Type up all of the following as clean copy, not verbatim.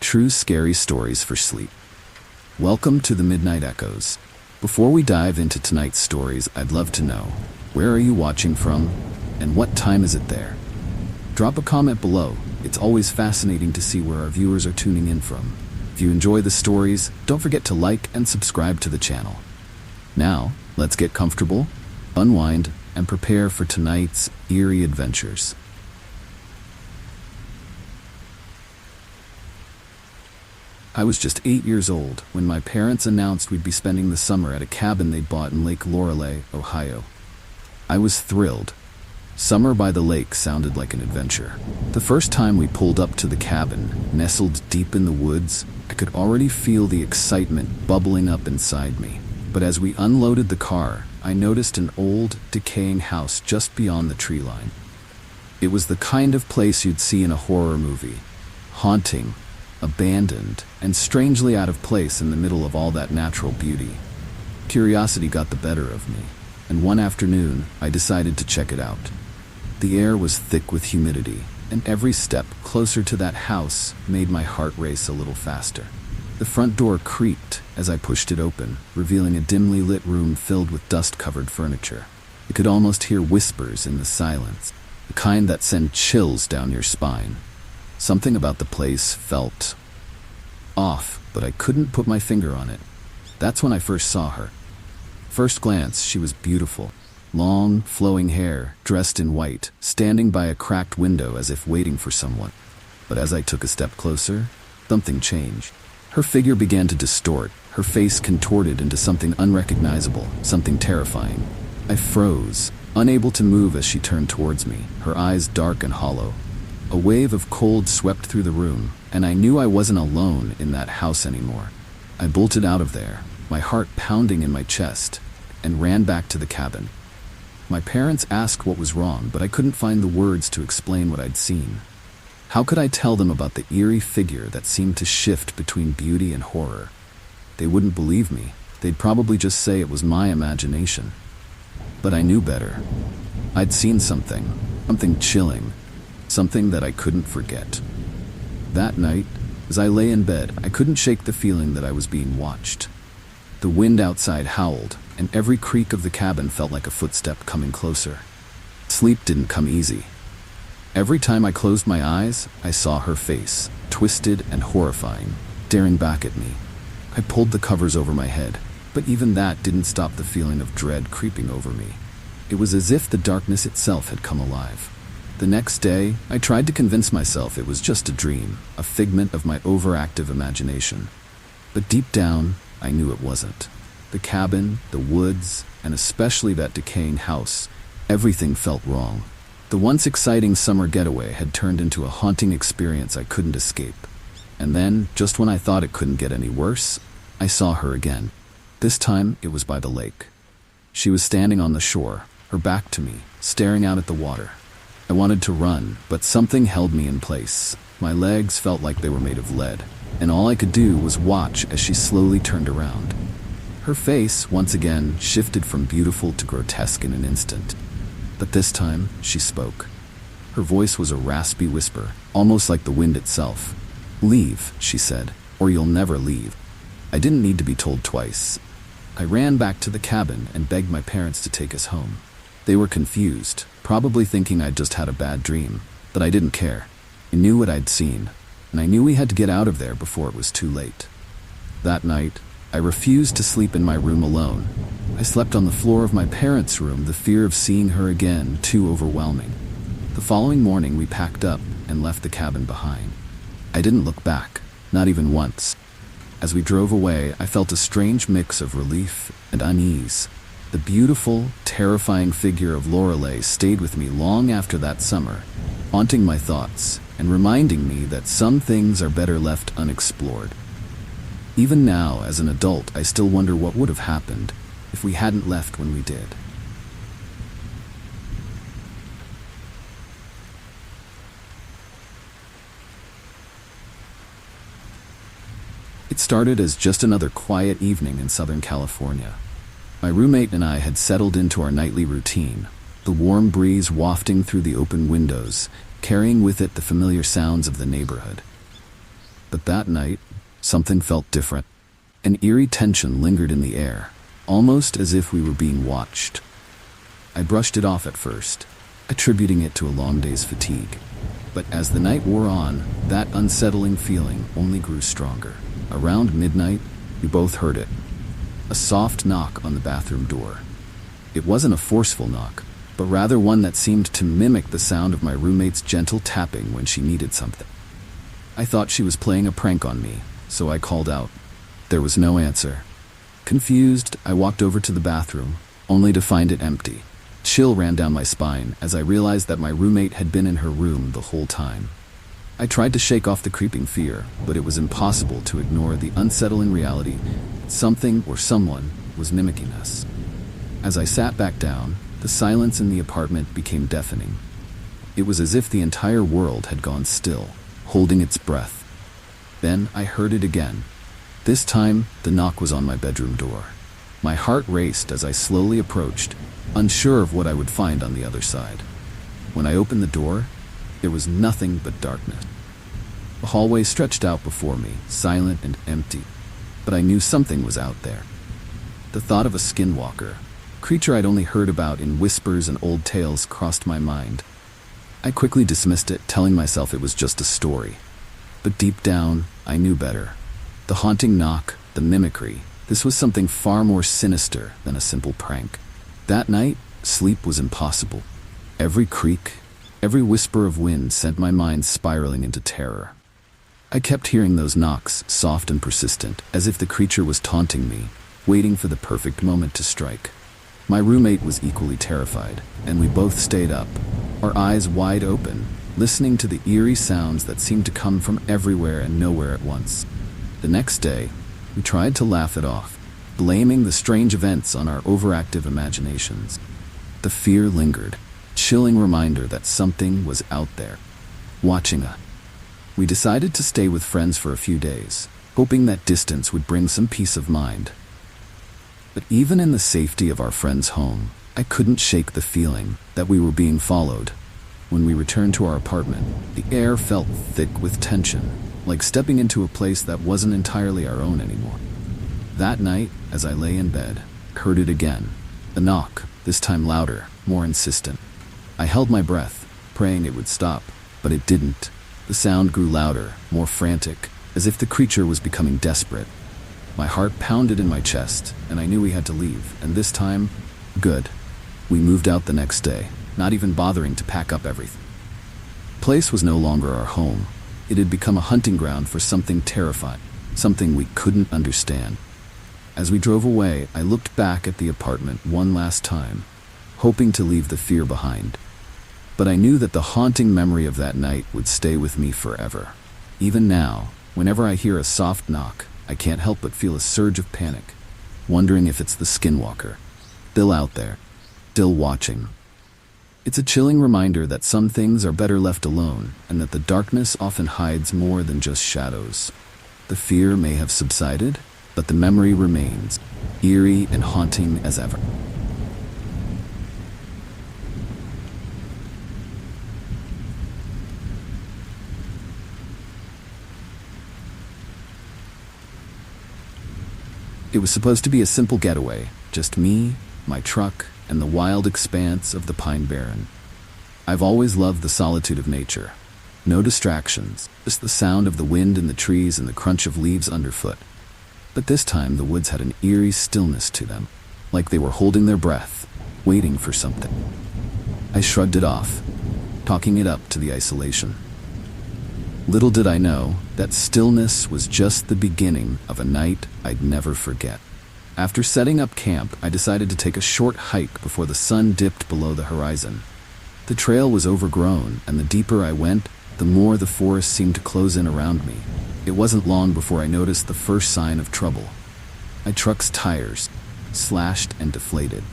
true scary stories for sleep. Welcome to the Midnight Echoes. Before we dive into tonight's stories, I'd love to know, where are you watching from, and what time is it there? Drop a comment below. It's always fascinating to see where our viewers are tuning in from. If you enjoy the stories, don't forget to like and subscribe to the channel. Now, let's get comfortable, unwind, and prepare for tonight's eerie adventures. I was just 8 years old when my parents announced we'd be spending the summer at a cabin they bought in Lake Lorelei, Ohio. I was thrilled. Summer by the lake sounded like an adventure. The first time we pulled up to the cabin, nestled deep in the woods, I could already feel the excitement bubbling up inside me. But as we unloaded the car, I noticed an old, decaying house just beyond the tree line. It was the kind of place you'd see in a horror movie. Haunting, abandoned, and strangely out of place in the middle of all that natural beauty. Curiosity got the better of me, and one afternoon, I decided to check it out. The air was thick with humidity, and every step closer to that house made my heart race a little faster. The front door creaked as I pushed it open, revealing a dimly lit room filled with dust-covered furniture. I could almost hear whispers in the silence, the kind that send chills down your spine. Something about the place felt off, but I couldn't put my finger on it. That's when I first saw her. First glance, she was beautiful. Long, flowing hair, dressed in white, standing by a cracked window as if waiting for someone. But as I took a step closer, something changed. Her figure began to distort, her face contorted into something unrecognizable, something terrifying. I froze, unable to move as she turned towards me, her eyes dark and hollow. A wave of cold swept through the room, and I knew I wasn't alone in that house anymore. I bolted out of there, my heart pounding in my chest, and ran back to the cabin. My parents asked what was wrong, but I couldn't find the words to explain what I'd seen. How could I tell them about the eerie figure that seemed to shift between beauty and horror? They wouldn't believe me. They'd probably just say it was my imagination. But I knew better. I'd seen something chilling, something that I couldn't forget. That night, as I lay in bed, I couldn't shake the feeling that I was being watched. The wind outside howled, and every creak of the cabin felt like a footstep coming closer. Sleep didn't come easy. Every time I closed my eyes, I saw her face, twisted and horrifying, staring back at me. I pulled the covers over my head, but even that didn't stop the feeling of dread creeping over me. It was as if the darkness itself had come alive. The next day, I tried to convince myself it was just a dream, a figment of my overactive imagination. But deep down, I knew it wasn't. The cabin, the woods, and especially that decaying house, everything felt wrong. The once exciting summer getaway had turned into a haunting experience I couldn't escape. And then, just when I thought it couldn't get any worse, I saw her again. This time, it was by the lake. She was standing on the shore, her back to me, staring out at the water. I wanted to run, but something held me in place. My legs felt like they were made of lead, and all I could do was watch as she slowly turned around. Her face, once again, shifted from beautiful to grotesque in an instant. But this time, she spoke. Her voice was a raspy whisper, almost like the wind itself. "Leave," she said, "or you'll never leave." I didn't need to be told twice. I ran back to the cabin and begged my parents to take us home. They were confused, probably thinking I'd just had a bad dream, but I didn't care. I knew what I'd seen, and I knew we had to get out of there before it was too late. That night, I refused to sleep in my room alone. I slept on the floor of my parents' room, the fear of seeing her again too overwhelming. The following morning, we packed up and left the cabin behind. I didn't look back, not even once. As we drove away, I felt a strange mix of relief and unease. The beautiful, terrifying figure of Lorelei stayed with me long after that summer, haunting my thoughts and reminding me that some things are better left unexplored. Even now, as an adult, I still wonder what would have happened if we hadn't left when we did. It started as just another quiet evening in Southern California. My roommate and I had settled into our nightly routine, the warm breeze wafting through the open windows, carrying with it the familiar sounds of the neighborhood. But that night, something felt different. An eerie tension lingered in the air, almost as if we were being watched. I brushed it off at first, attributing it to a long day's fatigue. But as the night wore on, that unsettling feeling only grew stronger. Around midnight, we both heard it. A soft knock on the bathroom door. It wasn't a forceful knock, but rather one that seemed to mimic the sound of my roommate's gentle tapping when she needed something. I thought she was playing a prank on me, so I called out. There was no answer. Confused, I walked over to the bathroom, only to find it empty. Chill ran down my spine as I realized that my roommate had been in her room the whole time. I tried to shake off the creeping fear, but it was impossible to ignore the unsettling reality that something or someone was mimicking us. As I sat back down, the silence in the apartment became deafening. It was as if the entire world had gone still, holding its breath. Then I heard it again. This time, the knock was on my bedroom door. My heart raced as I slowly approached, unsure of what I would find on the other side. When I opened the door, there was nothing but darkness. The hallway stretched out before me, silent and empty, but I knew something was out there. The thought of a skinwalker, creature I'd only heard about in whispers and old tales, crossed my mind. I quickly dismissed it, telling myself it was just a story. But deep down, I knew better. The haunting knock, the mimicry, this was something far more sinister than a simple prank. That night, sleep was impossible. Every creak, every whisper of wind sent my mind spiraling into terror. I kept hearing those knocks, soft and persistent, as if the creature was taunting me, waiting for the perfect moment to strike. My roommate was equally terrified, and we both stayed up, our eyes wide open, listening to the eerie sounds that seemed to come from everywhere and nowhere at once. The next day, we tried to laugh it off, blaming the strange events on our overactive imaginations. The fear lingered, chilling reminder that something was out there, watching us. We decided to stay with friends for a few days, hoping that distance would bring some peace of mind. But even in the safety of our friend's home, I couldn't shake the feeling that we were being followed. When we returned to our apartment, the air felt thick with tension, like stepping into a place that wasn't entirely our own anymore. That night, as I lay in bed, I heard it again. A knock, this time louder, more insistent. I held my breath, praying it would stop, but it didn't. The sound grew louder, more frantic, as if the creature was becoming desperate. My heart pounded in my chest, and I knew we had to leave, and this time, good. We moved out the next day, not even bothering to pack up everything. The place was no longer our home. It had become a hunting ground for something terrifying, something we couldn't understand. As we drove away, I looked back at the apartment one last time, hoping to leave the fear behind. But I knew that the haunting memory of that night would stay with me forever. Even now, whenever I hear a soft knock, I can't help but feel a surge of panic, wondering if it's the skinwalker, still out there, still watching. It's a chilling reminder that some things are better left alone, and that the darkness often hides more than just shadows. The fear may have subsided, but the memory remains, eerie and haunting as ever. It was supposed to be a simple getaway, just me, my truck, and the wild expanse of the Pine Barren. I've always loved the solitude of nature. No distractions, just the sound of the wind in the trees and the crunch of leaves underfoot. But this time the woods had an eerie stillness to them, like they were holding their breath, waiting for something. I shrugged it off, talking it up to the isolation. Little did I know that stillness was just the beginning of a night I'd never forget. After setting up camp, I decided to take a short hike before the sun dipped below the horizon. The trail was overgrown, and the deeper I went, the more the forest seemed to close in around me. It wasn't long before I noticed the first sign of trouble. My truck's tires, slashed and deflated.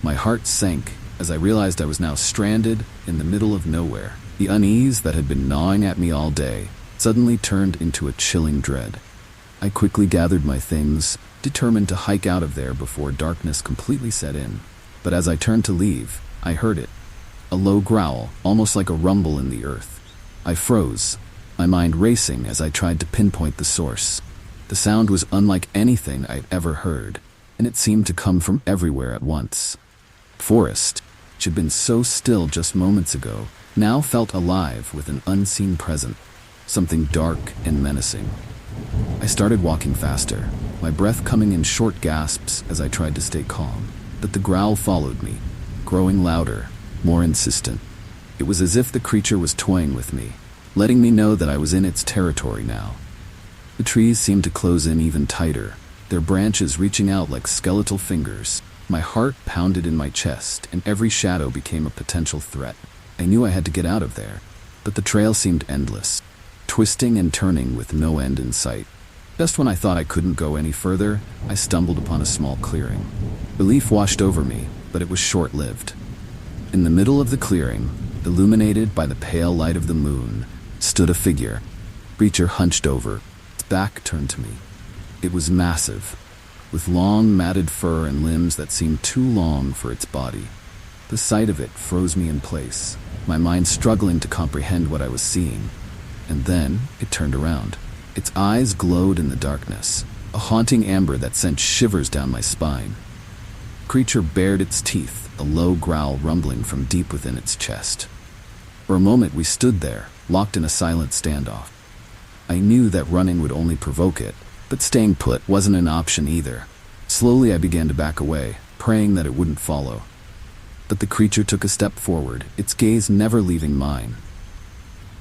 My heart sank as I realized I was now stranded in the middle of nowhere. The unease that had been gnawing at me all day suddenly turned into a chilling dread. I quickly gathered my things, determined to hike out of there before darkness completely set in. But as I turned to leave, I heard it. A low growl, almost like a rumble in the earth. I froze, my mind racing as I tried to pinpoint the source. The sound was unlike anything I'd ever heard, and it seemed to come from everywhere at once. Forest, which had been so still just moments ago, now felt alive with an unseen presence, something dark and menacing. I started walking faster, my breath coming in short gasps as I tried to stay calm. But the growl followed me, growing louder, more insistent. It was as if the creature was toying with me, letting me know that I was in its territory now. The trees seemed to close in even tighter, their branches reaching out like skeletal fingers. My heart pounded in my chest, and every shadow became a potential threat. I knew I had to get out of there, but the trail seemed endless, twisting and turning with no end in sight. Just when I thought I couldn't go any further, I stumbled upon a small clearing. Relief washed over me, but it was short-lived. In the middle of the clearing, illuminated by the pale light of the moon, stood a figure. Creature hunched over, its back turned to me. It was massive, with long matted fur and limbs that seemed too long for its body. The sight of it froze me in place, my mind struggling to comprehend what I was seeing. And then it turned around. Its eyes glowed in the darkness, a haunting amber that sent shivers down my spine. The creature bared its teeth, a low growl rumbling from deep within its chest. For a moment we stood there, locked in a silent standoff. I knew that running would only provoke it, but staying put wasn't an option either. Slowly I began to back away, praying that it wouldn't follow. But the creature took a step forward, its gaze never leaving mine.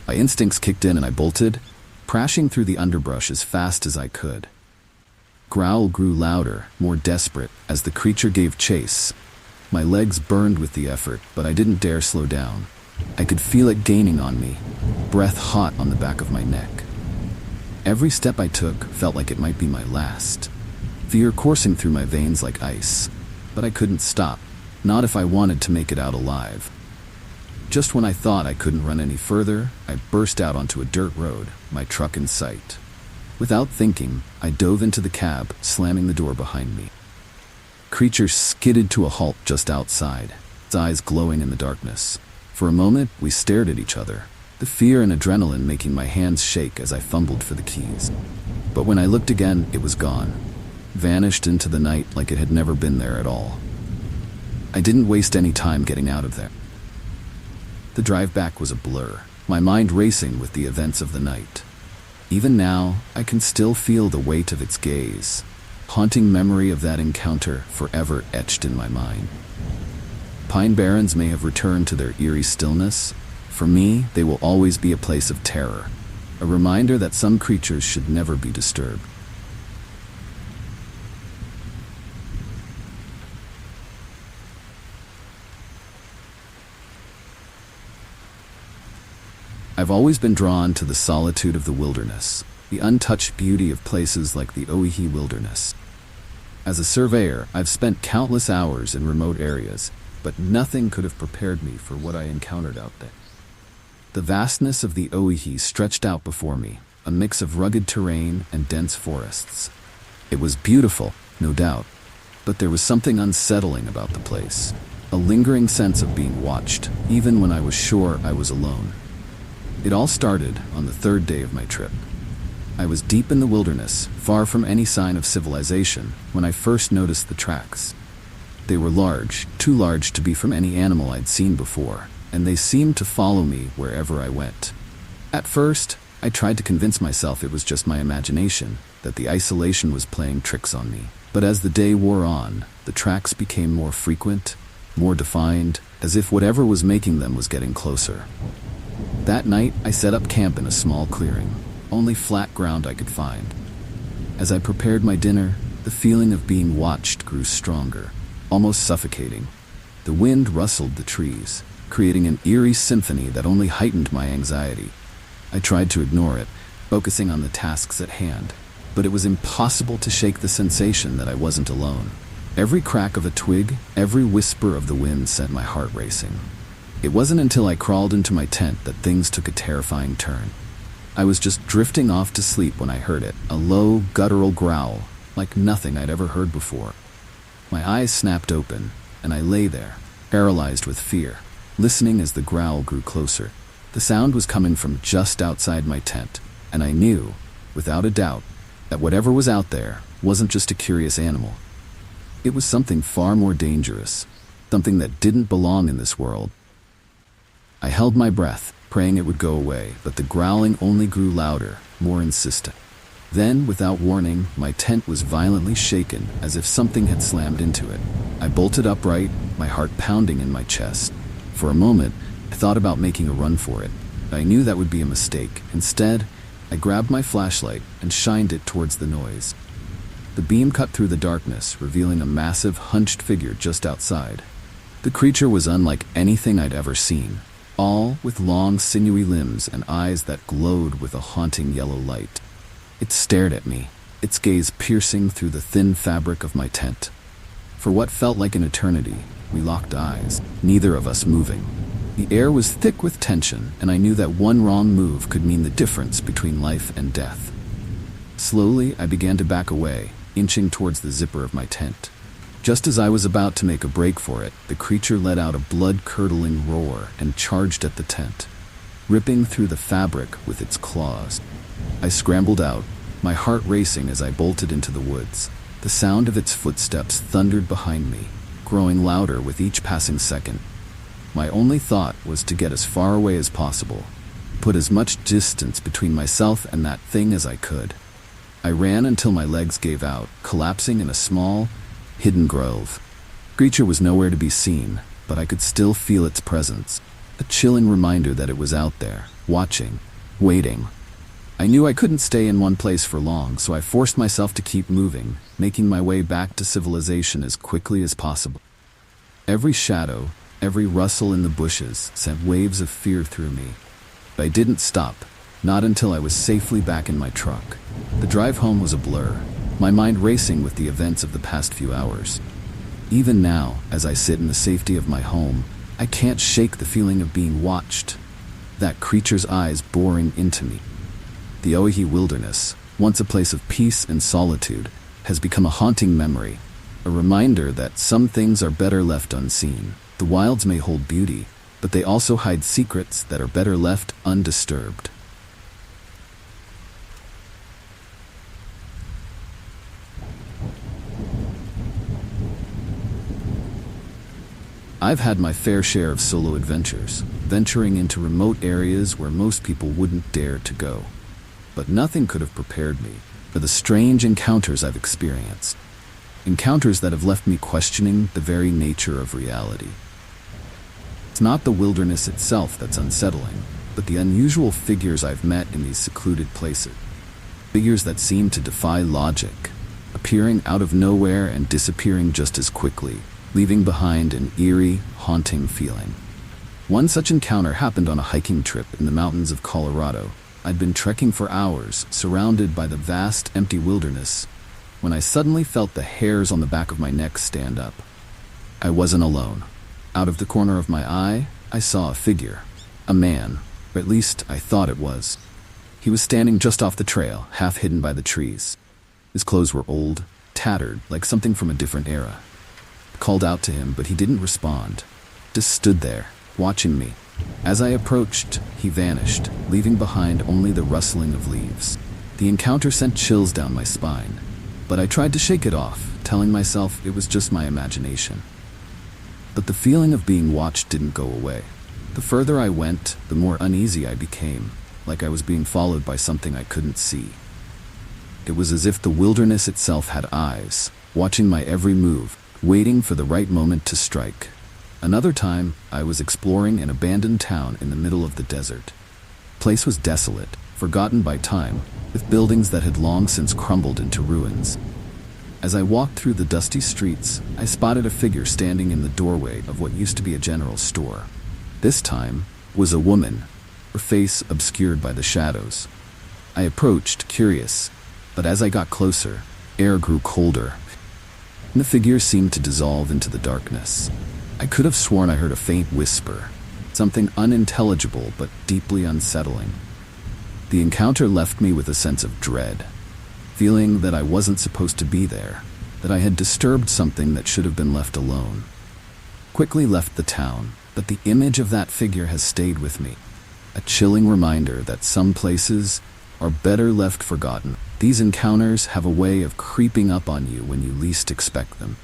My instincts kicked in and I bolted, crashing through the underbrush as fast as I could. Growl grew louder, more desperate, as the creature gave chase. My legs burned with the effort, but I didn't dare slow down. I could feel it gaining on me, breath hot on the back of my neck. Every step I took felt like it might be my last. Fear coursing through my veins like ice, but I couldn't stop, not if I wanted to make it out alive. Just when I thought I couldn't run any further, I burst out onto a dirt road, my truck in sight. Without thinking, I dove into the cab, slamming the door behind me. Creature skidded to a halt just outside, its eyes glowing in the darkness. For a moment, we stared at each other, the fear and adrenaline making my hands shake as I fumbled for the keys. But when I looked again, it was gone, vanished into the night like it had never been there at all. I didn't waste any time getting out of there. The drive back was a blur, my mind racing with the events of the night. Even now, I can still feel the weight of its gaze, haunting memory of that encounter forever etched in my mind. Pine Barrens may have returned to their eerie stillness. For me, they will always be a place of terror, a reminder that some creatures should never be disturbed. I've always been drawn to the solitude of the wilderness, the untouched beauty of places like the Owyhee Wilderness. As a surveyor, I've spent countless hours in remote areas, but nothing could have prepared me for what I encountered out there. The vastness of the Owyhee stretched out before me, a mix of rugged terrain and dense forests. It was beautiful, no doubt, but there was something unsettling about the place, a lingering sense of being watched, even when I was sure I was alone. It all started on the third day of my trip. I was deep in the wilderness, far from any sign of civilization, when I first noticed the tracks. They were large, too large to be from any animal I'd seen before, and they seemed to follow me wherever I went. At first, I tried to convince myself it was just my imagination, that the isolation was playing tricks on me. But as the day wore on, the tracks became more frequent, more defined, as if whatever was making them was getting closer. That night, I set up camp in a small clearing, only flat ground I could find. As I prepared my dinner, the feeling of being watched grew stronger, almost suffocating. The wind rustled the trees, creating an eerie symphony that only heightened my anxiety. I tried to ignore it, focusing on the tasks at hand, but it was impossible to shake the sensation that I wasn't alone. Every crack of a twig, every whisper of the wind sent my heart racing. It wasn't until I crawled into my tent that things took a terrifying turn. I was just drifting off to sleep when I heard it, a low, guttural growl, like nothing I'd ever heard before. My eyes snapped open, and I lay there, paralyzed with fear, listening as the growl grew closer. The sound was coming from just outside my tent, and I knew, without a doubt, that whatever was out there wasn't just a curious animal. It was something far more dangerous, something that didn't belong in this world. I held my breath, praying it would go away, but the growling only grew louder, more insistent. Then, without warning, my tent was violently shaken as if something had slammed into it. I bolted upright, my heart pounding in my chest. For a moment, I thought about making a run for it. I knew that would be a mistake. Instead, I grabbed my flashlight and shined it towards the noise. The beam cut through the darkness, revealing a massive, hunched figure just outside. The creature was unlike anything I'd ever seen, all with long, sinewy limbs and eyes that glowed with a haunting yellow light. It stared at me, its gaze piercing through the thin fabric of my tent. For what felt like an eternity, we locked eyes, neither of us moving. The air was thick with tension, and I knew that one wrong move could mean the difference between life and death. Slowly, I began to back away, inching towards the zipper of my tent. Just as I was about to make a break for it, the creature let out a blood-curdling roar and charged at the tent, ripping through the fabric with its claws. I scrambled out, my heart racing as I bolted into the woods. The sound of its footsteps thundered behind me, growing louder with each passing second. My only thought was to get as far away as possible, put as much distance between myself and that thing as I could. I ran until my legs gave out, collapsing in a small, hidden grove. The creature was nowhere to be seen, but I could still feel its presence, a chilling reminder that it was out there, watching, waiting. I knew I couldn't stay in one place for long, so I forced myself to keep moving, making my way back to civilization as quickly as possible. Every shadow, every rustle in the bushes sent waves of fear through me. But I didn't stop, not until I was safely back in my truck. The drive home was a blur, my mind racing with the events of the past few hours. Even now, as I sit in the safety of my home, I can't shake the feeling of being watched, that creature's eyes boring into me. The Oahe Wilderness, once a place of peace and solitude, has become a haunting memory, a reminder that some things are better left unseen. The wilds may hold beauty, but they also hide secrets that are better left undisturbed. I've had my fair share of solo adventures, venturing into remote areas where most people wouldn't dare to go. But nothing could have prepared me for the strange encounters I've experienced. Encounters that have left me questioning the very nature of reality. It's not the wilderness itself that's unsettling, but the unusual figures I've met in these secluded places. Figures that seem to defy logic, appearing out of nowhere and disappearing just as quickly, leaving behind an eerie, haunting feeling. One such encounter happened on a hiking trip in the mountains of Colorado. I'd been trekking for hours, surrounded by the vast, empty wilderness, when I suddenly felt the hairs on the back of my neck stand up. I wasn't alone. Out of the corner of my eye, I saw a figure. A man, or at least I thought it was. He was standing just off the trail, half hidden by the trees. His clothes were old, tattered, like something from a different era. I called out to him, but he didn't respond. Just stood there, watching me. As I approached, he vanished, leaving behind only the rustling of leaves. The encounter sent chills down my spine, but I tried to shake it off, telling myself it was just my imagination. But the feeling of being watched didn't go away. The further I went, the more uneasy I became, like I was being followed by something I couldn't see. It was as if the wilderness itself had eyes, watching my every move, waiting for the right moment to strike. Another time, I was exploring an abandoned town in the middle of the desert. The place was desolate, forgotten by time, with buildings that had long since crumbled into ruins. As I walked through the dusty streets, I spotted a figure standing in the doorway of what used to be a general store. This time was a woman, her face obscured by the shadows. I approached, curious, but as I got closer, air grew colder, and the figure seemed to dissolve into the darkness. I could have sworn I heard a faint whisper, something unintelligible but deeply unsettling. The encounter left me with a sense of dread, feeling that I wasn't supposed to be there, that I had disturbed something that should have been left alone. Quickly left the town, but the image of that figure has stayed with me. a chilling reminder that some places are better left forgotten. These encounters have a way of creeping up on you when you least expect them.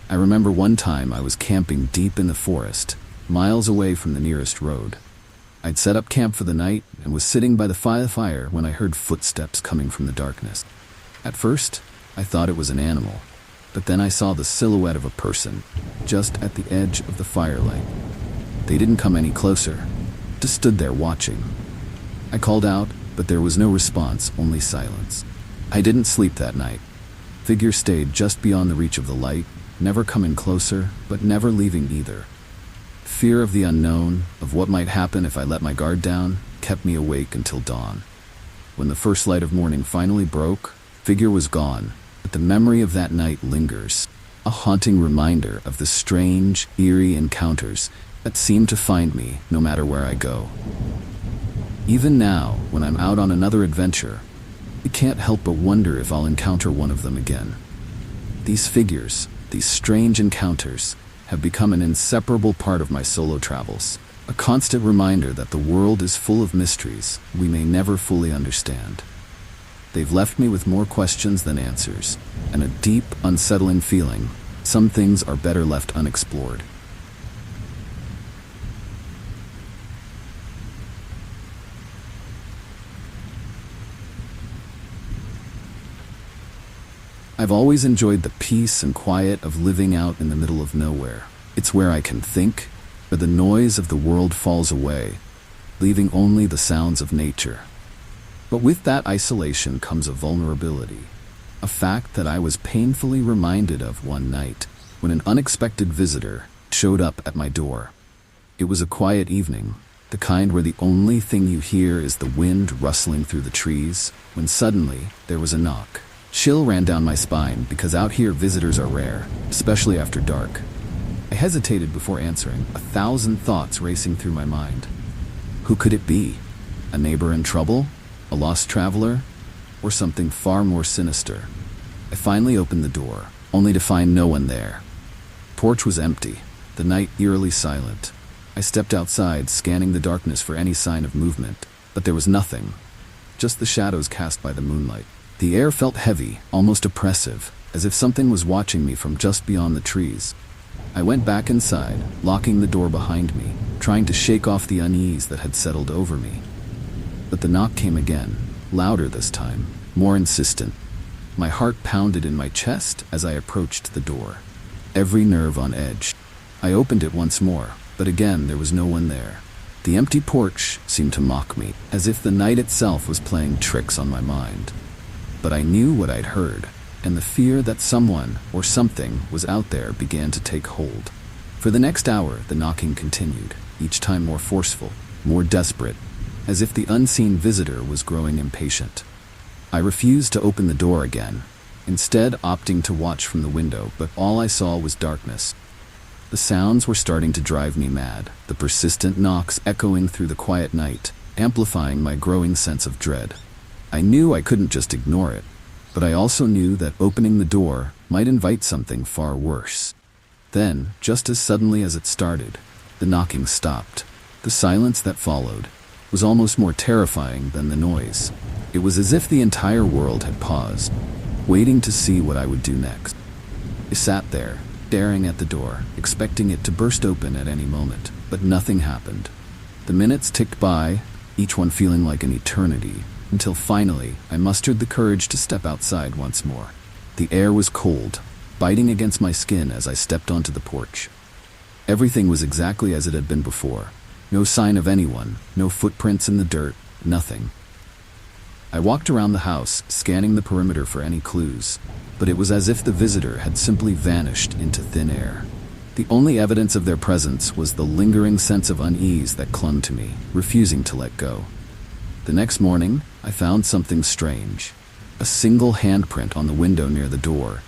I remember one time I was camping deep in the forest, miles away from the nearest road. I'd set up camp for the night and was sitting by the fire when I heard footsteps coming from the darkness. At first, I thought it was an animal, but then I saw the silhouette of a person just at the edge of the firelight. They didn't come any closer, just stood there watching. I called out, but there was no response, only silence. I didn't sleep that night. Figure stayed just beyond the reach of the light, never coming closer, but never leaving either. Fear of the unknown, of what might happen if I let my guard down, kept me awake until dawn. When the first light of morning finally broke, Figure was gone, but the memory of that night lingers, a haunting reminder of the strange, eerie encounters that seem to find me no matter where I go. Even now, when I'm out on another adventure, I can't help but wonder if I'll encounter one of them again. These figures, these strange encounters, have become an inseparable part of my solo travels, a constant reminder that the world is full of mysteries we may never fully understand. They've left me with more questions than answers, and a deep, unsettling feeling some things are better left unexplored. I've always enjoyed the peace and quiet of living out in the middle of nowhere. It's where I can think, where the noise of the world falls away, leaving only the sounds of nature. But with that isolation comes a vulnerability, a fact that I was painfully reminded of one night when an unexpected visitor showed up at my door. It was a quiet evening, the kind where the only thing you hear is the wind rustling through the trees, when suddenly there was a knock. Chill ran down my spine because out here visitors are rare, especially after dark. I hesitated before answering, 1,000 thoughts racing through my mind. Who could it be? A neighbor in trouble? A lost traveler? Or something far more sinister? I finally opened the door, only to find no one there. The porch was empty, the night eerily silent. I stepped outside, scanning the darkness for any sign of movement, but there was nothing, just the shadows cast by the moonlight. The air felt heavy, almost oppressive, as if something was watching me from just beyond the trees. I went back inside, locking the door behind me, trying to shake off the unease that had settled over me. But the knock came again, louder this time, more insistent. My heart pounded in my chest as I approached the door, every nerve on edge. I opened it once more, but again there was no one there. The empty porch seemed to mock me, as if the night itself was playing tricks on my mind. But I knew what I'd heard, and the fear that someone or something was out there began to take hold. For the next hour, the knocking continued, each time more forceful, more desperate, as if the unseen visitor was growing impatient. I refused to open the door again, instead opting to watch from the window, but all I saw was darkness. The sounds were starting to drive me mad, the persistent knocks echoing through the quiet night, amplifying my growing sense of dread. I knew I couldn't just ignore it, but I also knew that opening the door might invite something far worse. Then, just as suddenly as it started, the knocking stopped. The silence that followed was almost more terrifying than the noise. It was as if the entire world had paused, waiting to see what I would do next. I sat there, staring at the door, expecting it to burst open at any moment, but nothing happened. The minutes ticked by, each one feeling like an eternity, until finally I mustered the courage to step outside once more. The air was cold, biting against my skin as I stepped onto the porch. Everything was exactly as it had been before. No sign of anyone, no footprints in the dirt, nothing. I walked around the house, scanning the perimeter for any clues, but it was as if the visitor had simply vanished into thin air. The only evidence of their presence was the lingering sense of unease that clung to me, refusing to let go. The next morning, I found something strange. A single handprint on the window near the door,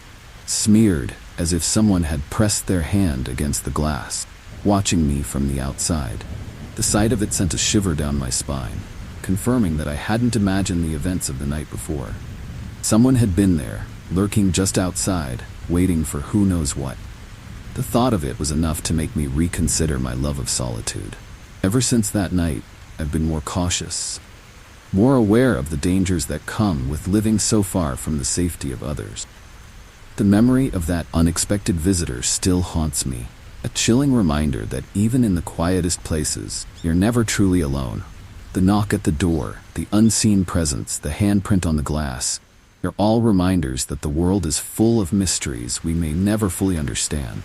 smeared as if someone had pressed their hand against the glass, watching me from the outside. The sight of it sent a shiver down my spine, confirming that I hadn't imagined the events of the night before. Someone had been there, lurking just outside, waiting for who knows what. The thought of it was enough to make me reconsider my love of solitude. Ever since that night, I've been more cautious, more aware of the dangers that come with living so far from the safety of others. The memory of that unexpected visitor still haunts me, a chilling reminder that even in the quietest places, you're never truly alone. The knock at the door, the unseen presence, the handprint on the glass, they're all reminders that the world is full of mysteries we may never fully understand,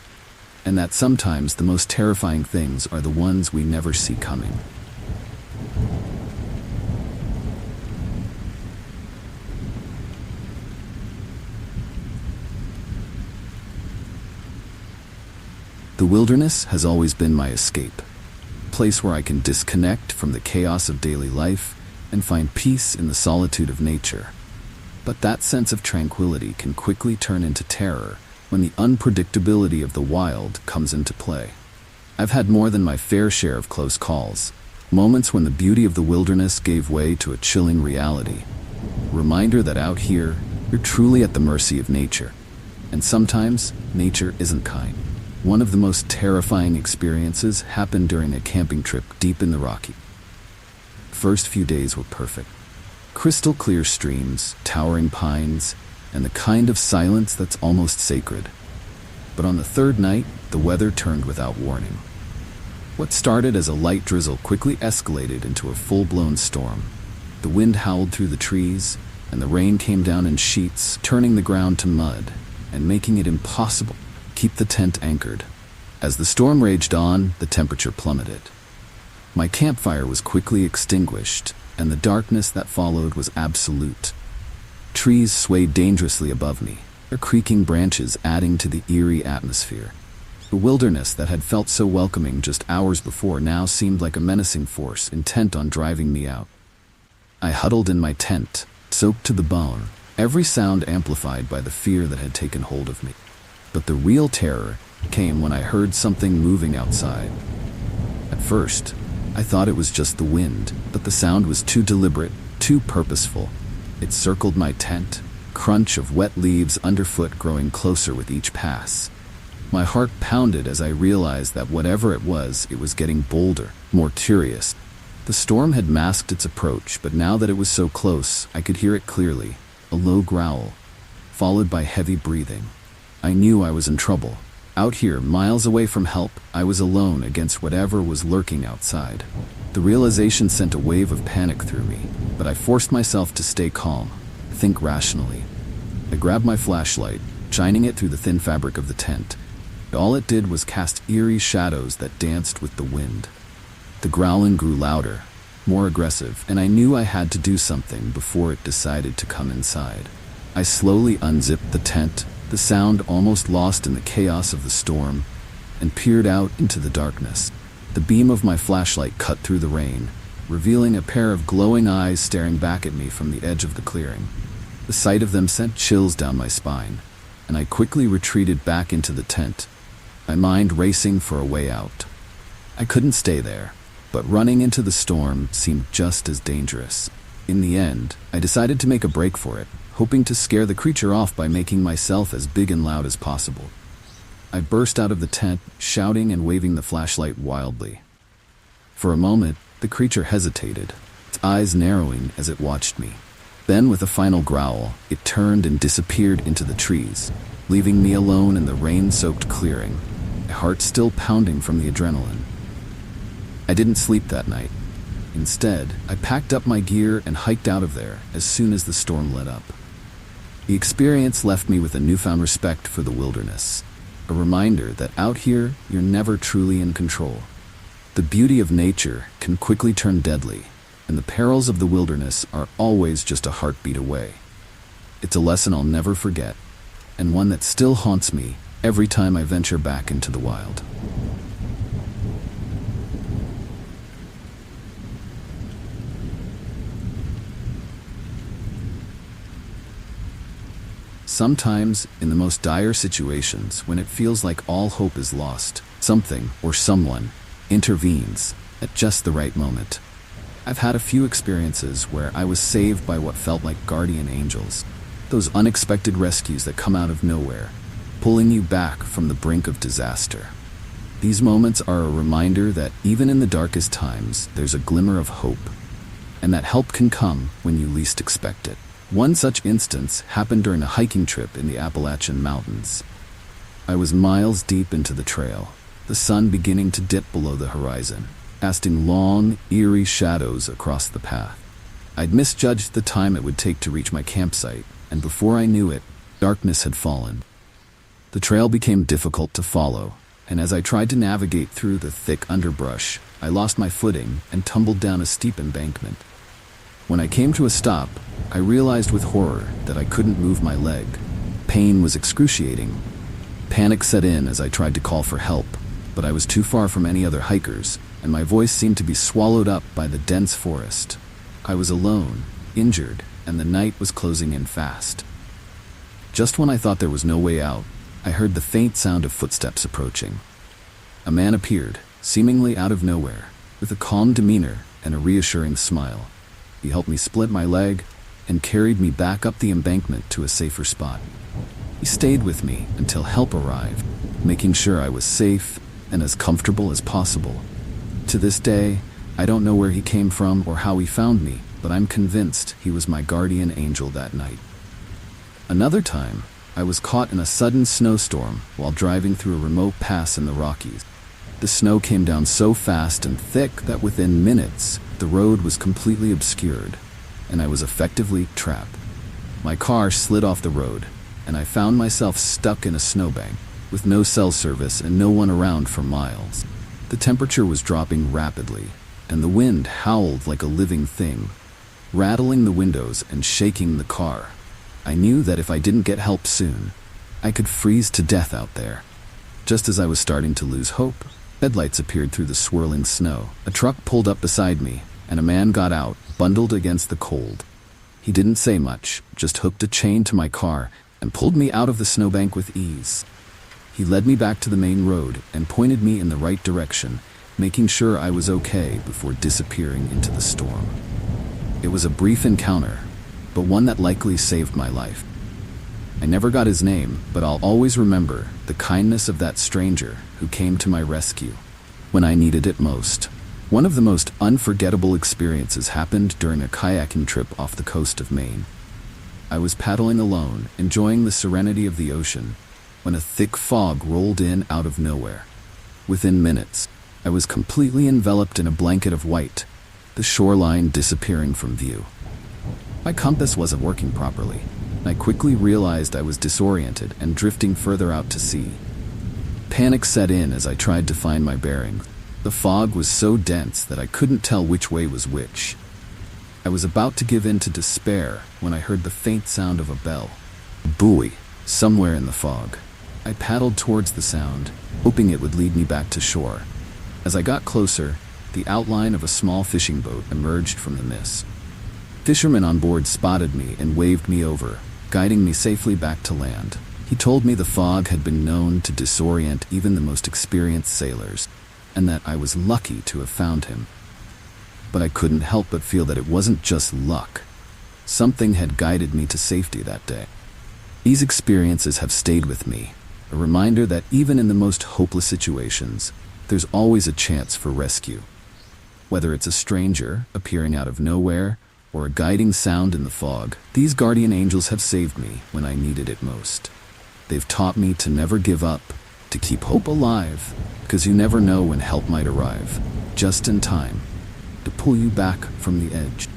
and that sometimes the most terrifying things are the ones we never see coming. The wilderness has always been my escape, a place where I can disconnect from the chaos of daily life and find peace in the solitude of nature. But that sense of tranquility can quickly turn into terror when the unpredictability of the wild comes into play. I've had more than my fair share of close calls, moments when the beauty of the wilderness gave way to a chilling reality. A reminder that out here, you're truly at the mercy of nature. And sometimes, nature isn't kind. One of the most terrifying experiences happened during a camping trip deep in the Rockies. First few days were perfect. Crystal clear streams, towering pines, and the kind of silence that's almost sacred. But on the third night, the weather turned without warning. What started as a light drizzle quickly escalated into a full-blown storm. The wind howled through the trees, and the rain came down in sheets, turning the ground to mud and making it impossible to keep the tent anchored. As the storm raged on, the temperature plummeted. My campfire was quickly extinguished, and the darkness that followed was absolute. Trees swayed dangerously above me, their creaking branches adding to the eerie atmosphere. The wilderness that had felt so welcoming just hours before now seemed like a menacing force intent on driving me out. I huddled in my tent, soaked to the bone, every sound amplified by the fear that had taken hold of me. But the real terror came when I heard something moving outside. At first, I thought it was just the wind, but the sound was too deliberate, too purposeful. It circled my tent, crunch of wet leaves underfoot growing closer with each pass. My heart pounded as I realized that whatever it was getting bolder, more curious. The storm had masked its approach, but now that it was so close, I could hear it clearly, a low growl, followed by heavy breathing. I knew I was in trouble. Out here, miles away from help, I was alone against whatever was lurking outside. The realization sent a wave of panic through me, but I forced myself to stay calm, think rationally. I grabbed my flashlight, shining it through the thin fabric of the tent. All it did was cast eerie shadows that danced with the wind. The growling grew louder, more aggressive, and I knew I had to do something before it decided to come inside. I slowly unzipped the tent, the sound almost lost in the chaos of the storm, and peered out into the darkness. The beam of my flashlight cut through the rain, revealing a pair of glowing eyes staring back at me from the edge of the clearing. The sight of them sent chills down my spine, and I quickly retreated back into the tent, my mind racing for a way out. I couldn't stay there, but running into the storm seemed just as dangerous. In the end, I decided to make a break for it, hoping to scare the creature off by making myself as big and loud as possible. I burst out of the tent, shouting and waving the flashlight wildly. For a moment, the creature hesitated, its eyes narrowing as it watched me. Then, with a final growl, it turned and disappeared into the trees, leaving me alone in the rain-soaked clearing, my heart still pounding from the adrenaline. I didn't sleep that night. Instead, I packed up my gear and hiked out of there as soon as the storm let up. The experience left me with a newfound respect for the wilderness, a reminder that out here, you're never truly in control. The beauty of nature can quickly turn deadly, and the perils of the wilderness are always just a heartbeat away. It's a lesson I'll never forget, and one that still haunts me every time I venture back into the wild. Sometimes, in the most dire situations, when it feels like all hope is lost, something or someone intervenes at just the right moment. I've had a few experiences where I was saved by what felt like guardian angels, those unexpected rescues that come out of nowhere, pulling you back from the brink of disaster. These moments are a reminder that even in the darkest times, there's a glimmer of hope, and that help can come when you least expect it. One such instance happened during a hiking trip in the Appalachian Mountains. I was miles deep into the trail, the sun beginning to dip below the horizon, casting long, eerie shadows across the path. I'd misjudged the time it would take to reach my campsite, and before I knew it, darkness had fallen. The trail became difficult to follow, and as I tried to navigate through the thick underbrush, I lost my footing and tumbled down a steep embankment. When I came to a stop, I realized with horror that I couldn't move my leg. Pain was excruciating. Panic set in as I tried to call for help, but I was too far from any other hikers, and my voice seemed to be swallowed up by the dense forest. I was alone, injured, and the night was closing in fast. Just when I thought there was no way out, I heard the faint sound of footsteps approaching. A man appeared, seemingly out of nowhere, with a calm demeanor and a reassuring smile. He helped me split my leg and carried me back up the embankment to a safer spot. He stayed with me until help arrived, making sure I was safe and as comfortable as possible. To this day, I don't know where he came from or how he found me, but I'm convinced he was my guardian angel that night. Another time, I was caught in a sudden snowstorm while driving through a remote pass in the Rockies. The snow came down so fast and thick that within minutes, the road was completely obscured, and I was effectively trapped. My car slid off the road, and I found myself stuck in a snowbank, with no cell service and no one around for miles. The temperature was dropping rapidly, and the wind howled like a living thing, rattling the windows and shaking the car. I knew that if I didn't get help soon, I could freeze to death out there. Just as I was starting to lose hope, headlights appeared through the swirling snow. A truck pulled up beside me, and a man got out, bundled against the cold. He didn't say much, just hooked a chain to my car and pulled me out of the snowbank with ease. He led me back to the main road and pointed me in the right direction, making sure I was okay before disappearing into the storm. It was a brief encounter, but one that likely saved my life. I never got his name, but I'll always remember the kindness of that stranger who came to my rescue when I needed it most. One of the most unforgettable experiences happened during a kayaking trip off the coast of Maine. I was paddling alone, enjoying the serenity of the ocean, when a thick fog rolled in out of nowhere. Within minutes, I was completely enveloped in a blanket of white, the shoreline disappearing from view. My compass wasn't working properly, and I quickly realized I was disoriented and drifting further out to sea. Panic set in as I tried to find my bearings. The fog was so dense that I couldn't tell which way was which. I was about to give in to despair when I heard the faint sound of a bell, a buoy, somewhere in the fog. I paddled towards the sound, hoping it would lead me back to shore. As I got closer, the outline of a small fishing boat emerged from the mist. Fishermen on board spotted me and waved me over, guiding me safely back to land. He told me the fog had been known to disorient even the most experienced sailors, and that I was lucky to have found him. But I couldn't help but feel that it wasn't just luck. Something had guided me to safety that day. These experiences have stayed with me, a reminder that even in the most hopeless situations, there's always a chance for rescue. Whether it's a stranger appearing out of nowhere or a guiding sound in the fog, these guardian angels have saved me when I needed it most. They've taught me to never give up, to keep hope alive, because you never know when help might arrive, just in time, to pull you back from the edge.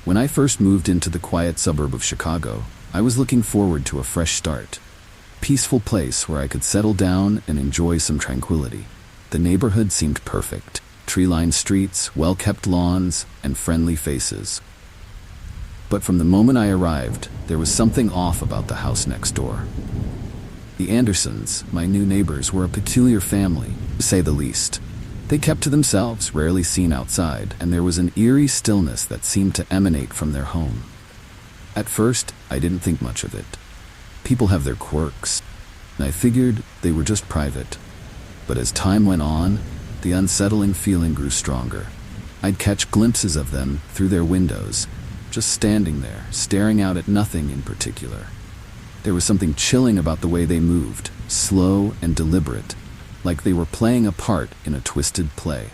When I first moved into the quiet suburb of Chicago, I was looking forward to a fresh start. A peaceful place where I could settle down and enjoy some tranquility. The neighborhood seemed perfect. Tree-lined streets, well-kept lawns, and friendly faces. But from the moment I arrived, there was something off about the house next door. The Andersons, my new neighbors, were a peculiar family, to say the least. They kept to themselves, rarely seen outside, and there was an eerie stillness that seemed to emanate from their home. At first, I didn't think much of it. People have their quirks, and I figured they were just private. But as time went on, the unsettling feeling grew stronger. I'd catch glimpses of them through their windows, just standing there, staring out at nothing in particular. There was something chilling about the way they moved, slow and deliberate, like they were playing a part in a twisted play.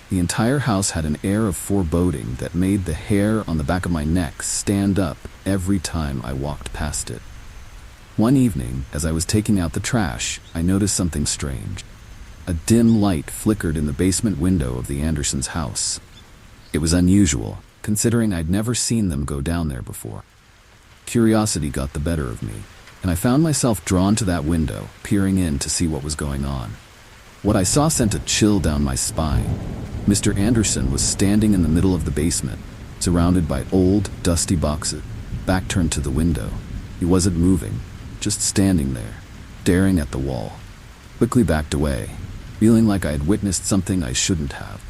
The entire house had an air of foreboding that made the hair on the back of my neck stand up every time I walked past it. One evening, as I was taking out the trash, I noticed something strange. A dim light flickered in the basement window of the Andersons' house. It was unusual, considering I'd never seen them go down there before. Curiosity got the better of me, and I found myself drawn to that window, peering in to see what was going on. What I saw sent a chill down my spine. Mr. Anderson was standing in the middle of the basement, surrounded by old, dusty boxes, back turned to the window. He wasn't moving, just standing there, staring at the wall. Quickly backed away, feeling like I had witnessed something I shouldn't have.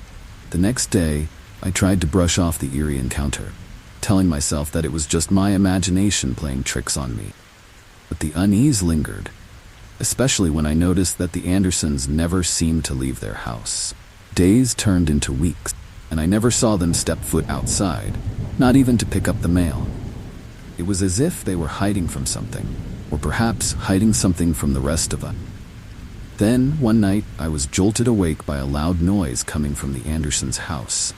The next day, I tried to brush off the eerie encounter, telling myself that it was just my imagination playing tricks on me. But the unease lingered, especially when I noticed that the Andersons never seemed to leave their house. Days turned into weeks, and I never saw them step foot outside, not even to pick up the mail. It was as if they were hiding from something, or perhaps hiding something from the rest of us. Then, one night, I was jolted awake by a loud noise coming from the Andersons' house.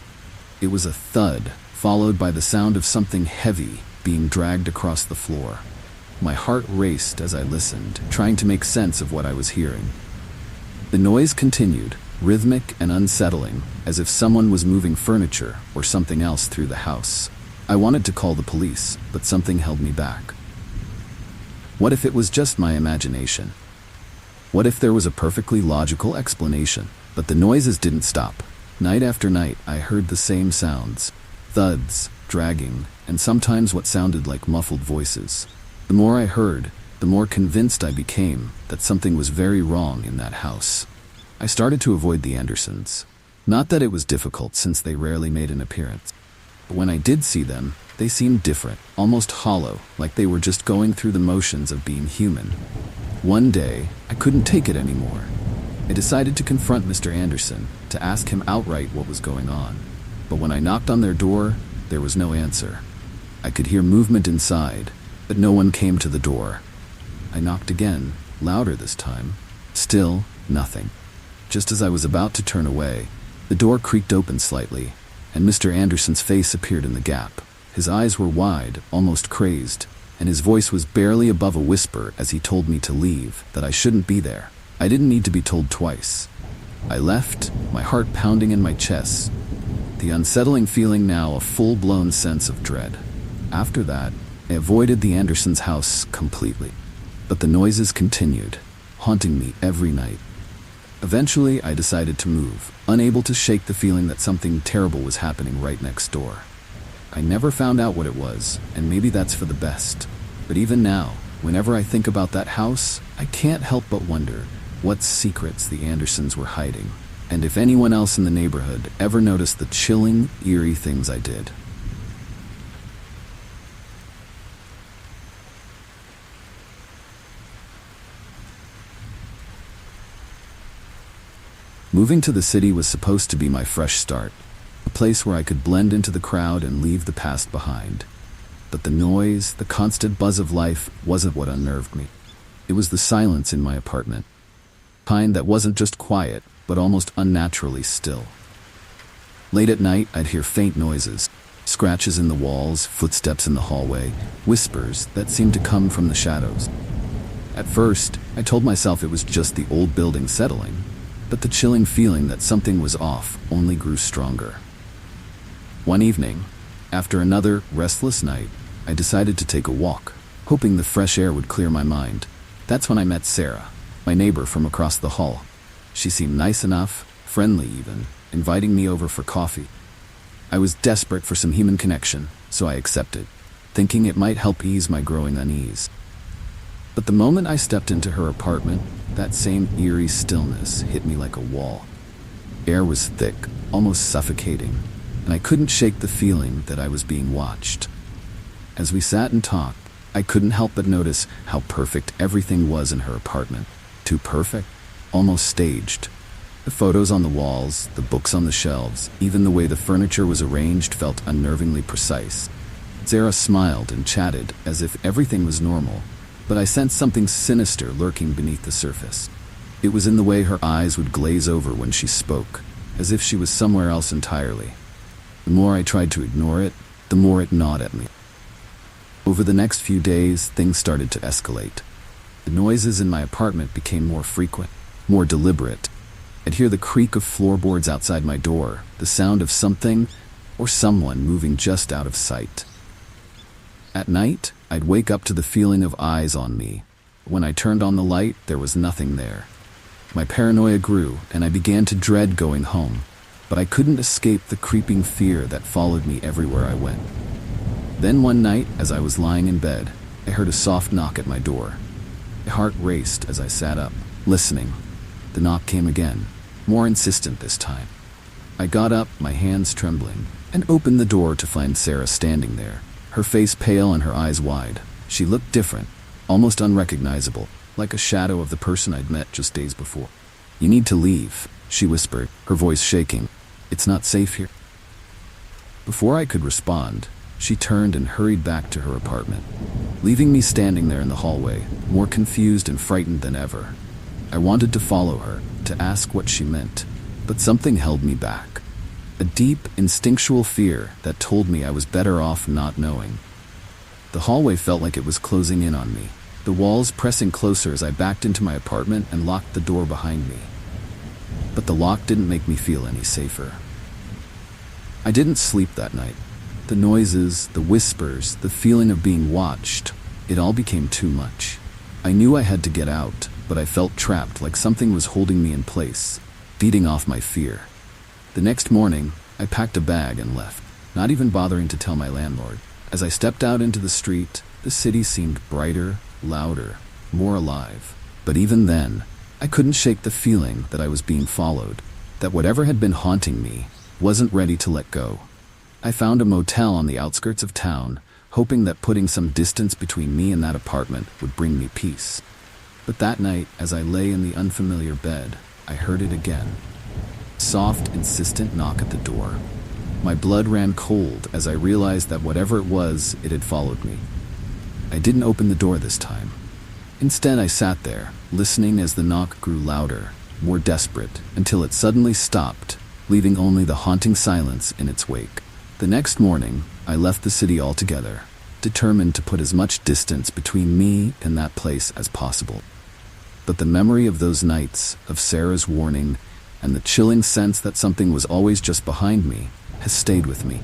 It was a thud, followed by the sound of something heavy being dragged across the floor. My heart raced as I listened, trying to make sense of what I was hearing. The noise continued, rhythmic and unsettling, as if someone was moving furniture or something else through the house. I wanted to call the police, but something held me back. What if it was just my imagination? What if there was a perfectly logical explanation? But the noises didn't stop. Night after night, I heard the same sounds. Thuds, dragging, and sometimes what sounded like muffled voices. The more I heard, the more convinced I became that something was very wrong in that house. I started to avoid the Andersons. Not that it was difficult since they rarely made an appearance. But when I did see them, they seemed different, almost hollow, like they were just going through the motions of being human. One day, I couldn't take it anymore. I decided to confront Mr. Anderson, to ask him outright what was going on. But when I knocked on their door, there was no answer. I could hear movement inside, but no one came to the door. I knocked again, louder this time. Still, nothing. Just as I was about to turn away, the door creaked open slightly, and Mr. Anderson's face appeared in the gap. His eyes were wide, almost crazed, and his voice was barely above a whisper as he told me to leave, that I shouldn't be there. I didn't need to be told twice. I left, my heart pounding in my chest, the unsettling feeling now a full-blown sense of dread. After that, I avoided the Andersons' house completely. But the noises continued, haunting me every night. Eventually, I decided to move, unable to shake the feeling that something terrible was happening right next door. I never found out what it was, and maybe that's for the best. But even now, whenever I think about that house, I can't help but wonder what secrets the Andersons were hiding, and if anyone else in the neighborhood ever noticed the chilling, eerie things I did. Moving to the city was supposed to be my fresh start, a place where I could blend into the crowd and leave the past behind. But the noise, the constant buzz of life, wasn't what unnerved me. It was the silence in my apartment, kind that wasn't just quiet, but almost unnaturally still. Late at night, I'd hear faint noises, scratches in the walls, footsteps in the hallway, whispers that seemed to come from the shadows. At first, I told myself it was just the old building settling, but the chilling feeling that something was off only grew stronger. One evening, after another restless night, I decided to take a walk, hoping the fresh air would clear my mind. That's when I met Sarah, my neighbor from across the hall. She seemed nice enough, friendly even, inviting me over for coffee. I was desperate for some human connection, so I accepted, thinking it might help ease my growing unease. But the moment I stepped into her apartment, that same eerie stillness hit me like a wall. Air was thick, almost suffocating, and I couldn't shake the feeling that I was being watched. As we sat and talked, I couldn't help but notice how perfect everything was in her apartment. Too perfect, almost staged. The photos on the walls, the books on the shelves, even the way the furniture was arranged felt unnervingly precise. Sarah smiled and chatted as if everything was normal, but I sensed something sinister lurking beneath the surface. It was in the way her eyes would glaze over when she spoke, as if she was somewhere else entirely. The more I tried to ignore it, the more it gnawed at me. Over the next few days, things started to escalate. The noises in my apartment became more frequent, more deliberate. I'd hear the creak of floorboards outside my door, the sound of something or someone moving just out of sight. At night, I'd wake up to the feeling of eyes on me. When I turned on the light, there was nothing there. My paranoia grew, and I began to dread going home, but I couldn't escape the creeping fear that followed me everywhere I went. Then one night, as I was lying in bed, I heard a soft knock at my door. My heart raced as I sat up, listening. The knock came again, more insistent this time. I got up, my hands trembling, and opened the door to find Sarah standing there, her face pale and her eyes wide. She looked different, almost unrecognizable, like a shadow of the person I'd met just days before. "You need to leave," she whispered, her voice shaking. "It's not safe here." Before I could respond, she turned and hurried back to her apartment, leaving me standing there in the hallway, more confused and frightened than ever. I wanted to follow her, to ask what she meant, but something held me back. A deep, instinctual fear that told me I was better off not knowing. The hallway felt like it was closing in on me, the walls pressing closer as I backed into my apartment and locked the door behind me. But the lock didn't make me feel any safer. I didn't sleep that night. The noises, the whispers, the feeling of being watched, it all became too much. I knew I had to get out, but I felt trapped, like something was holding me in place, beating off my fear. The next morning, I packed a bag and left, not even bothering to tell my landlord. As I stepped out into the street, the city seemed brighter, louder, more alive. But even then, I couldn't shake the feeling that I was being followed, that whatever had been haunting me wasn't ready to let go. I found a motel on the outskirts of town, hoping that putting some distance between me and that apartment would bring me peace. But that night, as I lay in the unfamiliar bed, I heard it again. Soft, insistent knock at the door. My blood ran cold as I realized that whatever it was, it had followed me. I didn't open the door this time. Instead, I sat there, listening as the knock grew louder, more desperate, until it suddenly stopped, leaving only the haunting silence in its wake. The next morning, I left the city altogether, determined to put as much distance between me and that place as possible. But the memory of those nights, of Sarah's warning, and the chilling sense that something was always just behind me, has stayed with me.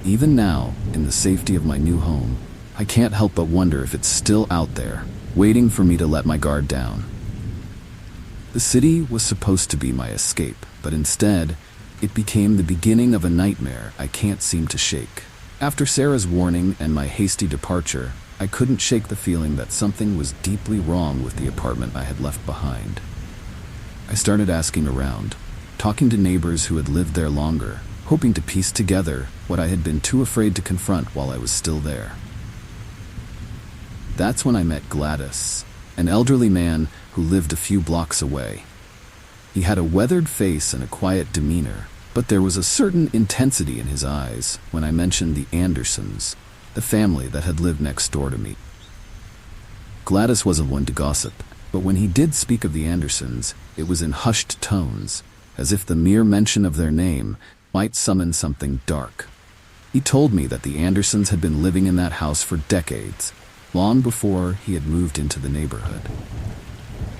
Even now, in the safety of my new home, I can't help but wonder if it's still out there, waiting for me to let my guard down. The city was supposed to be my escape, but instead, it became the beginning of a nightmare I can't seem to shake. After Sarah's warning and my hasty departure, I couldn't shake the feeling that something was deeply wrong with the apartment I had left behind. I started asking around, talking to neighbors who had lived there longer, hoping to piece together what I had been too afraid to confront while I was still there. That's when I met Gladys, an elderly man who lived a few blocks away. He had a weathered face and a quiet demeanor, but there was a certain intensity in his eyes when I mentioned the Andersons, the family that had lived next door to me. Gladys wasn't one to gossip, but when he did speak of the Andersons, it was in hushed tones, as if the mere mention of their name might summon something dark. He told me that the Andersons had been living in that house for decades, long before he had moved into the neighborhood.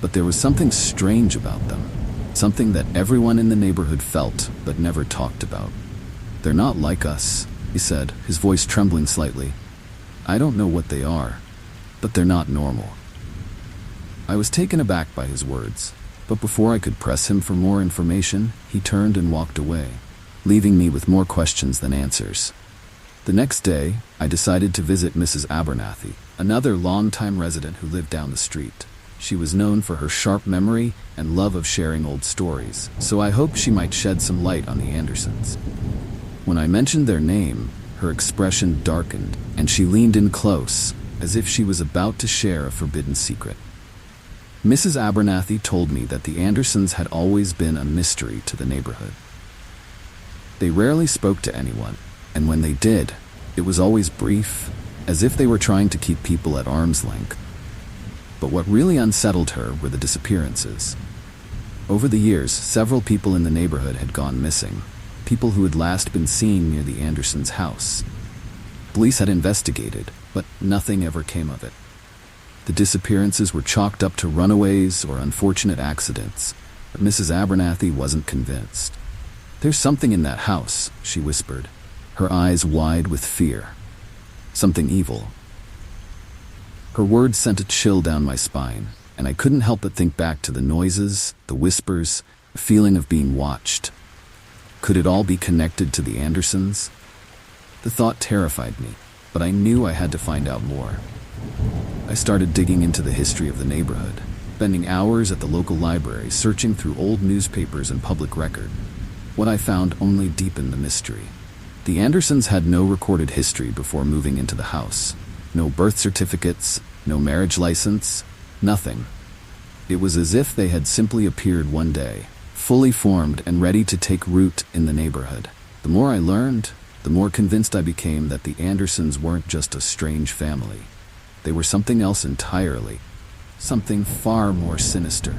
But there was something strange about them, something that everyone in the neighborhood felt but never talked about. "They're not like us," he said, his voice trembling slightly. "I don't know what they are, but they're not normal." I was taken aback by his words, but before I could press him for more information, he turned and walked away, leaving me with more questions than answers. The next day, I decided to visit Mrs. Abernathy, another longtime resident who lived down the street. She was known for her sharp memory and love of sharing old stories, so I hoped she might shed some light on the Andersons. When I mentioned their name, her expression darkened, and she leaned in close, as if she was about to share a forbidden secret. Mrs. Abernathy told me that the Andersons had always been a mystery to the neighborhood. They rarely spoke to anyone, and when they did, it was always brief, as if they were trying to keep people at arm's length. But what really unsettled her were the disappearances. Over the years, several people in the neighborhood had gone missing, people who had last been seen near the Andersons' house. Police had investigated, but nothing ever came of it. The disappearances were chalked up to runaways or unfortunate accidents, but Mrs. Abernathy wasn't convinced. "There's something in that house," she whispered, her eyes wide with fear. "Something evil." Her words sent a chill down my spine, and I couldn't help but think back to the noises, the whispers, the feeling of being watched. Could it all be connected to the Andersons? The thought terrified me, but I knew I had to find out more. I started digging into the history of the neighborhood, spending hours at the local library searching through old newspapers and public record. What I found only deepened the mystery. The Andersons had no recorded history before moving into the house. No birth certificates, no marriage license, nothing. It was as if they had simply appeared one day, fully formed and ready to take root in the neighborhood. The more I learned, the more convinced I became that the Andersons weren't just a strange family. They were something else entirely, something far more sinister.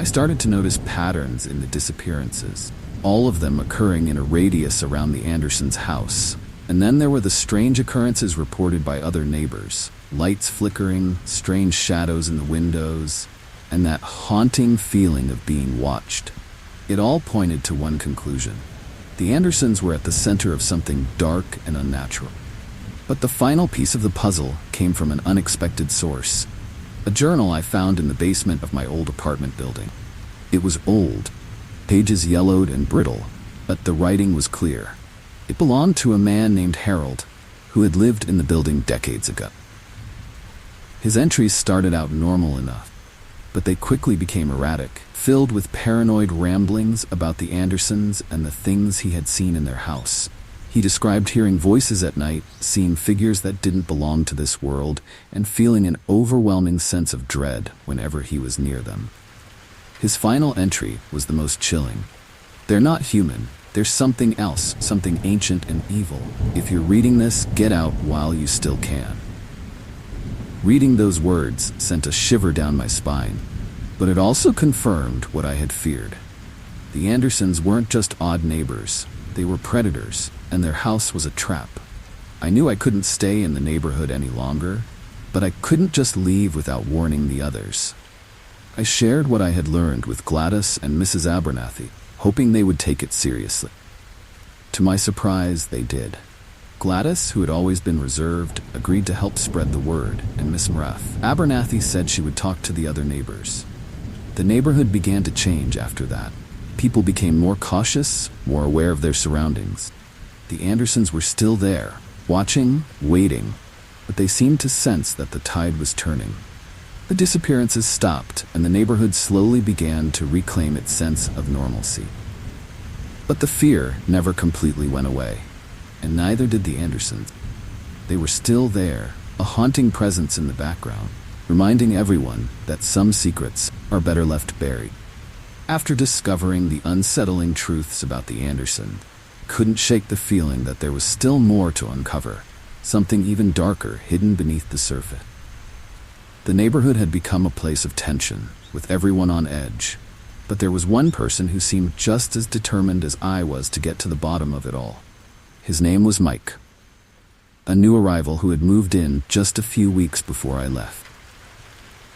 I started to notice patterns in the disappearances, all of them occurring in a radius around the Andersons' house. And then there were the strange occurrences reported by other neighbors, lights flickering, strange shadows in the windows, and that haunting feeling of being watched. It all pointed to one conclusion. The Andersons were at the center of something dark and unnatural. But the final piece of the puzzle came from an unexpected source. A journal I found in the basement of my old apartment building. It was old, pages yellowed and brittle, but the writing was clear. It belonged to a man named Harold, who had lived in the building decades ago. His entries started out normal enough, but they quickly became erratic, filled with paranoid ramblings about the Andersons and the things he had seen in their house. He described hearing voices at night, seeing figures that didn't belong to this world, and feeling an overwhelming sense of dread whenever he was near them. His final entry was the most chilling. "They're not human. There's something else, something ancient and evil. If you're reading this, get out while you still can." Reading those words sent a shiver down my spine, but it also confirmed what I had feared. The Andersons weren't just odd neighbors. They were predators, and their house was a trap. I knew I couldn't stay in the neighborhood any longer, but I couldn't just leave without warning the others. I shared what I had learned with Gladys and Mrs. Abernathy, hoping they would take it seriously. To my surprise, they did. Gladys, who had always been reserved, agreed to help spread the word, and Miss Abernathy said she would talk to the other neighbors. The neighborhood began to change after that. People became more cautious, more aware of their surroundings. The Andersons were still there, watching, waiting, but they seemed to sense that the tide was turning. The disappearances stopped, and the neighborhood slowly began to reclaim its sense of normalcy. But the fear never completely went away, and neither did the Andersons. They were still there, a haunting presence in the background, reminding everyone that some secrets are better left buried. After discovering the unsettling truths about the Andersons, I couldn't shake the feeling that there was still more to uncover, something even darker hidden beneath the surface. The neighborhood had become a place of tension, with everyone on edge, but there was one person who seemed just as determined as I was to get to the bottom of it all. His name was Mike, a new arrival who had moved in just a few weeks before I left.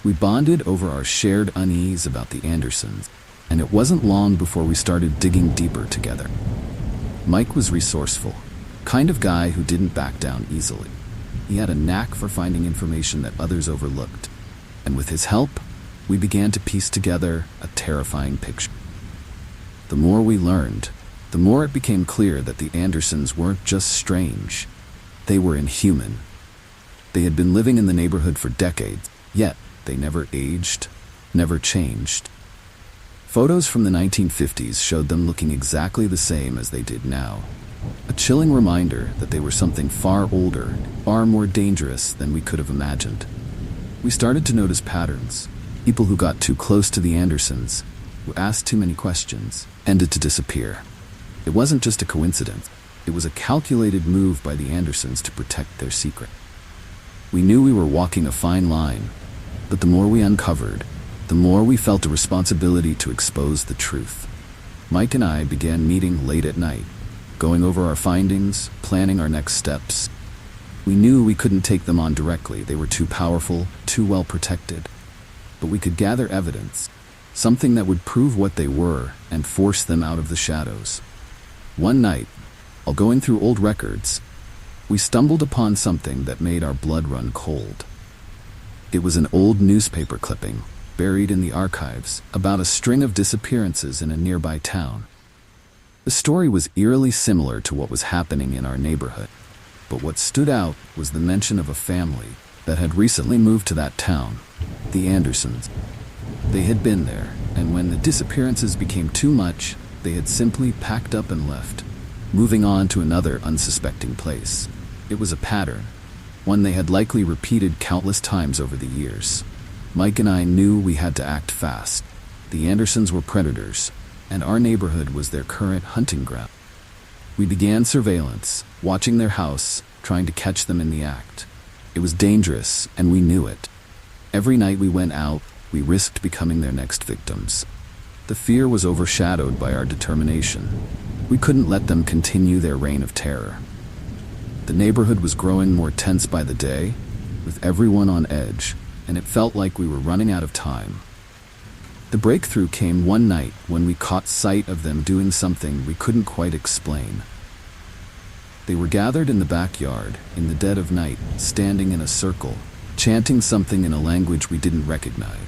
We bonded over our shared unease about the Andersons, and it wasn't long before we started digging deeper together. Mike was resourceful, kind of guy who didn't back down easily. He had a knack for finding information that others overlooked, and with his help, we began to piece together a terrifying picture. The more we learned, the more it became clear that the Andersons weren't just strange, they were inhuman. They had been living in the neighborhood for decades, yet they never aged, never changed. Photos from the 1950s showed them looking exactly the same as they did now. A chilling reminder that they were something far older, far more dangerous than we could have imagined. We started to notice patterns, People who got too close to the Andersons, who asked too many questions, ended to disappear. It wasn't just a coincidence. It was a calculated move by the Andersons to protect their secret. We knew we were walking a fine line, but the more we uncovered, the more we felt a responsibility to expose the truth. Mike and I began meeting late at night, going over our findings, planning our next steps. We knew we couldn't take them on directly. They were too powerful, too well protected. But we could gather evidence, something that would prove what they were and force them out of the shadows. One night, while going through old records, we stumbled upon something that made our blood run cold. It was an old newspaper clipping, buried in the archives, about a string of disappearances in a nearby town. The story was eerily similar to what was happening in our neighborhood, but what stood out was the mention of a family that had recently moved to that town, the Andersons. They had been there, and when the disappearances became too much, they had simply packed up and left, moving on to another unsuspecting place. It was a pattern, one they had likely repeated countless times over the years. Mike and I knew we had to act fast. The Andersons were predators, and our neighborhood was their current hunting ground. We began surveillance, watching their house, trying to catch them in the act. It was dangerous, and we knew it. Every night we went out, we risked becoming their next victims. The fear was overshadowed by our determination. We couldn't let them continue their reign of terror. The neighborhood was growing more tense by the day, with everyone on edge, and it felt like we were running out of time. The breakthrough came one night when we caught sight of them doing something we couldn't quite explain. They were gathered in the backyard, in the dead of night, standing in a circle, chanting something in a language we didn't recognize.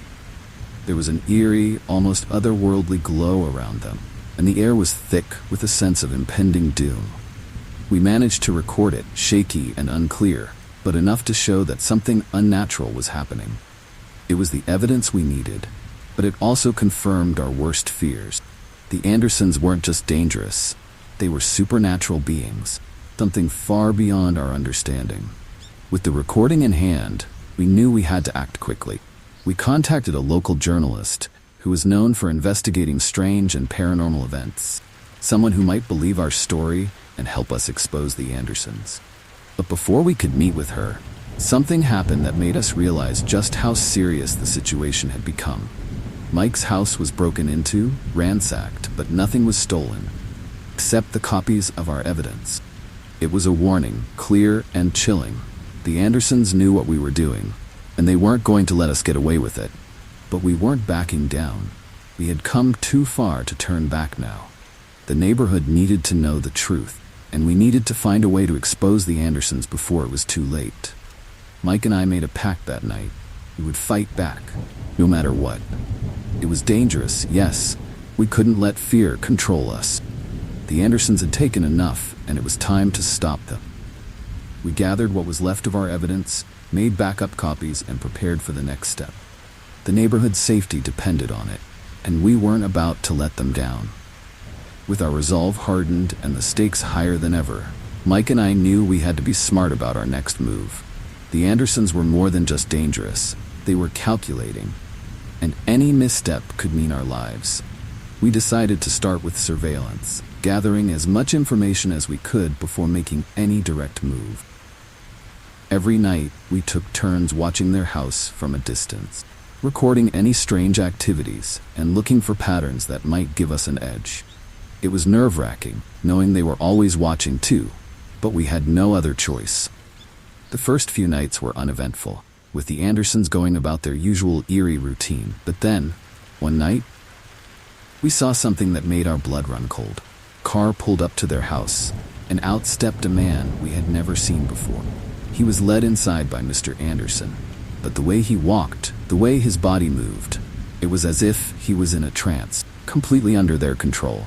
There was an eerie, almost otherworldly glow around them, and the air was thick with a sense of impending doom. We managed to record it, shaky and unclear, but enough to show that something unnatural was happening. It was the evidence we needed, but it also confirmed our worst fears. The Andersons weren't just dangerous, they were supernatural beings, something far beyond our understanding. With the recording in hand, we knew we had to act quickly. We contacted a local journalist who was known for investigating strange and paranormal events, someone who might believe our story and help us expose the Andersons. But before we could meet with her, something happened that made us realize just how serious the situation had become. Mike's house was broken into, ransacked, but nothing was stolen, except the copies of our evidence. It was a warning, clear and chilling. The Andersons knew what we were doing, and they weren't going to let us get away with it. But we weren't backing down. We had come too far to turn back now. The neighborhood needed to know the truth, and we needed to find a way to expose the Andersons before it was too late. Mike and I made a pact that night. We would fight back, no matter what. It was dangerous, yes. We couldn't let fear control us. The Andersons had taken enough, and it was time to stop them. We gathered what was left of our evidence, made backup copies, and prepared for the next step. The neighborhood's safety depended on it, and we weren't about to let them down. With our resolve hardened and the stakes higher than ever, Mike and I knew we had to be smart about our next move. The Andersons were more than just dangerous, they were calculating, and any misstep could mean our lives. We decided to start with surveillance, gathering as much information as we could before making any direct move. Every night, we took turns watching their house from a distance, recording any strange activities and looking for patterns that might give us an edge. It was nerve-wracking, knowing they were always watching too, but we had no other choice. The first few nights were uneventful, with the Andersons going about their usual eerie routine. But then, one night, we saw something that made our blood run cold. A car pulled up to their house, and out stepped a man we had never seen before. He was led inside by Mr. Anderson, but the way he walked, the way his body moved, it was as if he was in a trance, completely under their control.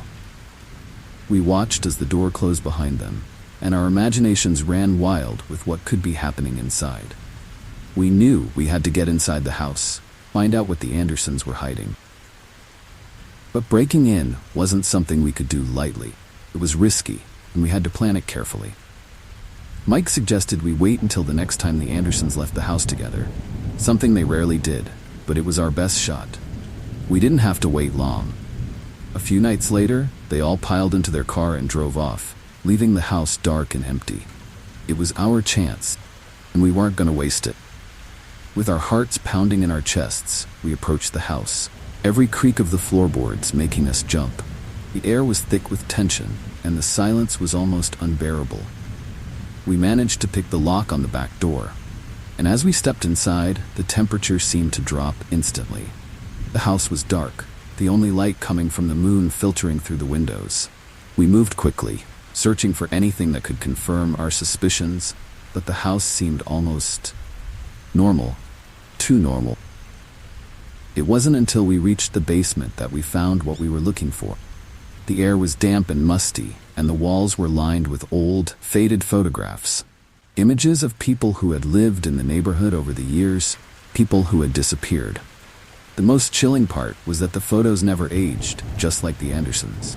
We watched as the door closed behind them, and our imaginations ran wild with what could be happening inside. We knew we had to get inside the house, find out what the Andersons were hiding. But breaking in wasn't something we could do lightly. It was risky, and we had to plan it carefully. Mike suggested we wait until the next time the Andersons left the house together, something they rarely did. but it was our best shot. We didn't have to wait long. A few nights later, they all piled into their car and drove off, leaving the house dark and empty. It was our chance, and we weren't going to waste it. With our hearts pounding in our chests, we approached the house, every creak of the floorboards making us jump. The air was thick with tension, and the silence was almost unbearable. We managed to pick the lock on the back door, and as we stepped inside, the temperature seemed to drop instantly. The house was dark, the only light coming from the moon filtering through the windows. We moved quickly, searching for anything that could confirm our suspicions, but the house seemed almost normal, too normal. It wasn't until we reached the basement that we found what we were looking for. The air was damp and musty, and the walls were lined with old, faded photographs. Images of people who had lived in the neighborhood over the years, people who had disappeared. The most chilling part was that the photos never aged, just like the Andersons.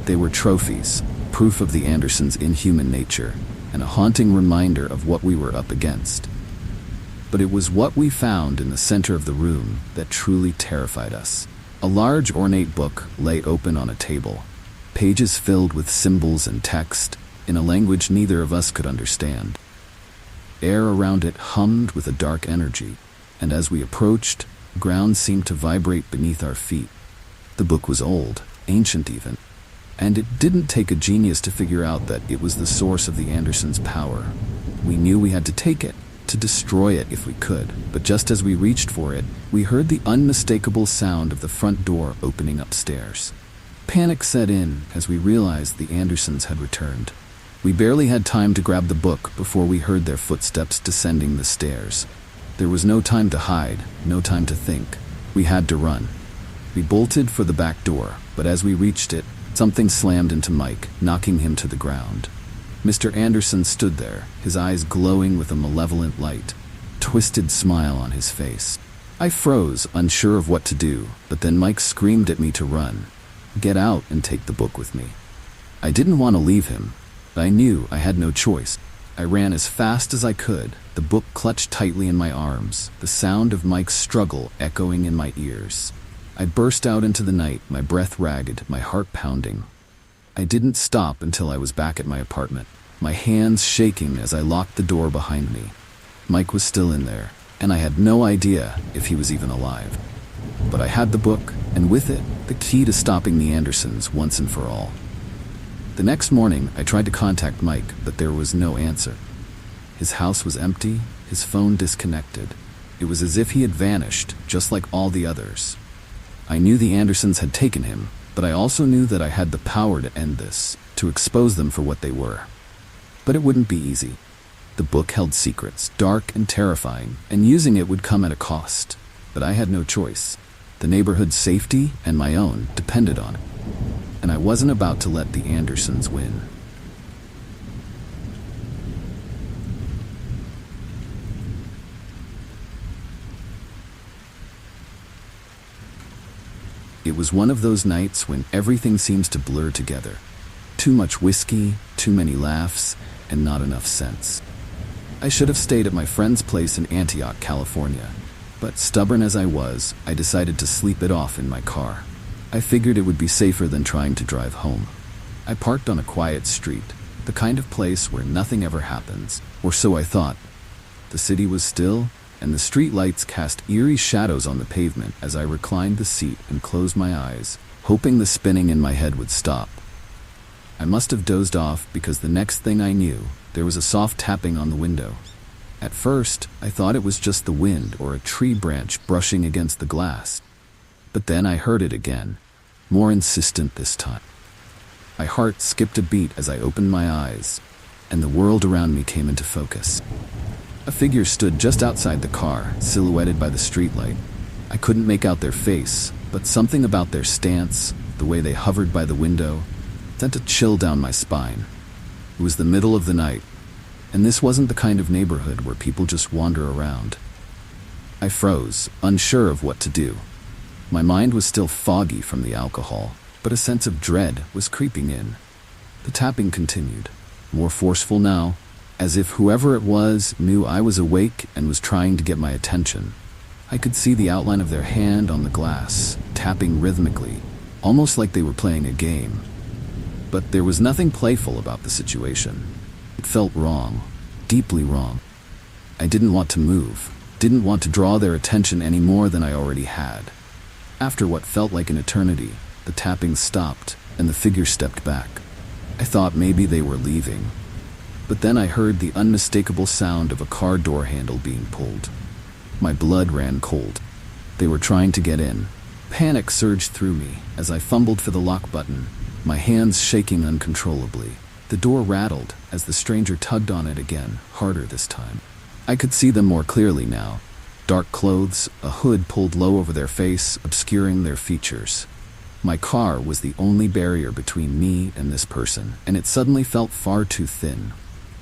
They were trophies, proof of the Andersons' inhuman nature, and a haunting reminder of what we were up against. But it was what we found in the center of the room that truly terrified us. A large ornate book lay open on a table, pages filled with symbols and text in a language neither of us could understand. Air around it hummed with a dark energy, and as we approached, ground seemed to vibrate beneath our feet. The book was old, ancient even, and it didn't take a genius to figure out that it was the source of the Andersons' power. We knew we had to take it, to destroy it if we could, but just as we reached for it, we heard the unmistakable sound of the front door opening upstairs. Panic set in as we realized the Andersons had returned. We barely had time to grab the book before we heard their footsteps descending the stairs. There was no time to hide, no time to think. We had to run. We bolted for the back door, but as we reached it, something slammed into Mike, knocking him to the ground. Mr. Anderson stood there, his eyes glowing with a malevolent light, twisted smile on his face. I froze, unsure of what to do, but then Mike screamed at me to run. Get out and take the book with me. I didn't want to leave him, but I knew I had no choice. I ran as fast as I could, the book clutched tightly in my arms, the sound of Mike's struggle echoing in my ears. I burst out into the night, my breath ragged, my heart pounding. I didn't stop until I was back at my apartment, my hands shaking as I locked the door behind me. Mike was still in there, and I had no idea if he was even alive. But I had the book, and with it, the key to stopping the Andersons once and for all. The next morning, I tried to contact Mike, but there was no answer. His house was empty, his phone disconnected. It was as if he had vanished, just like all the others. I knew the Andersons had taken him, but I also knew that I had the power to end this, to expose them for what they were. But it wouldn't be easy. The book held secrets, dark and terrifying, and using it would come at a cost. But I had no choice. The neighborhood's safety and my own depended on it. And I wasn't about to let the Andersons win. It was one of those nights when everything seems to blur together. Too much whiskey, too many laughs, and not enough sense. I should have stayed at my friend's place in Antioch, California, but stubborn as I was, I decided to sleep it off in my car. I figured it would be safer than trying to drive home. I parked on a quiet street, the kind of place where nothing ever happens, or so I thought. The city was still, and the street lights cast eerie shadows on the pavement as I reclined the seat and closed my eyes, hoping the spinning in my head would stop. I must have dozed off because the next thing I knew, there was a soft tapping on the window. At first, I thought it was just the wind or a tree branch brushing against the glass. But then I heard it again, more insistent this time. My heart skipped a beat as I opened my eyes, and the world around me came into focus. A figure stood just outside the car, silhouetted by the streetlight. I couldn't make out their face, but something about their stance, the way they hovered by the window, sent a chill down my spine. It was the middle of the night, and this wasn't the kind of neighborhood where people just wander around. I froze, unsure of what to do. My mind was still foggy from the alcohol, but a sense of dread was creeping in. The tapping continued, more forceful now, as if whoever it was knew I was awake and was trying to get my attention. I could see the outline of their hand on the glass, tapping rhythmically, almost like they were playing a game. But there was nothing playful about the situation. It felt wrong, deeply wrong. I didn't want to move, didn't want to draw their attention any more than I already had. After what felt like an eternity, the tapping stopped and the figure stepped back. I thought maybe they were leaving. But then I heard the unmistakable sound of a car door handle being pulled. My blood ran cold. They were trying to get in. Panic surged through me as I fumbled for the lock button, my hands shaking uncontrollably. The door rattled as the stranger tugged on it again, harder this time. I could see them more clearly now. Dark clothes, a hood pulled low over their face, obscuring their features. My car was the only barrier between me and this person, and it suddenly felt far too thin.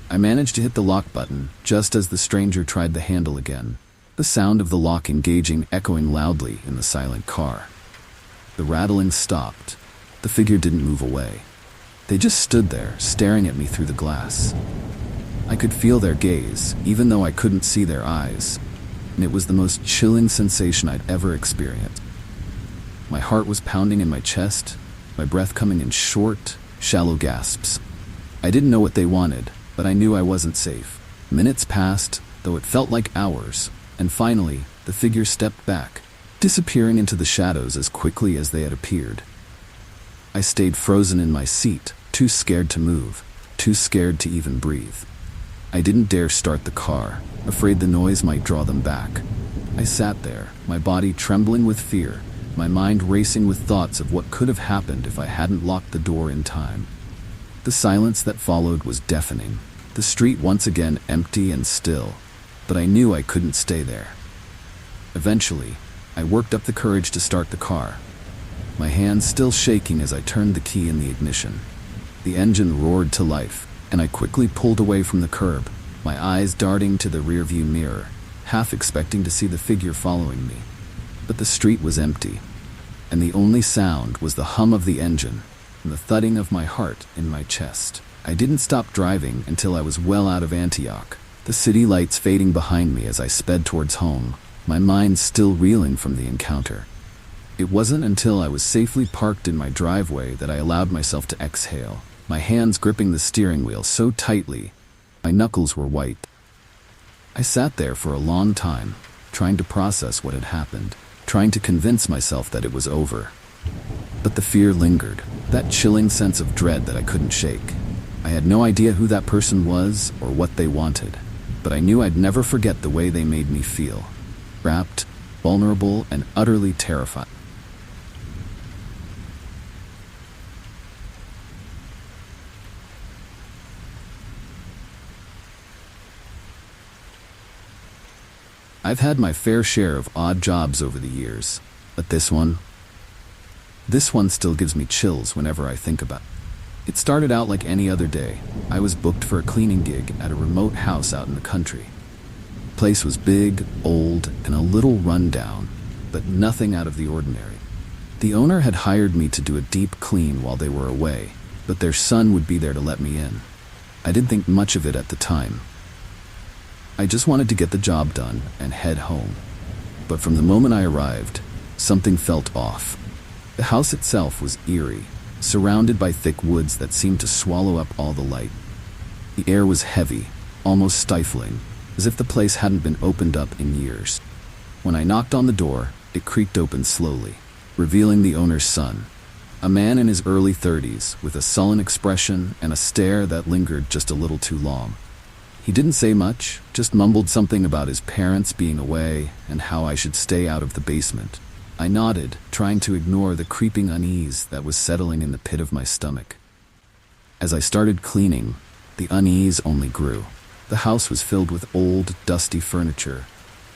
I managed to hit the lock button just as the stranger tried the handle again, the sound of the lock engaging echoing loudly in the silent car. The rattling stopped. The figure didn't move away. They just stood there, staring at me through the glass. I could feel their gaze, even though I couldn't see their eyes, and it was the most chilling sensation I'd ever experienced. My heart was pounding in my chest, my breath coming in short, shallow gasps. I didn't know what they wanted, but I knew I wasn't safe. Minutes passed, though it felt like hours, and finally, the figure stepped back, disappearing into the shadows as quickly as they had appeared. I stayed frozen in my seat, too scared to move, too scared to even breathe. I didn't dare start the car, afraid the noise might draw them back. I sat there, my body trembling with fear, my mind racing with thoughts of what could have happened if I hadn't locked the door in time. The silence that followed was deafening, the street once again empty and still, but I knew I couldn't stay there. Eventually, I worked up the courage to start the car, my hands still shaking as I turned the key in the ignition. The engine roared to life, and I quickly pulled away from the curb, my eyes darting to the rearview mirror, half expecting to see the figure following me. But the street was empty, and the only sound was the hum of the engine and the thudding of my heart in my chest. I didn't stop driving until I was well out of Antioch, the city lights fading behind me as I sped towards home, my mind still reeling from the encounter. It wasn't until I was safely parked in my driveway that I allowed myself to exhale, my hands gripping the steering wheel so tightly, my knuckles were white. I sat there for a long time, trying to process what had happened, trying to convince myself that it was over. But the fear lingered, that chilling sense of dread that I couldn't shake. I had no idea who that person was or what they wanted, but I knew I'd never forget the way they made me feel, trapped, vulnerable, and utterly terrified. I've had my fair share of odd jobs over the years, but this one still gives me chills whenever I think about it. It started out like any other day. I was booked for a cleaning gig at a remote house out in the country. The place was big, old, and a little rundown, but nothing out of the ordinary. The owner had hired me to do a deep clean while they were away, but their son would be there to let me in. I didn't think much of it at the time. I just wanted to get the job done and head home. But from the moment I arrived, something felt off. The house itself was eerie, surrounded by thick woods that seemed to swallow up all the light. The air was heavy, almost stifling, as if the place hadn't been opened up in years. When I knocked on the door, it creaked open slowly, revealing the owner's son, a man in his early 30s with a sullen expression and a stare that lingered just a little too long. He didn't say much, just mumbled something about his parents being away and how I should stay out of the basement. I nodded, trying to ignore the creeping unease that was settling in the pit of my stomach. As I started cleaning, the unease only grew. The house was filled with old, dusty furniture,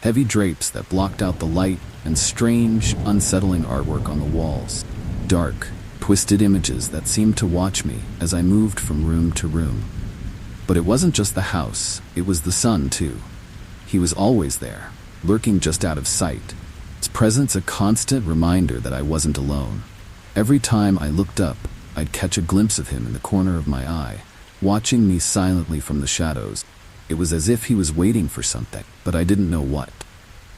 heavy drapes that blocked out the light, and strange, unsettling artwork on the walls. Dark, twisted images that seemed to watch me as I moved from room to room. But it wasn't just the house, it was the sun too. He was always there, lurking just out of sight, its presence a constant reminder that I wasn't alone. Every time I looked up, I'd catch a glimpse of him in the corner of my eye, watching me silently from the shadows. It was as if he was waiting for something, but I didn't know what.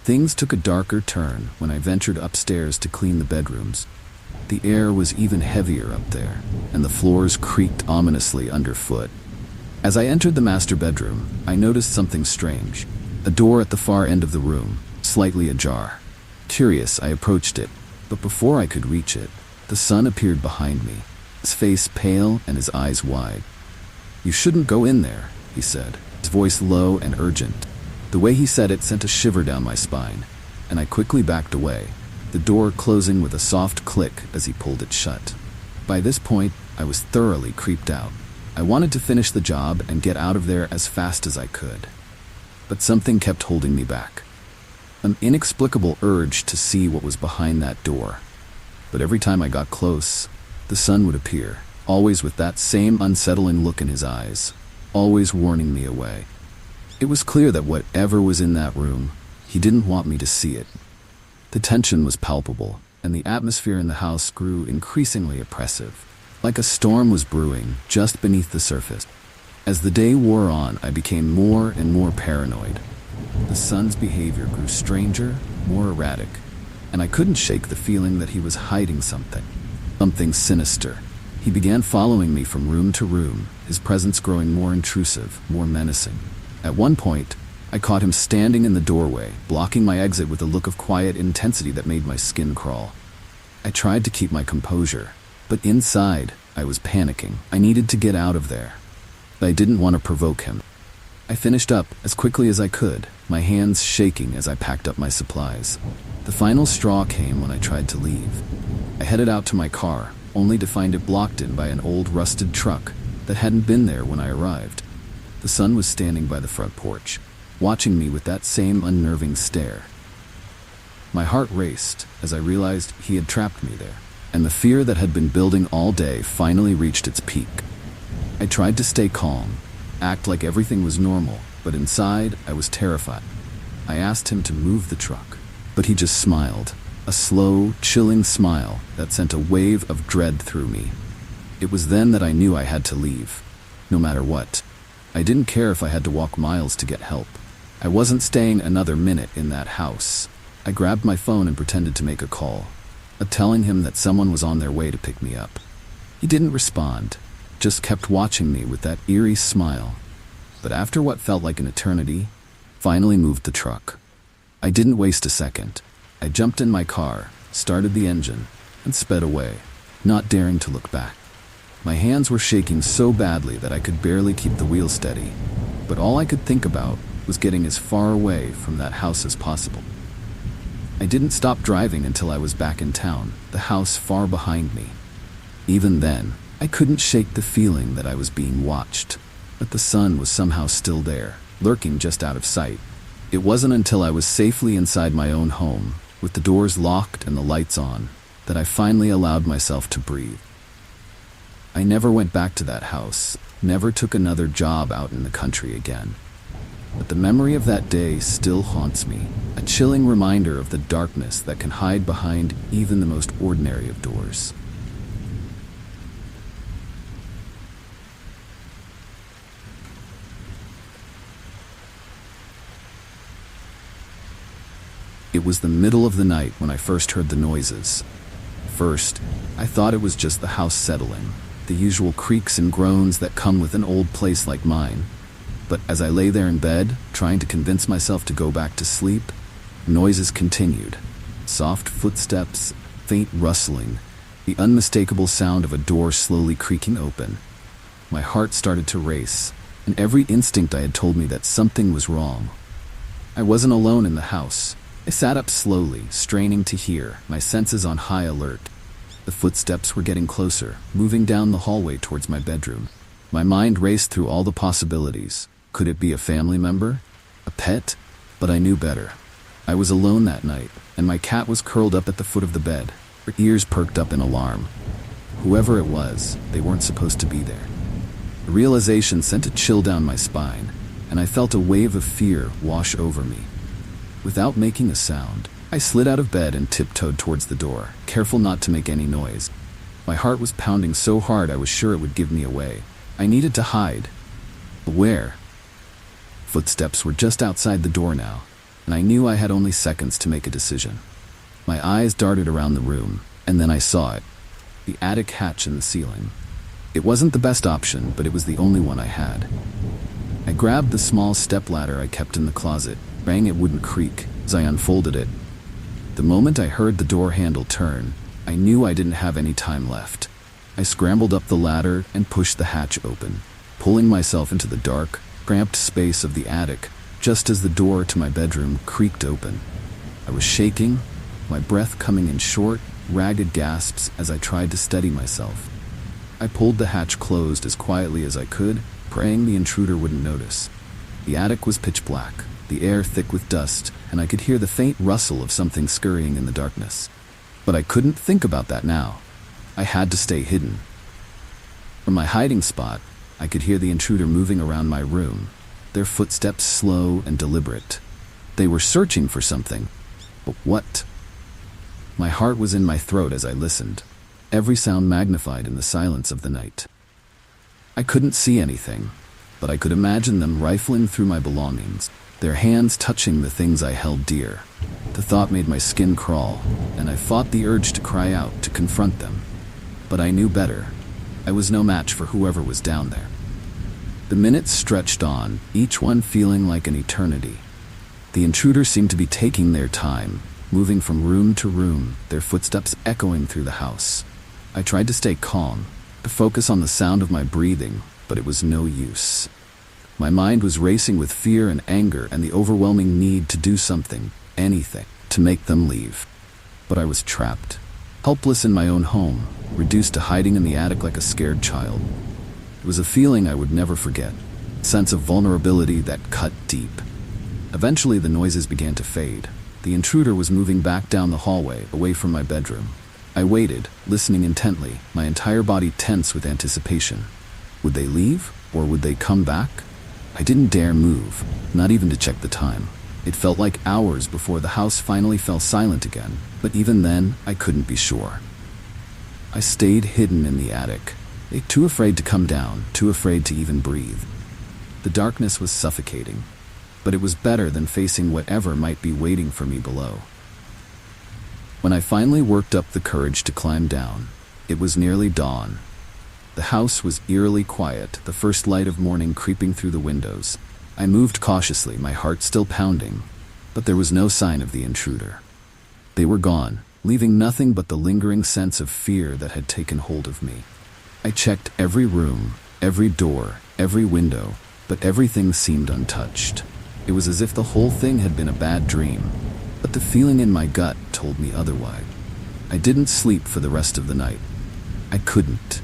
Things took a darker turn when I ventured upstairs to clean the bedrooms. The air was even heavier up there, and the floors creaked ominously underfoot. As I entered the master bedroom, I noticed something strange. A door at the far end of the room, slightly ajar. Curious, I approached it, but before I could reach it, the son appeared behind me, his face pale and his eyes wide. "You shouldn't go in there," he said, his voice low and urgent. The way he said it sent a shiver down my spine, and I quickly backed away, the door closing with a soft click as he pulled it shut. By this point, I was thoroughly creeped out. I wanted to finish the job and get out of there as fast as I could. But something kept holding me back. An inexplicable urge to see what was behind that door. But every time I got close, the sun would appear, always with that same unsettling look in his eyes, always warning me away. It was clear that whatever was in that room, he didn't want me to see it. The tension was palpable, and the atmosphere in the house grew increasingly oppressive, like a storm was brewing just beneath the surface. As the day wore on, I became more and more paranoid. The son's behavior grew stranger, more erratic, and I couldn't shake the feeling that he was hiding something sinister. He began following me from room to room, his presence growing more intrusive, more menacing. At one point, I caught him standing in the doorway, blocking my exit with a look of quiet intensity that made my skin crawl. I tried to keep my composure, but inside, I was panicking. I needed to get out of there. I didn't want to provoke him. I finished up as quickly as I could, my hands shaking as I packed up my supplies. The final straw came when I tried to leave. I headed out to my car, only to find it blocked in by an old rusted truck that hadn't been there when I arrived. The son was standing by the front porch, watching me with that same unnerving stare. My heart raced as I realized he had trapped me there, and the fear that had been building all day finally reached its peak. I tried to stay calm, act like everything was normal, but inside I was terrified. I asked him to move the truck, but he just smiled, a slow, chilling smile that sent a wave of dread through me. It was then that I knew I had to leave, no matter what. I didn't care if I had to walk miles to get help. I wasn't staying another minute in that house. I grabbed my phone and pretended to make a call, telling him that someone was on their way to pick me up. He didn't respond, just kept watching me with that eerie smile. But after what felt like an eternity, finally moved the truck. I didn't waste a second. I jumped in my car, started the engine, and sped away, not daring to look back. My hands were shaking so badly that I could barely keep the wheel steady, but all I could think about was getting as far away from that house as possible. I didn't stop driving until I was back in town, the house far behind me. Even then, I couldn't shake the feeling that I was being watched, that the sun was somehow still there, lurking just out of sight. It wasn't until I was safely inside my own home, with the doors locked and the lights on, that I finally allowed myself to breathe. I never went back to that house, never took another job out in the country again. But the memory of that day still haunts me, a chilling reminder of the darkness that can hide behind even the most ordinary of doors. It was the middle of the night when I first heard the noises. First, I thought it was just the house settling, the usual creaks and groans that come with an old place like mine. But as I lay there in bed, trying to convince myself to go back to sleep, noises continued. Soft footsteps, faint rustling, the unmistakable sound of a door slowly creaking open. My heart started to race, and every instinct I had told me that something was wrong. I wasn't alone in the house. I sat up slowly, straining to hear, my senses on high alert. The footsteps were getting closer, moving down the hallway towards my bedroom. My mind raced through all the possibilities. Could it be a family member? A pet? But I knew better. I was alone that night, and my cat was curled up at the foot of the bed, her ears perked up in alarm. Whoever it was, they weren't supposed to be there. The realization sent a chill down my spine, and I felt a wave of fear wash over me. Without making a sound, I slid out of bed and tiptoed towards the door, careful not to make any noise. My heart was pounding so hard I was sure it would give me away. I needed to hide. But where? Footsteps were just outside the door now, and I knew I had only seconds to make a decision. My eyes darted around the room, and then I saw it. The attic hatch in the ceiling. It wasn't the best option, but it was the only one I had. I grabbed the small stepladder I kept in the closet, praying it wouldn't creak as I unfolded it. The moment I heard the door handle turn, I knew I didn't have any time left. I scrambled up the ladder and pushed the hatch open, pulling myself into the dark, cramped space of the attic just as the door to my bedroom creaked open. I was shaking, my breath coming in short, ragged gasps as I tried to steady myself. I pulled the hatch closed as quietly as I could, praying the intruder wouldn't notice. The attic was pitch black, the air thick with dust, and I could hear the faint rustle of something scurrying in the darkness. But I couldn't think about that now. I had to stay hidden. From my hiding spot, I could hear the intruder moving around my room, their footsteps slow and deliberate. They were searching for something. But what? My heart was in my throat as I listened, every sound magnified in the silence of the night. I couldn't see anything, but I could imagine them rifling through my belongings, their hands touching the things I held dear. The thought made my skin crawl, and I fought the urge to cry out, to confront them. But I knew better. I was no match for whoever was down there. The minutes stretched on, each one feeling like an eternity. The intruders seemed to be taking their time, moving from room to room, their footsteps echoing through the house. I tried to stay calm, to focus on the sound of my breathing, but it was no use. My mind was racing with fear and anger and the overwhelming need to do something, anything, to make them leave. But I was trapped, helpless in my own home, reduced to hiding in the attic like a scared child. It was a feeling I would never forget, a sense of vulnerability that cut deep. Eventually the noises began to fade. The intruder was moving back down the hallway, away from my bedroom. I waited, listening intently, my entire body tense with anticipation. Would they leave, or would they come back? I didn't dare move, not even to check the time. It felt like hours before the house finally fell silent again, but even then, I couldn't be sure. I stayed hidden in the attic, too afraid to come down, too afraid to even breathe. The darkness was suffocating, but it was better than facing whatever might be waiting for me below. When I finally worked up the courage to climb down, it was nearly dawn. The house was eerily quiet, the first light of morning creeping through the windows. I moved cautiously, my heart still pounding, but there was no sign of the intruder. They were gone, leaving nothing but the lingering sense of fear that had taken hold of me. I checked every room, every door, every window, but everything seemed untouched. It was as if the whole thing had been a bad dream, but the feeling in my gut told me otherwise. I didn't sleep for the rest of the night. I couldn't.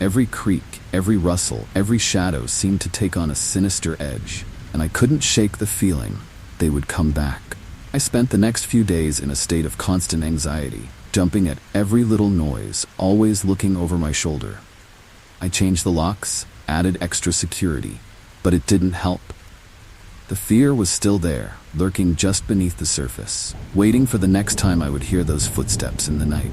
Every creak, every rustle, every shadow seemed to take on a sinister edge, and I couldn't shake the feeling they would come back. I spent the next few days in a state of constant anxiety, jumping at every little noise, always looking over my shoulder. I changed the locks, added extra security, but it didn't help. The fear was still there, lurking just beneath the surface, waiting for the next time I would hear those footsteps in the night.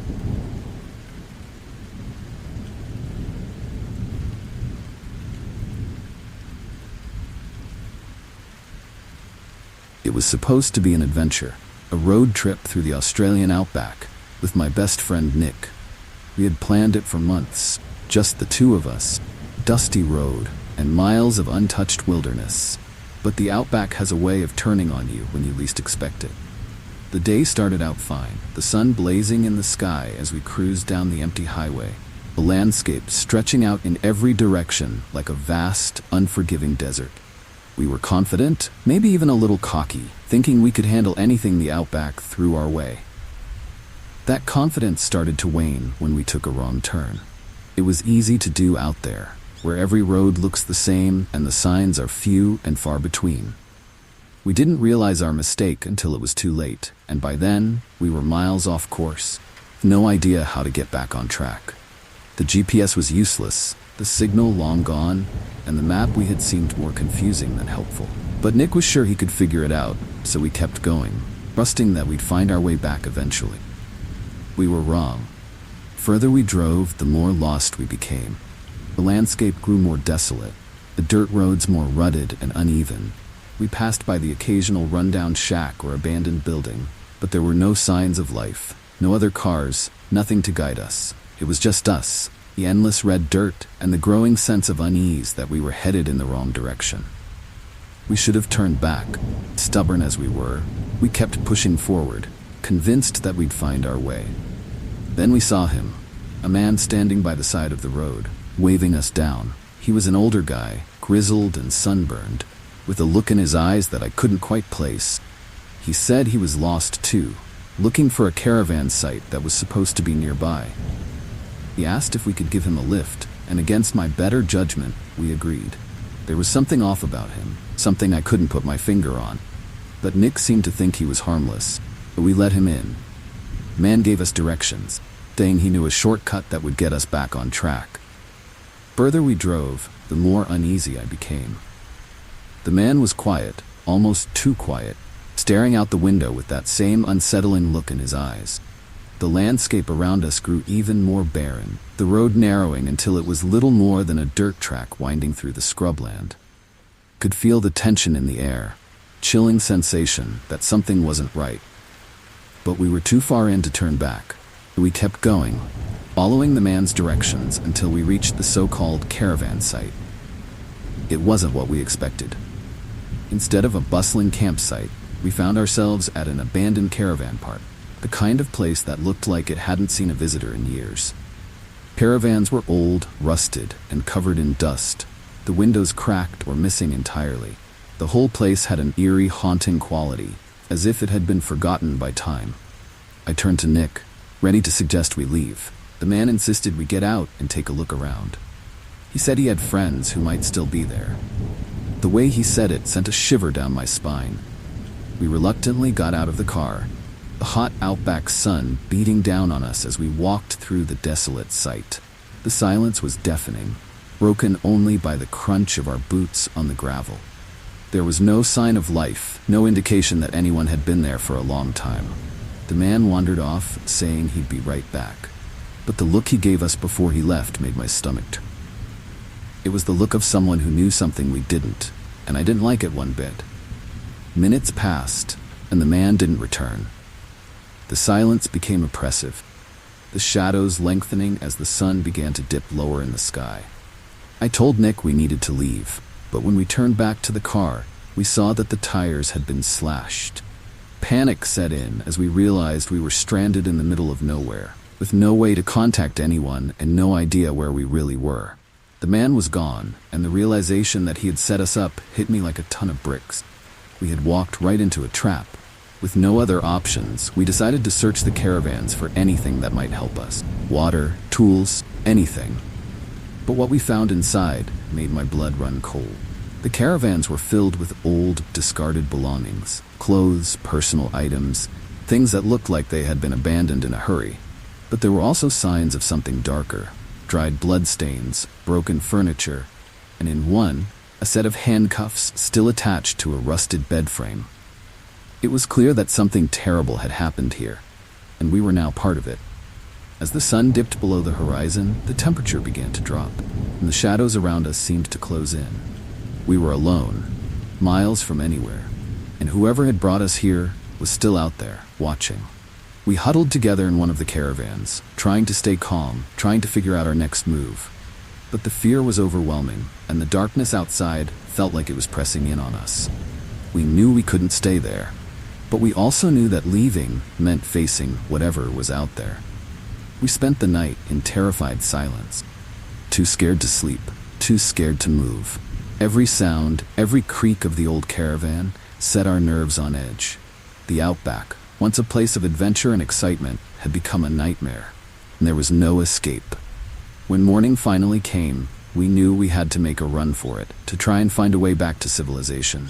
It was supposed to be an adventure, a road trip through the Australian outback, with my best friend Nick. We had planned it for months, just the two of us, dusty road, and miles of untouched wilderness. But the outback has a way of turning on you when you least expect it. The day started out fine, the sun blazing in the sky as we cruised down the empty highway, the landscape stretching out in every direction like a vast, unforgiving desert. We were confident, maybe even a little cocky, thinking we could handle anything the outback threw our way. That confidence started to wane when we took a wrong turn. It was easy to do out there, where every road looks the same and the signs are few and far between. We didn't realize our mistake until it was too late, and by then, we were miles off course. No idea how to get back on track. The GPS was useless, the signal long gone, and the map we had seemed more confusing than helpful. But Nick was sure he could figure it out, so we kept going, trusting that we'd find our way back eventually. We were wrong. The further we drove, the more lost we became. The landscape grew more desolate, the dirt roads more rutted and uneven, We passed by the occasional rundown shack or abandoned building, but there were no signs of life, no other cars, nothing to guide us. It was just us, the endless red dirt, and the growing sense of unease that we were headed in the wrong direction. We should have turned back. Stubborn as we were, we kept pushing forward, convinced that we'd find our way. Then we saw him, a man standing by the side of the road, waving us down. He was an older guy, grizzled and sunburned, with a look in his eyes that I couldn't quite place. He said he was lost too, looking for a caravan site that was supposed to be nearby. He asked if we could give him a lift, and against my better judgment, we agreed. There was something off about him, something I couldn't put my finger on. But Nick seemed to think he was harmless, but we let him in. The man gave us directions, saying he knew a shortcut that would get us back on track. Further we drove, the more uneasy I became. The man was quiet, almost too quiet, staring out the window with that same unsettling look in his eyes. The landscape around us grew even more barren, the road narrowing until it was little more than a dirt track winding through the scrubland. Could feel the tension in the air, chilling sensation that something wasn't right. But we were too far in to turn back. We kept going, following the man's directions until we reached the so-called caravan site. It wasn't what we expected. Instead of a bustling campsite, we found ourselves at an abandoned caravan park, the kind of place that looked like it hadn't seen a visitor in years. Caravans were old, rusted, and covered in dust. The windows cracked or missing entirely. The whole place had an eerie, haunting quality, as if it had been forgotten by time. I turned to Nick, ready to suggest we leave. The man insisted we get out and take a look around. He said he had friends who might still be there. The way he said it sent a shiver down my spine. We reluctantly got out of the car, the hot outback sun beating down on us as we walked through the desolate site. The silence was deafening, broken only by the crunch of our boots on the gravel. There was no sign of life, no indication that anyone had been there for a long time. The man wandered off, saying he'd be right back. But the look he gave us before he left made my stomach turn. It was the look of someone who knew something we didn't, and I didn't like it one bit. Minutes passed, and the man didn't return. The silence became oppressive, the shadows lengthening as the sun began to dip lower in the sky. I told Nick we needed to leave, but when we turned back to the car, we saw that the tires had been slashed. Panic set in as we realized we were stranded in the middle of nowhere, with no way to contact anyone and no idea where we really were. The man was gone, and the realization that he had set us up hit me like a ton of bricks. We had walked right into a trap. With no other options, we decided to search the caravans for anything that might help us. Water, tools, anything. But what we found inside made my blood run cold. The caravans were filled with old, discarded belongings, clothes, personal items, things that looked like they had been abandoned in a hurry. But there were also signs of something darker. Dried bloodstains, broken furniture, and in one, a set of handcuffs still attached to a rusted bed frame. It was clear that something terrible had happened here, and we were now part of it. As the sun dipped below the horizon, the temperature began to drop, and the shadows around us seemed to close in. We were alone, miles from anywhere, and whoever had brought us here was still out there, watching. We huddled together in one of the caravans, trying to stay calm, trying to figure out our next move. But the fear was overwhelming, and the darkness outside felt like it was pressing in on us. We knew we couldn't stay there, but we also knew that leaving meant facing whatever was out there. We spent the night in terrified silence, too scared to sleep, too scared to move. Every sound, every creak of the old caravan set our nerves on edge. The outback, once a place of adventure and excitement, had become a nightmare, and there was no escape. When morning finally came, we knew we had to make a run for it, to try and find a way back to civilization.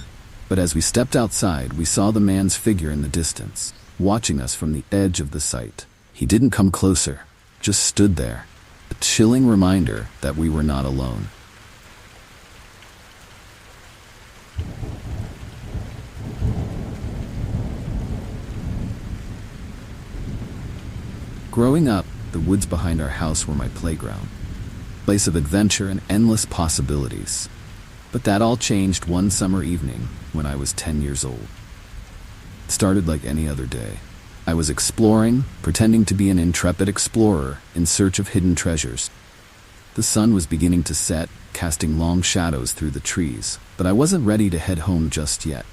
But as we stepped outside, we saw the man's figure in the distance, watching us from the edge of the site. He didn't come closer, just stood there, a chilling reminder that we were not alone. Growing up, the woods behind our house were my playground, a place of adventure and endless possibilities. But that all changed one summer evening when I was 10 years old. It started like any other day. I was exploring, pretending to be an intrepid explorer in search of hidden treasures. The sun was beginning to set, casting long shadows through the trees, but I wasn't ready to head home just yet.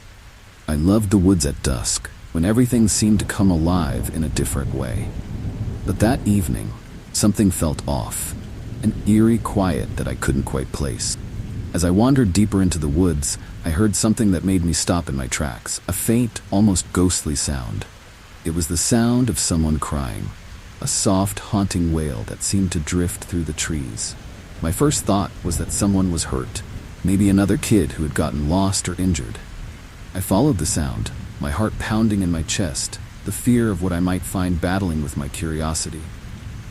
I loved the woods at dusk, when everything seemed to come alive in a different way. But that evening, something felt off, an eerie quiet that I couldn't quite place. As I wandered deeper into the woods, I heard something that made me stop in my tracks, a faint, almost ghostly sound. It was the sound of someone crying, a soft, haunting wail that seemed to drift through the trees. My first thought was that someone was hurt, maybe another kid who had gotten lost or injured. I followed the sound, my heart pounding in my chest, the fear of what I might find battling with my curiosity.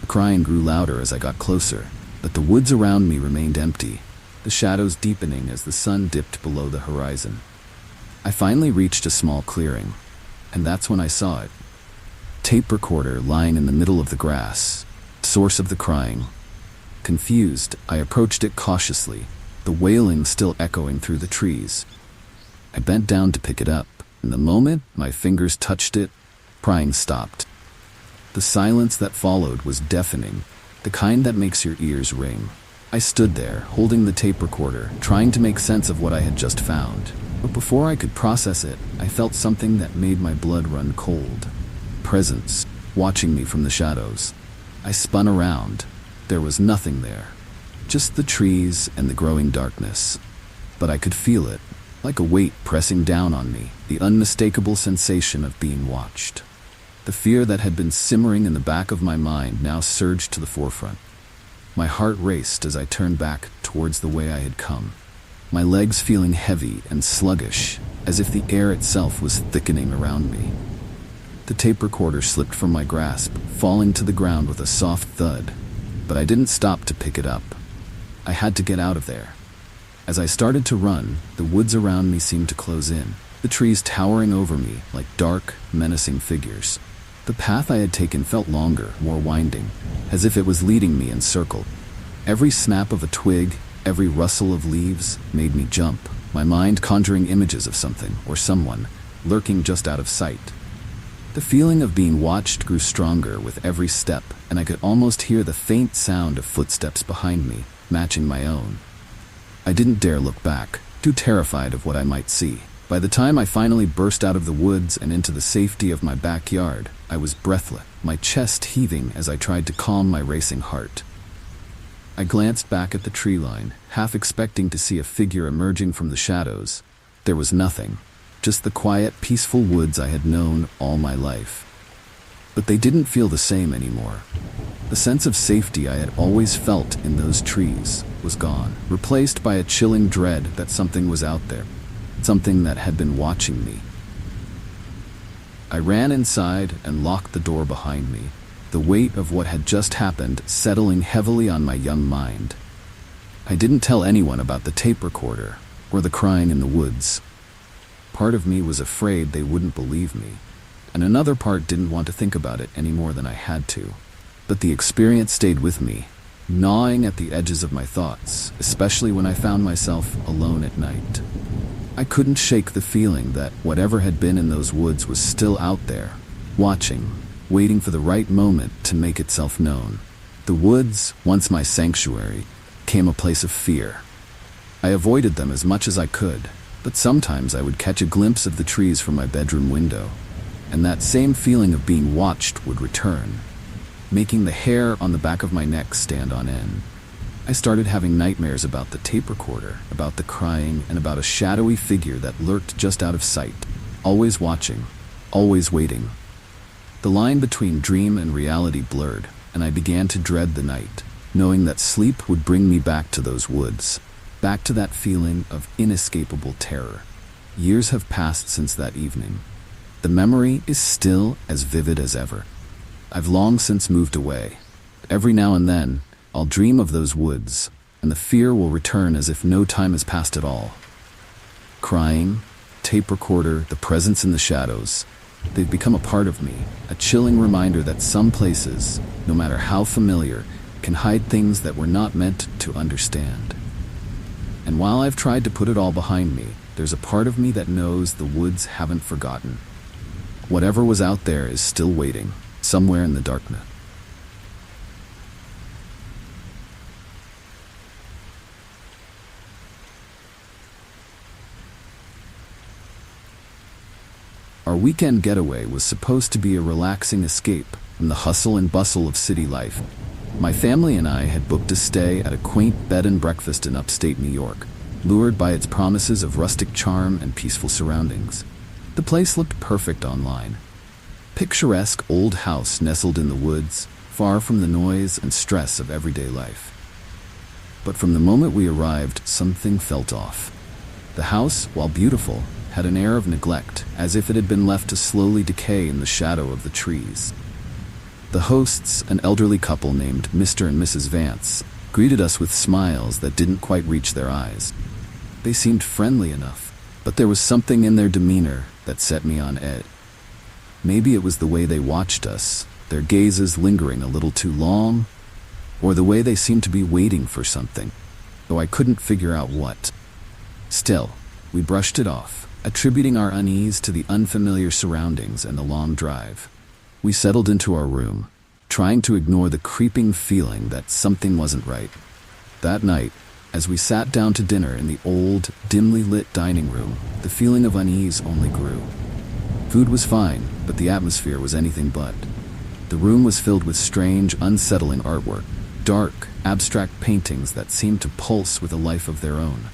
The crying grew louder as I got closer, but the woods around me remained empty, the shadows deepening as the sun dipped below the horizon. I finally reached a small clearing, and that's when I saw it. Tape recorder lying in the middle of the grass, source of the crying. Confused, I approached it cautiously, the wailing still echoing through the trees. I bent down to pick it up, and the moment my fingers touched it, crying stopped. The silence that followed was deafening, the kind that makes your ears ring. I stood there, holding the tape recorder, trying to make sense of what I had just found. But before I could process it, I felt something that made my blood run cold. Presence, watching me from the shadows. I spun around. There was nothing there. Just the trees and the growing darkness. But I could feel it, like a weight pressing down on me, the unmistakable sensation of being watched. The fear that had been simmering in the back of my mind now surged to the forefront. My heart raced as I turned back towards the way I had come, my legs feeling heavy and sluggish, as if the air itself was thickening around me. The tape recorder slipped from my grasp, falling to the ground with a soft thud, but I didn't stop to pick it up. I had to get out of there. As I started to run, the woods around me seemed to close in, the trees towering over me like dark, menacing figures. The path I had taken felt longer, more winding, as if it was leading me in circles. Every snap of a twig, every rustle of leaves made me jump, my mind conjuring images of something or someone lurking just out of sight. The feeling of being watched grew stronger with every step, and I could almost hear the faint sound of footsteps behind me, matching my own. I didn't dare look back, too terrified of what I might see. By the time I finally burst out of the woods and into the safety of my backyard, I was breathless, my chest heaving as I tried to calm my racing heart. I glanced back at the tree line, half expecting to see a figure emerging from the shadows. There was nothing, just the quiet, peaceful woods I had known all my life. But they didn't feel the same anymore. The sense of safety I had always felt in those trees was gone, replaced by a chilling dread that something was out there, something that had been watching me. I ran inside and locked the door behind me, the weight of what had just happened settling heavily on my young mind. I didn't tell anyone about the tape recorder or the crying in the woods. Part of me was afraid they wouldn't believe me, and another part didn't want to think about it any more than I had to. But the experience stayed with me, gnawing at the edges of my thoughts, especially when I found myself alone at night. I couldn't shake the feeling that whatever had been in those woods was still out there, watching, waiting for the right moment to make itself known. The woods, once my sanctuary, became a place of fear. I avoided them as much as I could, but sometimes I would catch a glimpse of the trees from my bedroom window, and that same feeling of being watched would return, making the hair on the back of my neck stand on end. I started having nightmares about the tape recorder, about the crying, and about a shadowy figure that lurked just out of sight, always watching, always waiting. The line between dream and reality blurred, and I began to dread the night, knowing that sleep would bring me back to those woods, back to that feeling of inescapable terror. Years have passed since that evening. The memory is still as vivid as ever. I've long since moved away. Every now and then, I'll dream of those woods, and the fear will return as if no time has passed at all. Crying, tape recorder, the presence in the shadows, they've become a part of me, a chilling reminder that some places, no matter how familiar, can hide things that we're not meant to understand. And And while I've tried to put it all behind me, there's a part of me that knows the woods haven't forgotten. Whatever was out there is still waiting, somewhere in the darkness. Our weekend getaway was supposed to be a relaxing escape from the hustle and bustle of city life. My family and I had booked a stay at a quaint bed and breakfast in upstate New York, lured by its promises of rustic charm and peaceful surroundings. The place looked perfect online. Picturesque old house nestled in the woods, far from the noise and stress of everyday life. But from the moment we arrived, something felt off. The house, while beautiful, had an air of neglect, as if it had been left to slowly decay in the shadow of the trees. The hosts, an elderly couple named Mr. and Mrs. Vance, greeted us with smiles that didn't quite reach their eyes. They seemed friendly enough, but there was something in their demeanor that set me on edge. Maybe it was the way they watched us, their gazes lingering a little too long, or the way they seemed to be waiting for something, though I couldn't figure out what. Still, we brushed it off, attributing our unease to the unfamiliar surroundings and the long drive. We settled into our room, trying to ignore the creeping feeling that something wasn't right. That night, as we sat down to dinner in the old, dimly lit dining room, the feeling of unease only grew. Food was fine, but the atmosphere was anything but. The room was filled with strange, unsettling artwork, dark, abstract paintings that seemed to pulse with a life of their own.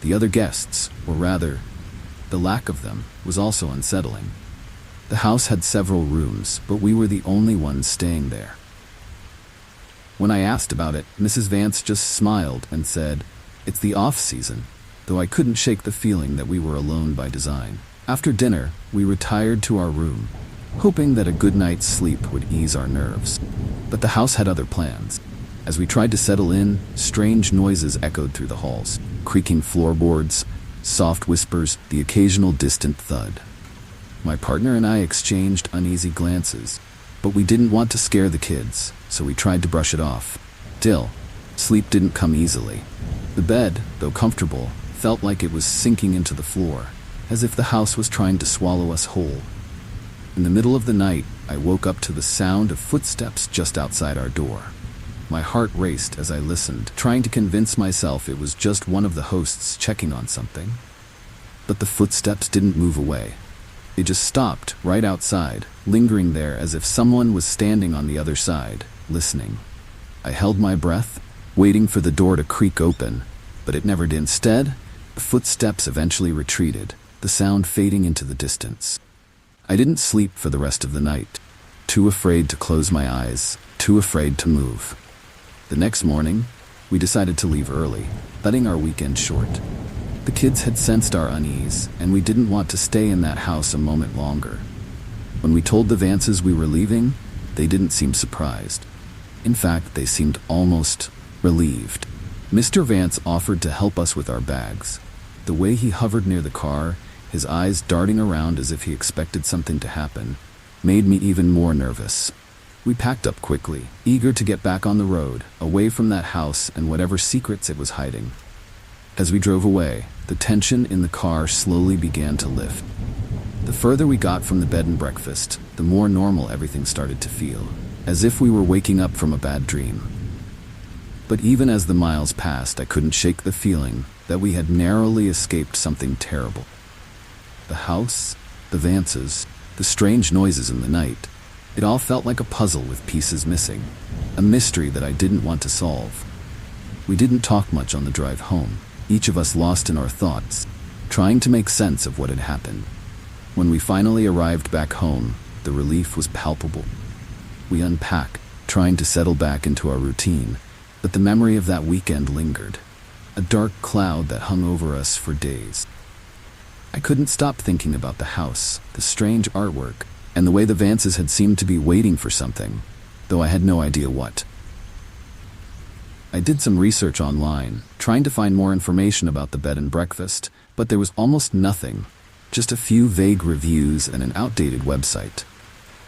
The other guests, or rather, the lack of them, was also unsettling. The house had several rooms, but we were the only ones staying there. When I asked about it, Mrs. Vance just smiled and said, "It's the off-season," though I couldn't shake the feeling that we were alone by design. After dinner, we retired to our room, hoping that a good night's sleep would ease our nerves. But the house had other plans. As we tried to settle in, strange noises echoed through the halls, creaking floorboards, soft whispers, the occasional distant thud. My partner and I exchanged uneasy glances, but we didn't want to scare the kids, so we tried to brush it off. Still, sleep didn't come easily. The bed, though comfortable, felt like it was sinking into the floor, as if the house was trying to swallow us whole. In the middle of the night, I woke up to the sound of footsteps just outside our door. My heart raced as I listened, trying to convince myself it was just one of the hosts checking on something. But the footsteps didn't move away. They just stopped right outside, lingering there as if someone was standing on the other side, listening. I held my breath, waiting for the door to creak open, but it never did. Instead, the footsteps eventually retreated, the sound fading into the distance. I didn't sleep for the rest of the night, too afraid to close my eyes, too afraid to move. The next morning, we decided to leave early, cutting our weekend short. The kids had sensed our unease, and we didn't want to stay in that house a moment longer. When we told the Vances we were leaving, they didn't seem surprised. In fact, they seemed almost relieved. Mr. Vance offered to help us with our bags. The way he hovered near the car, his eyes darting around as if he expected something to happen, made me even more nervous. We packed up quickly, eager to get back on the road, away from that house and whatever secrets it was hiding. As we drove away, the tension in the car slowly began to lift. The further we got from the bed and breakfast, the more normal everything started to feel, as if we were waking up from a bad dream. But even as the miles passed, I couldn't shake the feeling that we had narrowly escaped something terrible. The house, the Vances, the strange noises in the night, it all felt like a puzzle with pieces missing, a mystery that I didn't want to solve. We didn't talk much on the drive home, each of us lost in our thoughts, trying to make sense of what had happened. When we finally arrived back home, the relief was palpable. We unpacked, trying to settle back into our routine, but the memory of that weekend lingered, a dark cloud that hung over us for days. I couldn't stop thinking about the house, the strange artwork, and the way the Vances had seemed to be waiting for something, though I had no idea what. I did some research online, trying to find more information about the bed and breakfast, but there was almost nothing, just a few vague reviews and an outdated website.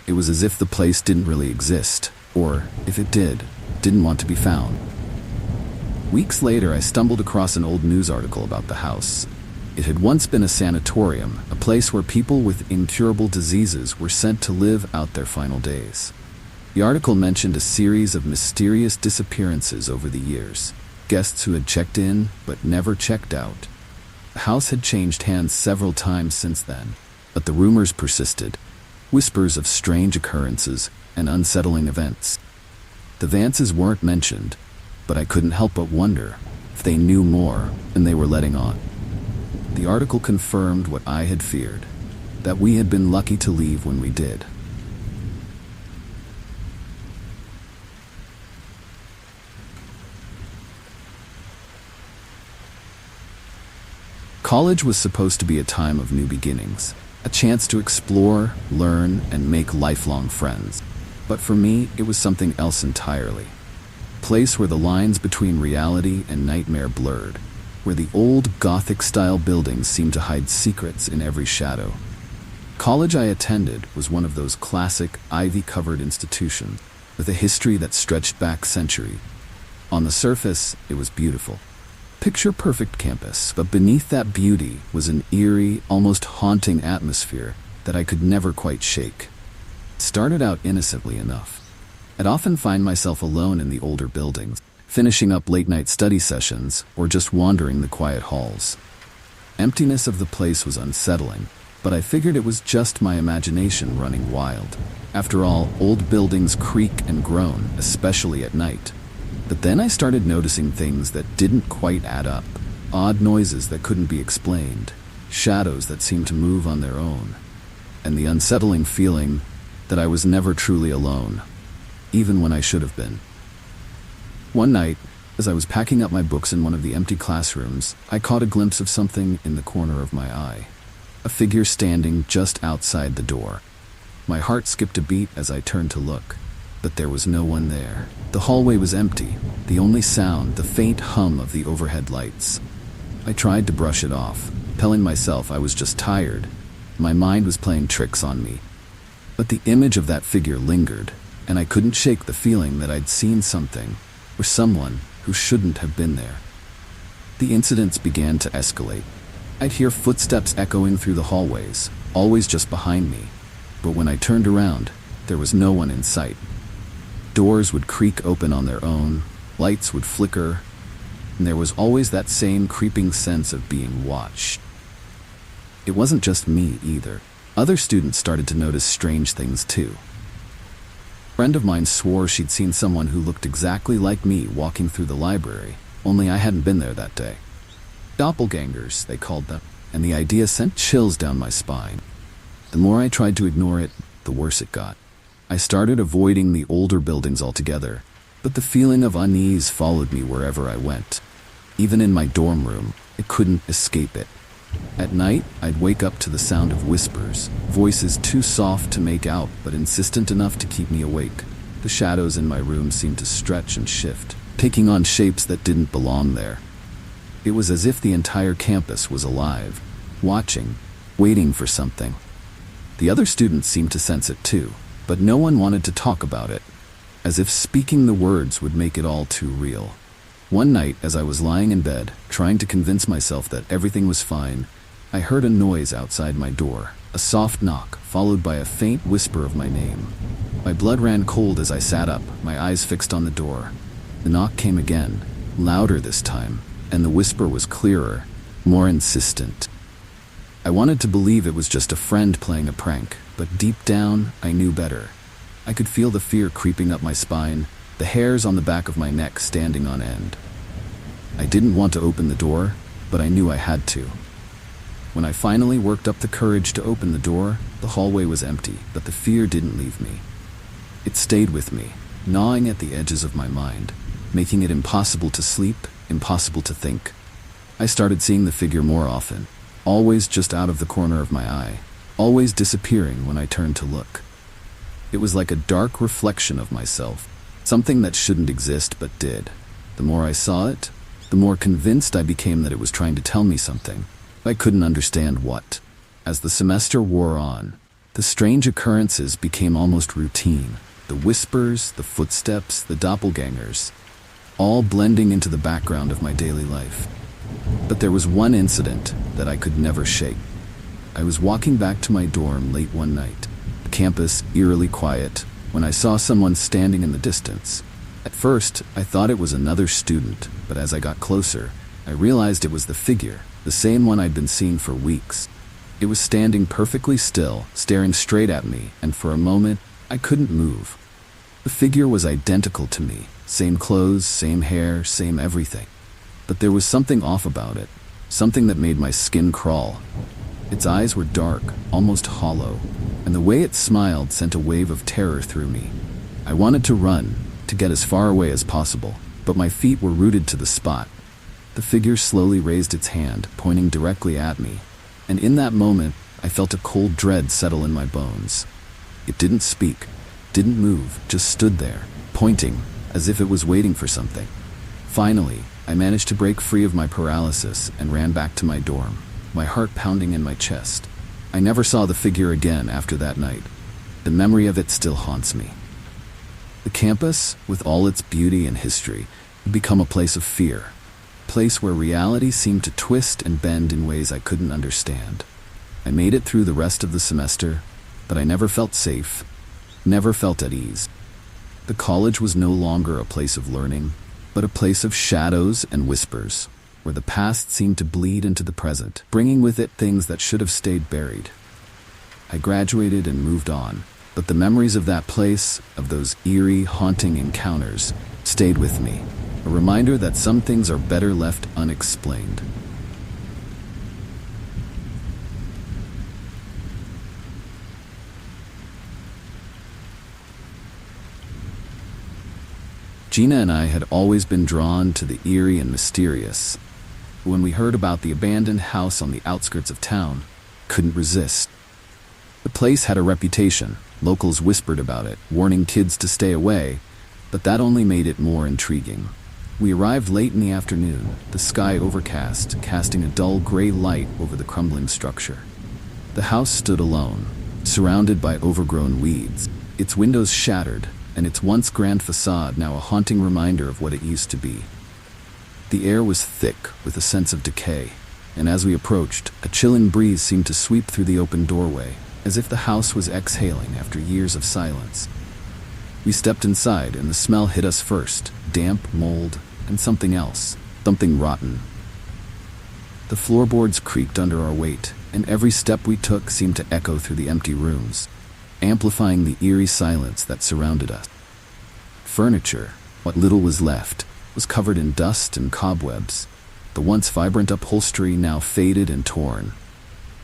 It was as if the place didn't really exist, or, if it did, didn't want to be found. Weeks later, I stumbled across an old news article about the house. It had once been a sanatorium, a place where people with incurable diseases were sent to live out their final days. The article mentioned a series of mysterious disappearances over the years, guests who had checked in but never checked out. The house had changed hands several times since then, but the rumors persisted, whispers of strange occurrences and unsettling events. The Vances weren't mentioned, but I couldn't help but wonder if they knew more than they were letting on. The article confirmed what I had feared, that we had been lucky to leave when we did. College was supposed to be a time of new beginnings, a chance to explore, learn, and make lifelong friends. But for me, it was something else entirely. A place where the lines between reality and nightmare blurred, where the old Gothic-style buildings seemed to hide secrets in every shadow. College I attended was one of those classic, ivy-covered institutions, with a history that stretched back centuries. On the surface, it was beautiful. Picture-perfect campus, but beneath that beauty was an eerie, almost haunting atmosphere that I could never quite shake. It started out innocently enough. I'd often find myself alone in the older buildings, finishing up late-night study sessions or just wandering the quiet halls. Emptiness of the place was unsettling, but I figured it was just my imagination running wild. After all, old buildings creak and groan, especially at night. But then I started noticing things that didn't quite add up. Odd noises that couldn't be explained, shadows that seemed to move on their own, and the unsettling feeling that I was never truly alone, even when I should have been. One night, as I was packing up my books in one of the empty classrooms, I caught a glimpse of something in the corner of my eye. A figure standing just outside the door. My heart skipped a beat as I turned to look, but there was no one there. The hallway was empty, the only sound, the faint hum of the overhead lights. I tried to brush it off, telling myself I was just tired. My mind was playing tricks on me. But the image of that figure lingered, and I couldn't shake the feeling that I'd seen something, or someone who shouldn't have been there. The incidents began to escalate. I'd hear footsteps echoing through the hallways, always just behind me. But when I turned around, there was no one in sight. Doors would creak open on their own, lights would flicker, and there was always that same creeping sense of being watched. It wasn't just me either. Other students started to notice strange things too. A friend of mine swore she'd seen someone who looked exactly like me walking through the library, only I hadn't been there that day. Doppelgangers, they called them, and the idea sent chills down my spine. The more I tried to ignore it, the worse it got. I started avoiding the older buildings altogether, but the feeling of unease followed me wherever I went. Even in my dorm room, I couldn't escape it. At night, I'd wake up to the sound of whispers, voices too soft to make out but insistent enough to keep me awake. The shadows in my room seemed to stretch and shift, taking on shapes that didn't belong there. It was as if the entire campus was alive, watching, waiting for something. The other students seemed to sense it too, but no one wanted to talk about it, as if speaking the words would make it all too real. One night, as I was lying in bed, trying to convince myself that everything was fine, I heard a noise outside my door, a soft knock, followed by a faint whisper of my name. My blood ran cold as I sat up, my eyes fixed on the door. The knock came again, louder this time, and the whisper was clearer, more insistent. I wanted to believe it was just a friend playing a prank, but deep down, I knew better. I could feel the fear creeping up my spine, the hairs on the back of my neck standing on end. I didn't want to open the door, but I knew I had to. When I finally worked up the courage to open the door, the hallway was empty, but the fear didn't leave me. It stayed with me, gnawing at the edges of my mind, making it impossible to sleep, impossible to think. I started seeing the figure more often, always just out of the corner of my eye, always disappearing when I turned to look. It was like a dark reflection of myself, something that shouldn't exist but did. The more I saw it, the more convinced I became that it was trying to tell me something. I couldn't understand what. As the semester wore on, the strange occurrences became almost routine. The whispers, the footsteps, the doppelgangers. all blending into the background of my daily life. But there was one incident that I could never shake. I was walking back to my dorm late one night, the campus eerily quiet, when I saw someone standing in the distance. At first, I thought it was another student, but as I got closer, I realized it was the figure, the same one I'd been seeing for weeks. It was standing perfectly still, staring straight at me, and for a moment, I couldn't move. The figure was identical to me, same clothes, same hair, same everything. But there was something off about it, something that made my skin crawl. Its eyes were dark, almost hollow, and the way it smiled sent a wave of terror through me. I wanted to run, to get as far away as possible, but my feet were rooted to the spot. The figure slowly raised its hand, pointing directly at me, and in that moment, I felt a cold dread settle in my bones. It didn't speak, didn't move, just stood there, pointing, as if it was waiting for something. Finally, I managed to break free of my paralysis and ran back to my dorm, my heart pounding in my chest. I never saw the figure again after that night. The memory of it still haunts me. The campus, with all its beauty and history, had become a place of fear, a place where reality seemed to twist and bend in ways I couldn't understand. I made it through the rest of the semester, but I never felt safe, never felt at ease. The college was no longer a place of learning, but a place of shadows and whispers, where the past seemed to bleed into the present, bringing with it things that should have stayed buried. I graduated and moved on, but the memories of that place, of those eerie, haunting encounters, stayed with me, a reminder that some things are better left unexplained. Gina and I had always been drawn to the eerie and mysterious. When we heard about the abandoned house on the outskirts of town, couldn't resist. The place had a reputation. Locals whispered about it, warning kids to stay away, but that only made it more intriguing. We arrived late in the afternoon, the sky overcast, casting a dull gray light over the crumbling structure. The house stood alone, surrounded by overgrown weeds, its windows shattered, and its once grand facade now a haunting reminder of what it used to be. The air was thick with a sense of decay, and as we approached, a chilling breeze seemed to sweep through the open doorway, as if the house was exhaling after years of silence. We stepped inside, and the smell hit us first, damp, mold, and something else, something rotten. The floorboards creaked under our weight, and every step we took seemed to echo through the empty rooms, amplifying the eerie silence that surrounded us. Furniture, what little was left, was covered in dust and cobwebs, the once vibrant upholstery now faded and torn.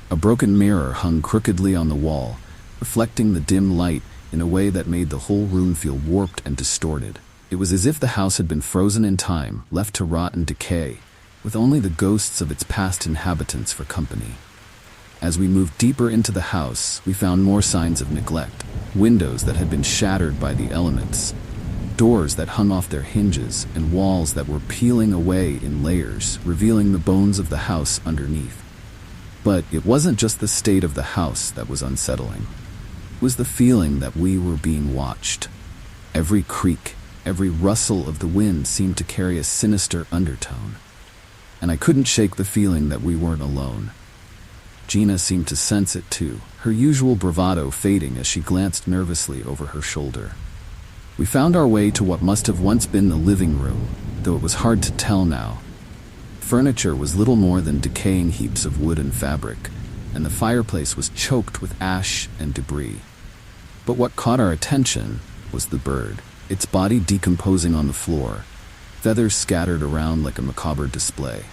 A broken mirror hung crookedly on the wall, reflecting the dim light in a way that made the whole room feel warped and distorted. It was as if the house had been frozen in time, left to rot and decay, with only the ghosts of its past inhabitants for company. As we moved deeper into the house, we found more signs of neglect, windows that had been shattered by the elements, doors that hung off their hinges, and walls that were peeling away in layers, revealing the bones of the house underneath. But it wasn't just the state of the house that was unsettling. It was the feeling that we were being watched. Every creak, every rustle of the wind seemed to carry a sinister undertone. And I couldn't shake the feeling that we weren't alone. Gina seemed to sense it too, her usual bravado fading as she glanced nervously over her shoulder. We found our way to what must have once been the living room, though it was hard to tell now. Furniture was little more than decaying heaps of wood and fabric, and the fireplace was choked with ash and debris. But what caught our attention was the bird, its body decomposing on the floor, feathers scattered around like a macabre display.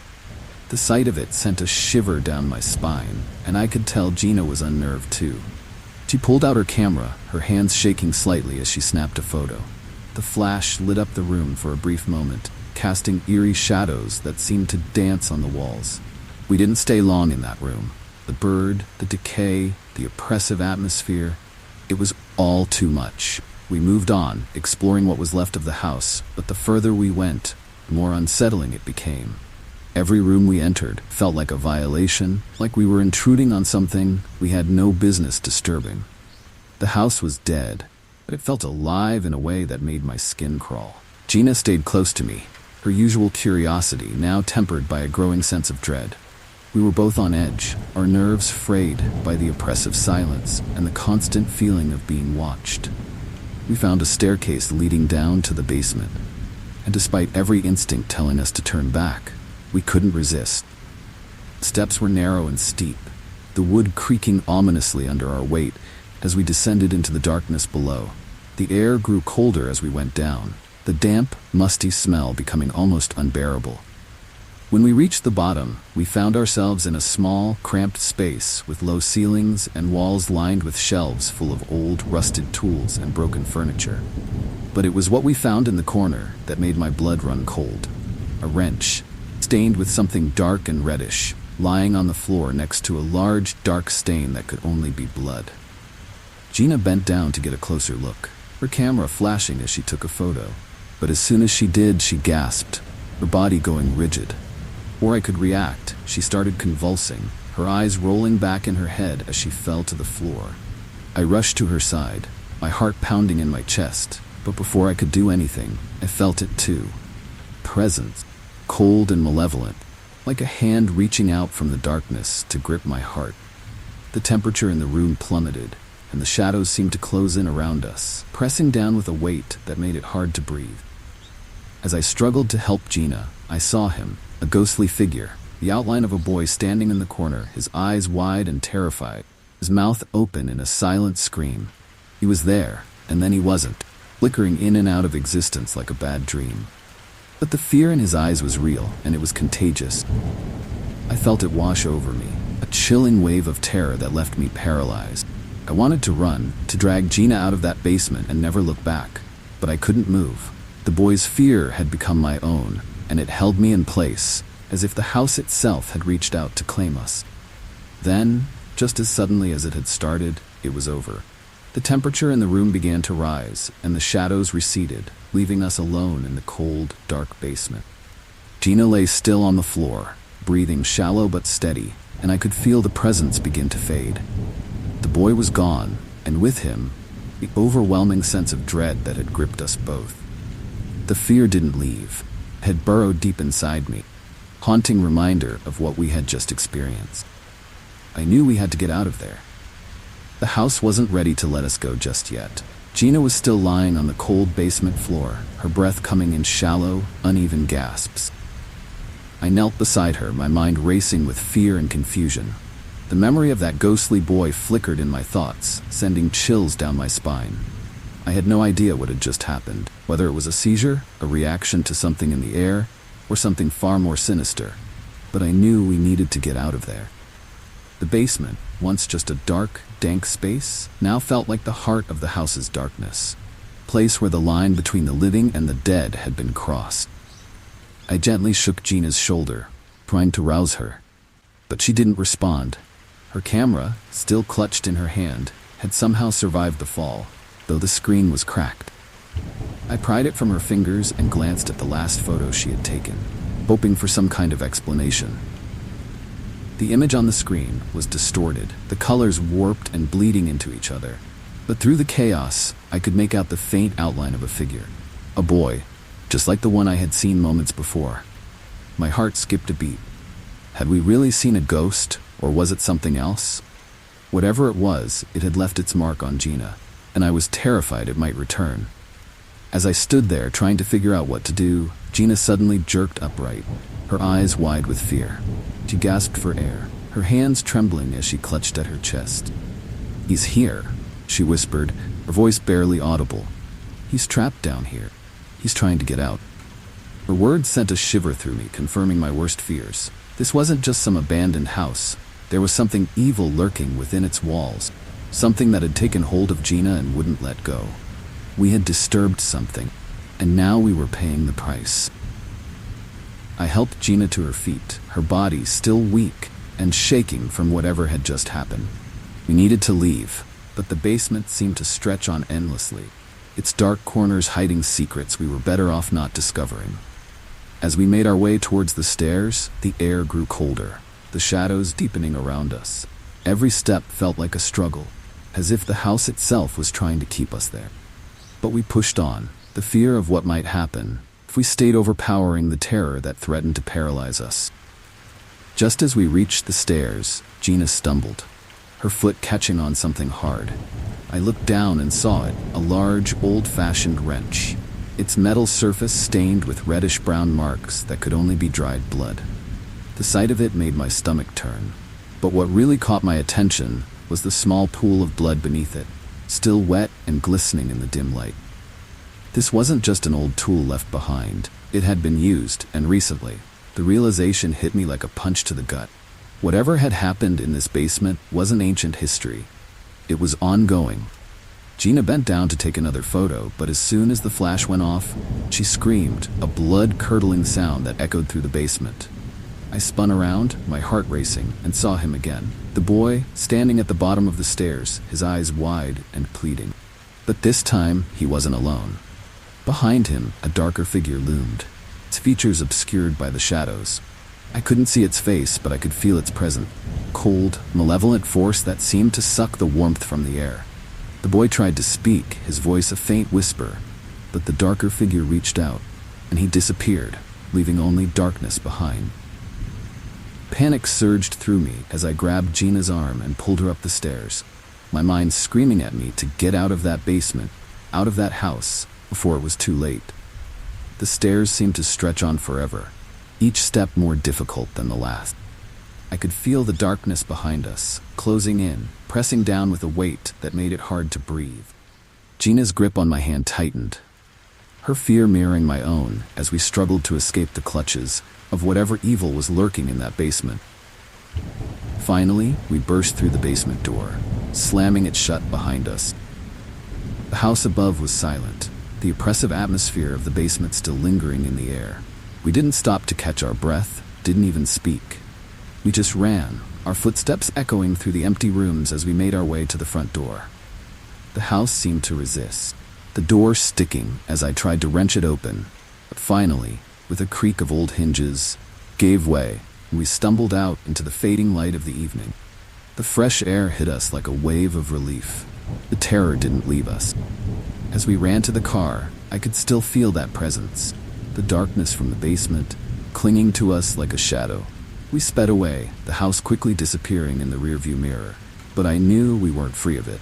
The sight of it sent a shiver down my spine, and I could tell Gina was unnerved too. She pulled out her camera, her hands shaking slightly as she snapped a photo. The flash lit up the room for a brief moment, casting eerie shadows that seemed to dance on the walls. We didn't stay long in that room. The bird, the decay, the oppressive atmosphere, it was all too much. We moved on, exploring what was left of the house, but the further we went, the more unsettling it became. Every room we entered felt like a violation, like we were intruding on something we had no business disturbing. The house was dead, but it felt alive in a way that made my skin crawl. Gina stayed close to me, her usual curiosity now tempered by a growing sense of dread. We were both on edge, our nerves frayed by the oppressive silence and the constant feeling of being watched. We found a staircase leading down to the basement, and despite every instinct telling us to turn back, we couldn't resist. Steps were narrow and steep, the wood creaking ominously under our weight as we descended into the darkness below. The air grew colder as we went down, the damp, musty smell becoming almost unbearable. When we reached the bottom, we found ourselves in a small, cramped space with low ceilings and walls lined with shelves full of old, rusted tools and broken furniture. But it was what we found in the corner that made my blood run cold. A wrench, stained with something dark and reddish, lying on the floor next to a large, dark stain that could only be blood. Gina bent down to get a closer look, her camera flashing as she took a photo. But as soon as she did, she gasped, her body going rigid. Before I could react, she started convulsing, her eyes rolling back in her head as she fell to the floor. I rushed to her side, my heart pounding in my chest, but before I could do anything, I felt it too. Presence, cold and malevolent, like a hand reaching out from the darkness to grip my heart. The temperature in the room plummeted, and the shadows seemed to close in around us, pressing down with a weight that made it hard to breathe. As I struggled to help Gina, I saw him, a ghostly figure, the outline of a boy standing in the corner, his eyes wide and terrified, his mouth open in a silent scream. He was there, and then he wasn't, flickering in and out of existence like a bad dream. But the fear in his eyes was real, and it was contagious. I felt it wash over me, a chilling wave of terror that left me paralyzed. I wanted to run, to drag Gina out of that basement and never look back, but I couldn't move. The boy's fear had become my own, and it held me in place, as if the house itself had reached out to claim us. Then, just as suddenly as it had started, it was over. The temperature in the room began to rise, and the shadows receded, leaving us alone in the cold, dark basement. Gina lay still on the floor, breathing shallow but steady, and I could feel the presence begin to fade. The boy was gone, and with him, the overwhelming sense of dread that had gripped us both. The fear didn't leave, had burrowed deep inside me, haunting reminder of what we had just experienced. I knew we had to get out of there. The house wasn't ready to let us go just yet. Gina was still lying on the cold basement floor, her breath coming in shallow, uneven gasps. I knelt beside her, my mind racing with fear and confusion. The memory of that ghostly boy flickered in my thoughts, sending chills down my spine. I had no idea what had just happened, whether it was a seizure, a reaction to something in the air, or something far more sinister. But I knew we needed to get out of there. The basement, once just a dark, dank space, now felt like the heart of the house's darkness, a place where the line between the living and the dead had been crossed. I gently shook Gina's shoulder, trying to rouse her, but she didn't respond. Her camera, still clutched in her hand, had somehow survived the fall, though the screen was cracked. I pried it from her fingers and glanced at the last photo she had taken, hoping for some kind of explanation. The image on the screen was distorted, the colors warped and bleeding into each other. But through the chaos, I could make out the faint outline of a figure. A boy, just like the one I had seen moments before. My heart skipped a beat. Had we really seen a ghost, or was it something else? Whatever it was, it had left its mark on Gina, and I was terrified it might return. As I stood there trying to figure out what to do, Gina suddenly jerked upright, her eyes wide with fear. She gasped for air, her hands trembling as she clutched at her chest. "He's here," she whispered, her voice barely audible. "He's trapped down here. He's trying to get out." Her words sent a shiver through me, confirming my worst fears. This wasn't just some abandoned house. There was something evil lurking within its walls, something that had taken hold of Gina and wouldn't let go. We had disturbed something, and now we were paying the price. I helped Gina to her feet, her body still weak and shaking from whatever had just happened. We needed to leave, but the basement seemed to stretch on endlessly, its dark corners hiding secrets we were better off not discovering. As we made our way towards the stairs, the air grew colder, the shadows deepening around us. Every step felt like a struggle, as if the house itself was trying to keep us there. But we pushed on, the fear of what might happen if we stayed overpowering the terror that threatened to paralyze us. Just as we reached the stairs, Gina stumbled, her foot catching on something hard. I looked down and saw it, a large, old-fashioned wrench, its metal surface stained with reddish-brown marks that could only be dried blood. The sight of it made my stomach turn. But what really caught my attention was the small pool of blood beneath it, still wet and glistening in the dim light. This wasn't just an old tool left behind. It had been used, and recently. The realization hit me like a punch to the gut. Whatever had happened in this basement wasn't ancient history. It was ongoing. Gina bent down to take another photo, but as soon as the flash went off, she screamed, a blood-curdling sound that echoed through the basement. I spun around, my heart racing, and saw him again. The boy, standing at the bottom of the stairs, his eyes wide and pleading. But this time, he wasn't alone. Behind him, a darker figure loomed, its features obscured by the shadows. I couldn't see its face, but I could feel its presence. Cold, malevolent force that seemed to suck the warmth from the air. The boy tried to speak, his voice a faint whisper, but the darker figure reached out, and he disappeared, leaving only darkness behind. Panic surged through me as I grabbed Gina's arm and pulled her up the stairs, my mind screaming at me to get out of that basement, out of that house, before it was too late. The stairs seemed to stretch on forever, each step more difficult than the last. I could feel the darkness behind us, closing in, pressing down with a weight that made it hard to breathe. Gina's grip on my hand tightened, her fear mirroring my own as we struggled to escape the clutches of whatever evil was lurking in that basement. Finally, we burst through the basement door, slamming it shut behind us. The house above was silent, the oppressive atmosphere of the basement still lingering in the air. We didn't stop to catch our breath, didn't even speak. We just ran, our footsteps echoing through the empty rooms as we made our way to the front door. The house seemed to resist, the door sticking as I tried to wrench it open, but finally, with a creak of old hinges, gave way, and we stumbled out into the fading light of the evening. The fresh air hit us like a wave of relief. The terror didn't leave us. As we ran to the car, I could still feel that presence, the darkness from the basement, clinging to us like a shadow. We sped away, the house quickly disappearing in the rearview mirror, but I knew we weren't free of it.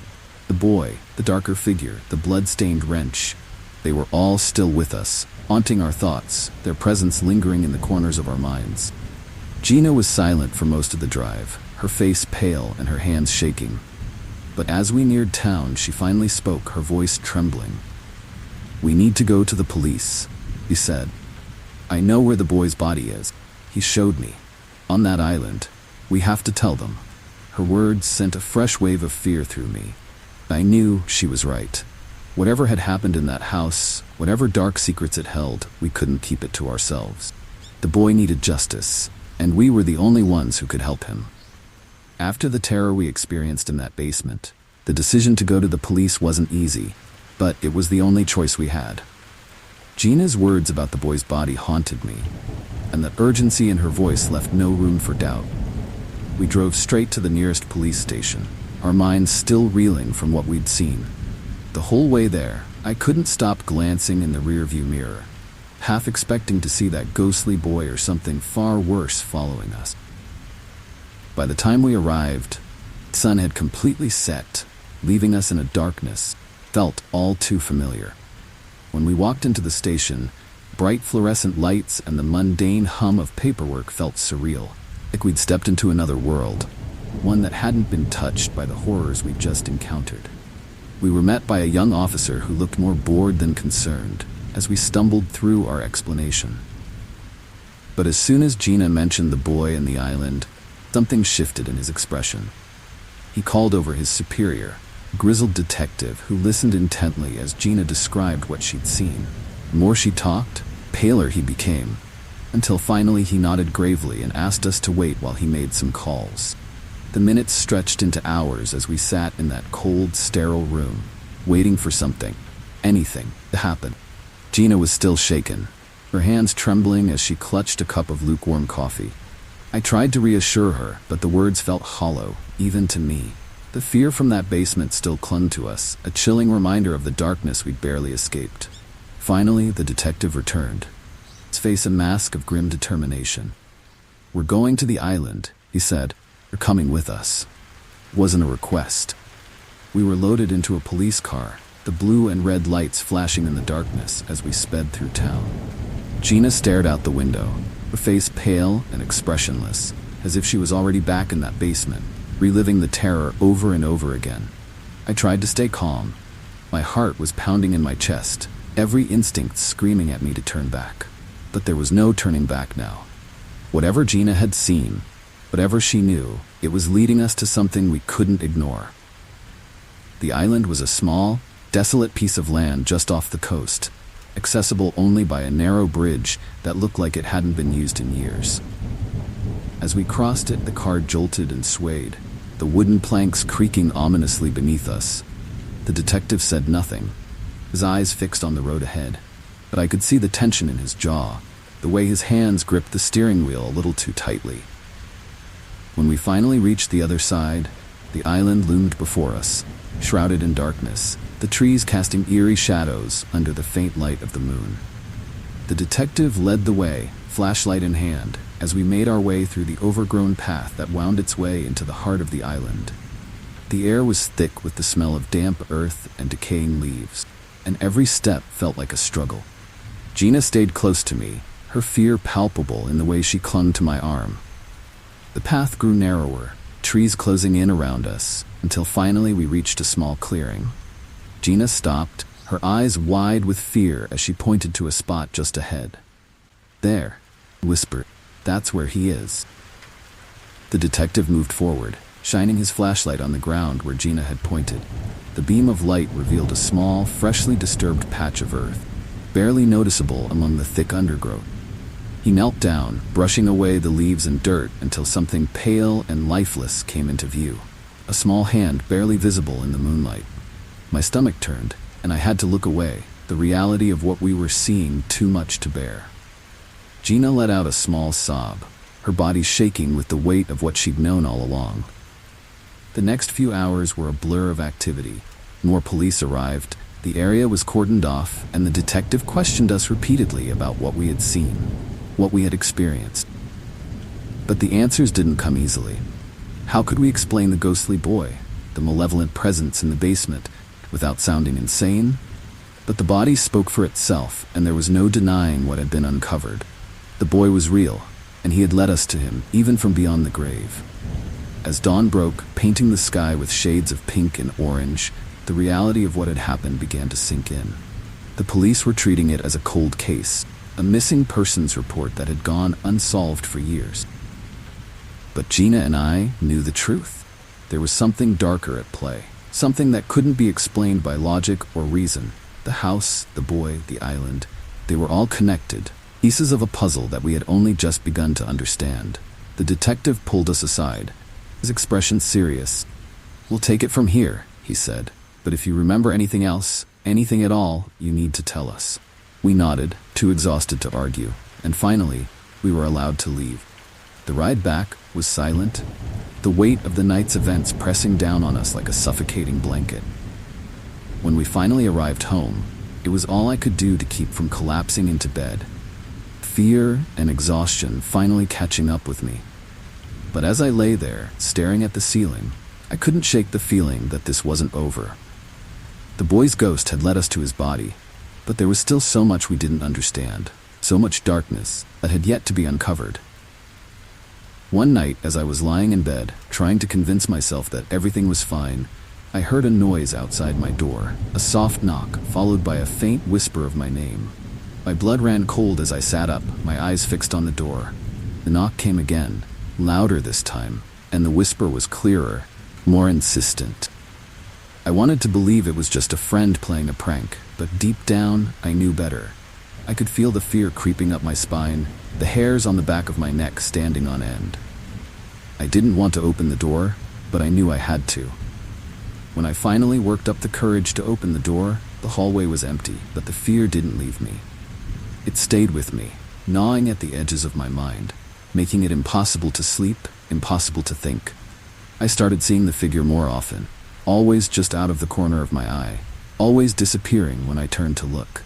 The boy, the darker figure, the blood-stained wrench, they were all still with us, haunting our thoughts, their presence lingering in the corners of our minds. Gina was silent for most of the drive, her face pale and her hands shaking. But as we neared town, she finally spoke, her voice trembling. "We need to go to the police," he said. "I know where the boy's body is. He showed me. On that island. We have to tell them." Her words sent a fresh wave of fear through me. I knew she was right. Whatever had happened in that house, whatever dark secrets it held, we couldn't keep it to ourselves. The boy needed justice, and we were the only ones who could help him. After the terror we experienced in that basement, the decision to go to the police wasn't easy, but it was the only choice we had. Gina's words about the boy's body haunted me, and the urgency in her voice left no room for doubt. We drove straight to the nearest police station, our minds still reeling from what we'd seen. The whole way there, I couldn't stop glancing in the rearview mirror, half expecting to see that ghostly boy or something far worse following us. By the time we arrived, the sun had completely set, leaving us in a darkness felt all too familiar. When we walked into the station, bright fluorescent lights and the mundane hum of paperwork felt surreal, like we'd stepped into another world, one that hadn't been touched by the horrors we'd just encountered. We were met by a young officer who looked more bored than concerned as we stumbled through our explanation. But as soon as Gina mentioned the boy and the island, something shifted in his expression. He called over his superior, a grizzled detective who listened intently as Gina described what she'd seen. The more she talked, paler he became, until finally he nodded gravely and asked us to wait while he made some calls. The minutes stretched into hours as we sat in that cold, sterile room, waiting for something, anything, to happen. Gina was still shaken, her hands trembling as she clutched a cup of lukewarm coffee. I tried to reassure her, but the words felt hollow, even to me. The fear from that basement still clung to us, a chilling reminder of the darkness we'd barely escaped. Finally, the detective returned, his face a mask of grim determination. "We're going to the island," he said. "You're coming with us." It wasn't a request. We were loaded into a police car, the blue and red lights flashing in the darkness as we sped through town. Gina stared out the window, her face pale and expressionless, as if she was already back in that basement, reliving the terror over and over again. I tried to stay calm. My heart was pounding in my chest, every instinct screaming at me to turn back. But there was no turning back now. Whatever Gina had seen, whatever she knew, it was leading us to something we couldn't ignore. The island was a small, desolate piece of land just off the coast, accessible only by a narrow bridge that looked like it hadn't been used in years. As we crossed it, the car jolted and swayed, the wooden planks creaking ominously beneath us. The detective said nothing, his eyes fixed on the road ahead, but I could see the tension in his jaw, the way his hands gripped the steering wheel a little too tightly. When we finally reached the other side, the island loomed before us, shrouded in darkness, the trees casting eerie shadows under the faint light of the moon. The detective led the way, flashlight in hand, as we made our way through the overgrown path that wound its way into the heart of the island. The air was thick with the smell of damp earth and decaying leaves, and every step felt like a struggle. Gina stayed close to me, her fear palpable in the way she clung to my arm. The path grew narrower, trees closing in around us, until finally we reached a small clearing. Gina stopped, her eyes wide with fear as she pointed to a spot just ahead. "There," whispered. "That's where he is." The detective moved forward, shining his flashlight on the ground where Gina had pointed. The beam of light revealed a small, freshly disturbed patch of earth, barely noticeable among the thick undergrowth. He knelt down, brushing away the leaves and dirt until something pale and lifeless came into view. A small hand barely visible in the moonlight. My stomach turned, and I had to look away, the reality of what we were seeing too much to bear. Gina let out a small sob, her body shaking with the weight of what she'd known all along. The next few hours were a blur of activity. More police arrived, the area was cordoned off, and the detective questioned us repeatedly about what we had seen, what we had experienced. But the answers didn't come easily. How could we explain the ghostly boy, the malevolent presence in the basement, without sounding insane? But the body spoke for itself, and there was no denying what had been uncovered. The boy was real, and he had led us to him, even from beyond the grave. As dawn broke, painting the sky with shades of pink and orange, the reality of what had happened began to sink in. The police were treating it as a cold case, a missing persons report that had gone unsolved for years. But Gina and I knew the truth. There was something darker at play, something that couldn't be explained by logic or reason. The house, the boy, the island, they were all connected, pieces of a puzzle that we had only just begun to understand. The detective pulled us aside, his expression serious. "We'll take it from here," he said. "But if you remember anything else, anything at all, you need to tell us." We nodded, too exhausted to argue, and finally, we were allowed to leave. The ride back was silent, the weight of the night's events pressing down on us like a suffocating blanket. When we finally arrived home, it was all I could do to keep from collapsing into bed. Fear and exhaustion finally catching up with me. But as I lay there, staring at the ceiling, I couldn't shake the feeling that this wasn't over. The boy's ghost had led us to his body, but there was still so much we didn't understand, so much darkness that had yet to be uncovered. One night, as I was lying in bed, trying to convince myself that everything was fine, I heard a noise outside my door, a soft knock, followed by a faint whisper of my name. My blood ran cold as I sat up, my eyes fixed on the door. The knock came again, louder this time, and the whisper was clearer, more insistent. I wanted to believe it was just a friend playing a prank, but deep down, I knew better. I could feel the fear creeping up my spine, the hairs on the back of my neck standing on end. I didn't want to open the door, but I knew I had to. When I finally worked up the courage to open the door, the hallway was empty, but the fear didn't leave me. It stayed with me, gnawing at the edges of my mind, making it impossible to sleep, impossible to think. I started seeing the figure more often, always just out of the corner of my eye, always disappearing when I turned to look.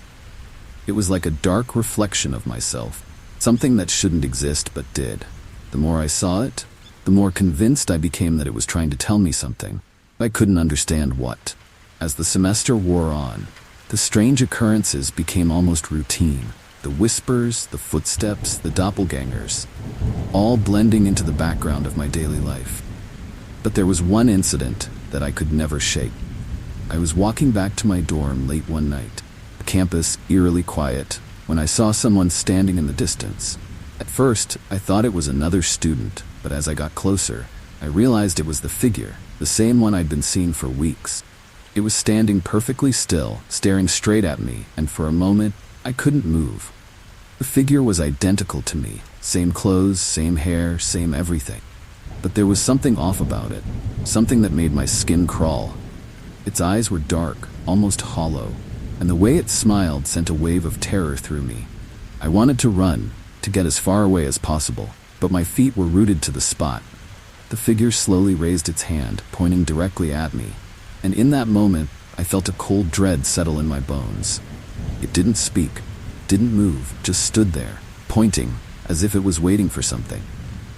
It was like a dark reflection of myself, something that shouldn't exist but did. The more I saw it, the more convinced I became that it was trying to tell me something. I couldn't understand what. As the semester wore on, the strange occurrences became almost routine. The whispers, the footsteps, the doppelgangers, all blending into the background of my daily life. But there was one incident that I could never shake. I was walking back to my dorm late one night, the campus eerily quiet, when I saw someone standing in the distance. At first, I thought it was another student, but as I got closer, I realized it was the figure, the same one I'd been seeing for weeks. It was standing perfectly still, staring straight at me, and for a moment, I couldn't move. The figure was identical to me, same clothes, same hair, same everything. But there was something off about it, something that made my skin crawl. Its eyes were dark, almost hollow, and the way it smiled sent a wave of terror through me. I wanted to run, to get as far away as possible, but my feet were rooted to the spot. The figure slowly raised its hand, pointing directly at me, and in that moment, I felt a cold dread settle in my bones. It didn't speak, didn't move, just stood there, pointing, as if it was waiting for something.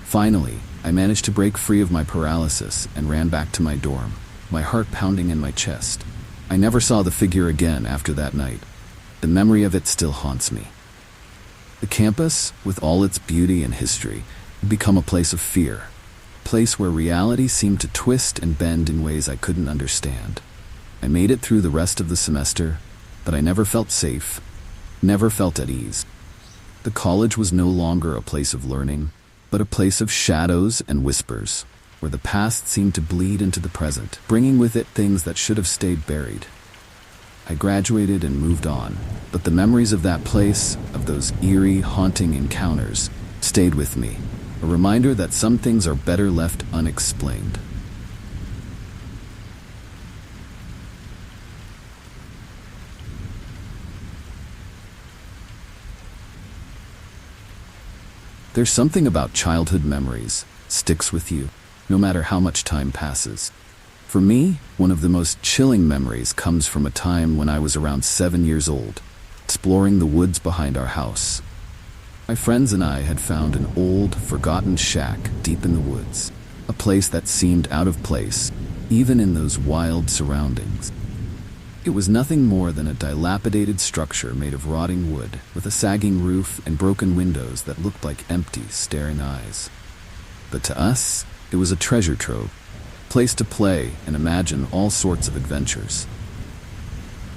Finally, I managed to break free of my paralysis and ran back to my dorm, my heart pounding in my chest. I never saw the figure again after that night. The memory of it still haunts me. The campus, with all its beauty and history, had become a place of fear, a place where reality seemed to twist and bend in ways I couldn't understand. I made it through the rest of the semester, but I never felt safe, never felt at ease. The college was no longer a place of learning, but a place of shadows and whispers, where the past seemed to bleed into the present, bringing with it things that should have stayed buried. I graduated and moved on, but the memories of that place, of those eerie, haunting encounters, stayed with me, a reminder that some things are better left unexplained. There's something about childhood memories sticks with you, no matter how much time passes. For me, one of the most chilling memories comes from a time when I was around 7 years old, exploring the woods behind our house. My friends and I had found an old, forgotten shack deep in the woods, a place that seemed out of place, even in those wild surroundings. It was nothing more than a dilapidated structure made of rotting wood, with a sagging roof and broken windows that looked like empty, staring eyes. But to us, it was a treasure trove, a place to play and imagine all sorts of adventures.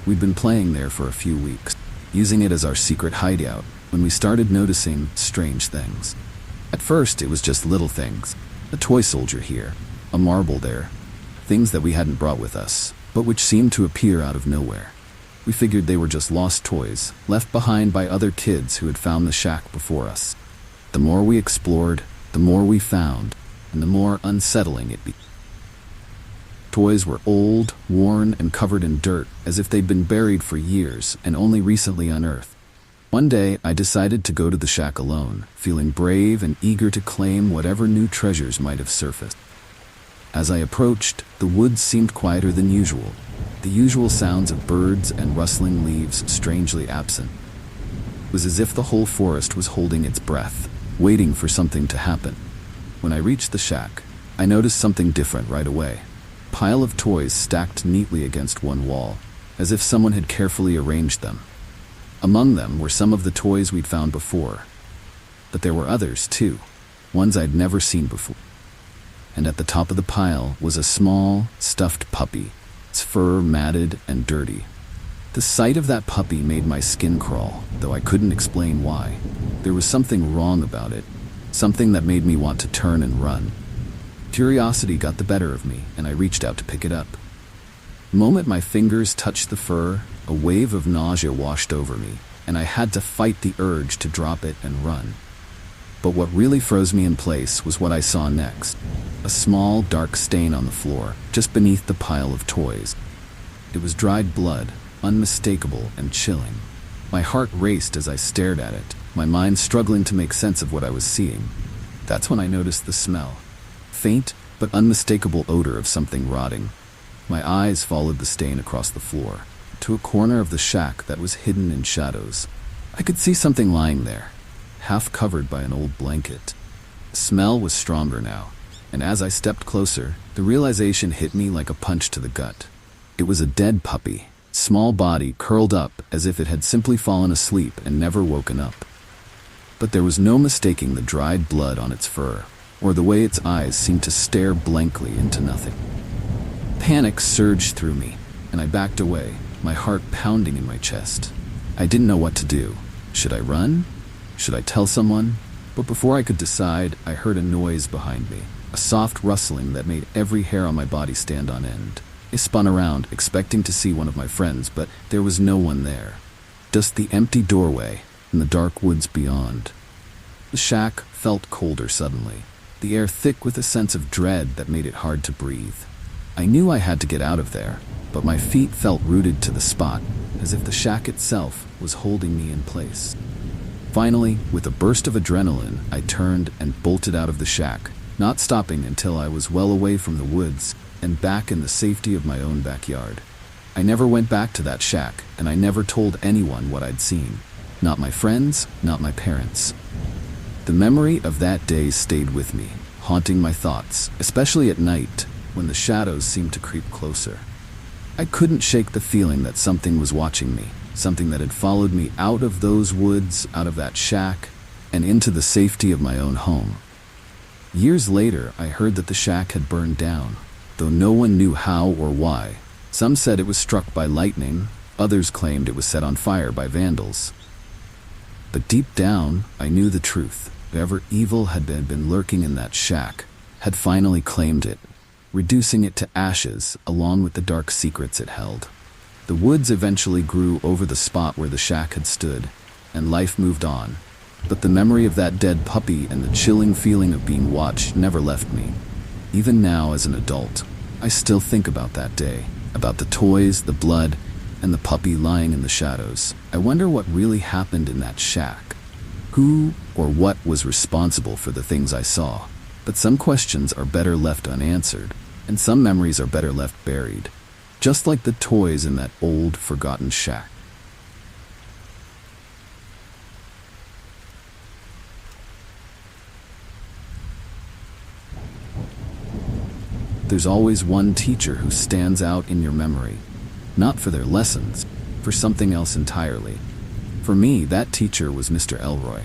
We'd been playing there for a few weeks, using it as our secret hideout, when we started noticing strange things. At first, it was just little things. A toy soldier here, a marble there, things that we hadn't brought with us, but which seemed to appear out of nowhere. We figured they were just lost toys, left behind by other kids who had found the shack before us. The more we explored, the more we found, and the more unsettling it became. Toys were old, worn, and covered in dirt, as if they'd been buried for years and only recently unearthed. One day, I decided to go to the shack alone, feeling brave and eager to claim whatever new treasures might have surfaced. As I approached, the woods seemed quieter than usual, the usual sounds of birds and rustling leaves strangely absent. It was as if the whole forest was holding its breath, waiting for something to happen. When I reached the shack, I noticed something different right away. A pile of toys stacked neatly against one wall, as if someone had carefully arranged them. Among them were some of the toys we'd found before, but there were others too, ones I'd never seen before. And at the top of the pile was a small, stuffed puppy, its fur matted and dirty. The sight of that puppy made my skin crawl, though I couldn't explain why. There was something wrong about it, something that made me want to turn and run. Curiosity got the better of me, and I reached out to pick it up. The moment my fingers touched the fur, a wave of nausea washed over me, and I had to fight the urge to drop it and run. But what really froze me in place was what I saw next. A small, dark stain on the floor, just beneath the pile of toys. It was dried blood, unmistakable and chilling. My heart raced as I stared at it, my mind struggling to make sense of what I was seeing. That's when I noticed the smell. Faint, but unmistakable odor of something rotting. My eyes followed the stain across the floor, to a corner of the shack that was hidden in shadows. I could see something lying there, half covered by an old blanket. The smell was stronger now, and as I stepped closer, the realization hit me like a punch to the gut. It was a dead puppy, small body curled up as if it had simply fallen asleep and never woken up. But there was no mistaking the dried blood on its fur, or the way its eyes seemed to stare blankly into nothing. Panic surged through me, and I backed away, my heart pounding in my chest. I didn't know what to do. Should I run? Should I tell someone? But before I could decide, I heard a noise behind me, a soft rustling that made every hair on my body stand on end. I spun around, expecting to see one of my friends, but there was no one there. Just the empty doorway and the dark woods beyond. The shack felt colder suddenly, the air thick with a sense of dread that made it hard to breathe. I knew I had to get out of there, but my feet felt rooted to the spot, as if the shack itself was holding me in place. Finally, with a burst of adrenaline, I turned and bolted out of the shack, not stopping until I was well away from the woods and back in the safety of my own backyard. I never went back to that shack, and I never told anyone what I'd seen. Not my friends, not my parents. The memory of that day stayed with me, haunting my thoughts, especially at night, when the shadows seemed to creep closer. I couldn't shake the feeling that something was watching me, something that had followed me out of those woods, out of that shack, and into the safety of my own home. Years later, I heard that the shack had burned down, though no one knew how or why. Some said it was struck by lightning, others claimed it was set on fire by vandals. But deep down, I knew the truth. Whatever evil had been lurking in that shack had finally claimed it, reducing it to ashes along with the dark secrets it held. The woods eventually grew over the spot where the shack had stood, and life moved on. But the memory of that dead puppy and the chilling feeling of being watched never left me. Even now, as an adult, I still think about that day, about the toys, the blood, and the puppy lying in the shadows. I wonder what really happened in that shack. Who or what was responsible for the things I saw? But some questions are better left unanswered, and some memories are better left buried, just like the toys in that old, forgotten shack. There's always one teacher who stands out in your memory, not for their lessons, for something else entirely. For me, that teacher was Mr. Elroy.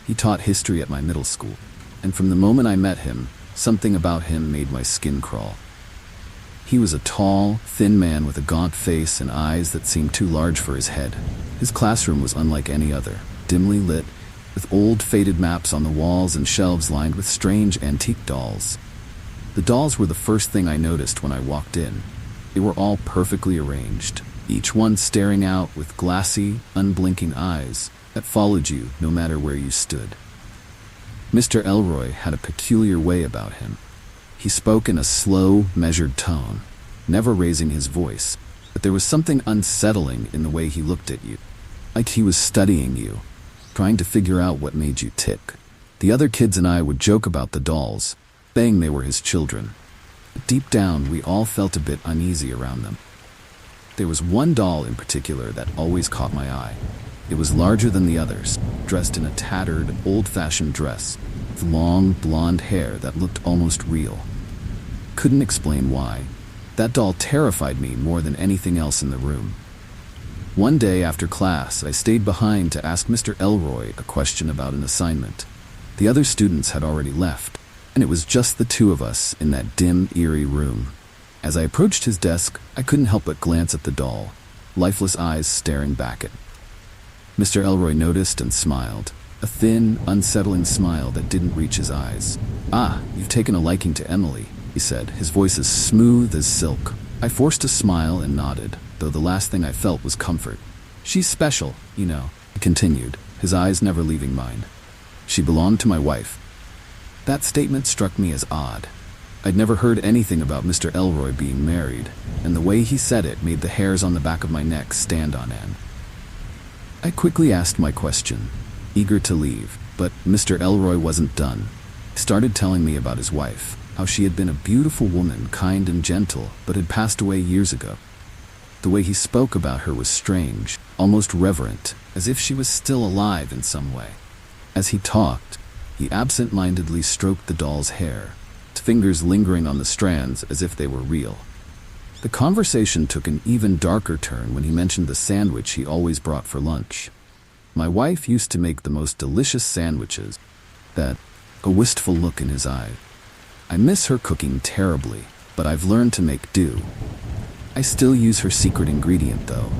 He taught history at my middle school, and from the moment I met him, something about him made my skin crawl. He was a tall, thin man with a gaunt face and eyes that seemed too large for his head. His classroom was unlike any other, dimly lit, with old faded maps on the walls and shelves lined with strange antique dolls. The dolls were the first thing I noticed when I walked in. They were all perfectly arranged, each one staring out with glassy, unblinking eyes that followed you no matter where you stood. Mr. Elroy had a peculiar way about him. He spoke in a slow, measured tone, never raising his voice, but there was something unsettling in the way he looked at you, like he was studying you, trying to figure out what made you tick. The other kids and I would joke about the dolls, saying they were his children. But deep down, we all felt a bit uneasy around them. There was one doll in particular that always caught my eye. It was larger than the others, dressed in a tattered, old-fashioned dress, with long, blonde hair that looked almost real. Couldn't explain why. That doll terrified me more than anything else in the room. One day after class, I stayed behind to ask Mr. Elroy a question about an assignment. The other students had already left, and it was just the two of us in that dim, eerie room. As I approached his desk, I couldn't help but glance at the doll, lifeless eyes staring back at me. Mr. Elroy noticed and smiled, a thin, unsettling smile that didn't reach his eyes. "Ah, you've taken a liking to Emily," he said, his voice as smooth as silk. I forced a smile and nodded, though the last thing I felt was comfort. "She's special, you know," he continued, his eyes never leaving mine. "She belonged to my wife." That statement struck me as odd. I'd never heard anything about Mr. Elroy being married, and the way he said it made the hairs on the back of my neck stand on end. I quickly asked my question, eager to leave, but Mr. Elroy wasn't done. He started telling me about his wife, how she had been a beautiful woman, kind and gentle, but had passed away years ago. The way he spoke about her was strange, almost reverent, as if she was still alive in some way. As he talked, he absent-mindedly stroked the doll's hair, his fingers lingering on the strands as if they were real. The conversation took an even darker turn when he mentioned the sandwich he always brought for lunch. My wife used to make the most delicious sandwiches. A wistful look in his eye. I miss her cooking terribly, but I've learned to make do. I still use her secret ingredient, though.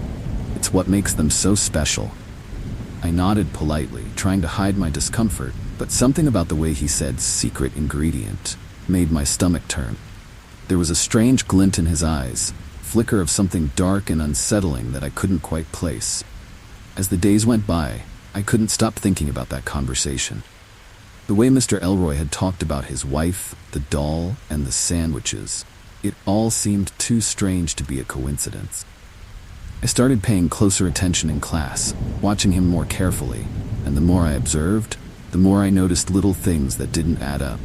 It's what makes them so special. I nodded politely, trying to hide my discomfort, but something about the way he said secret ingredient made my stomach turn. There was a strange glint in his eyes, flicker of something dark and unsettling that I couldn't quite place. As the days went by, I couldn't stop thinking about that conversation. The way Mr. Elroy had talked about his wife, the doll, and the sandwiches, it all seemed too strange to be a coincidence. I started paying closer attention in class, watching him more carefully, and the more I observed, the more I noticed little things that didn't add up.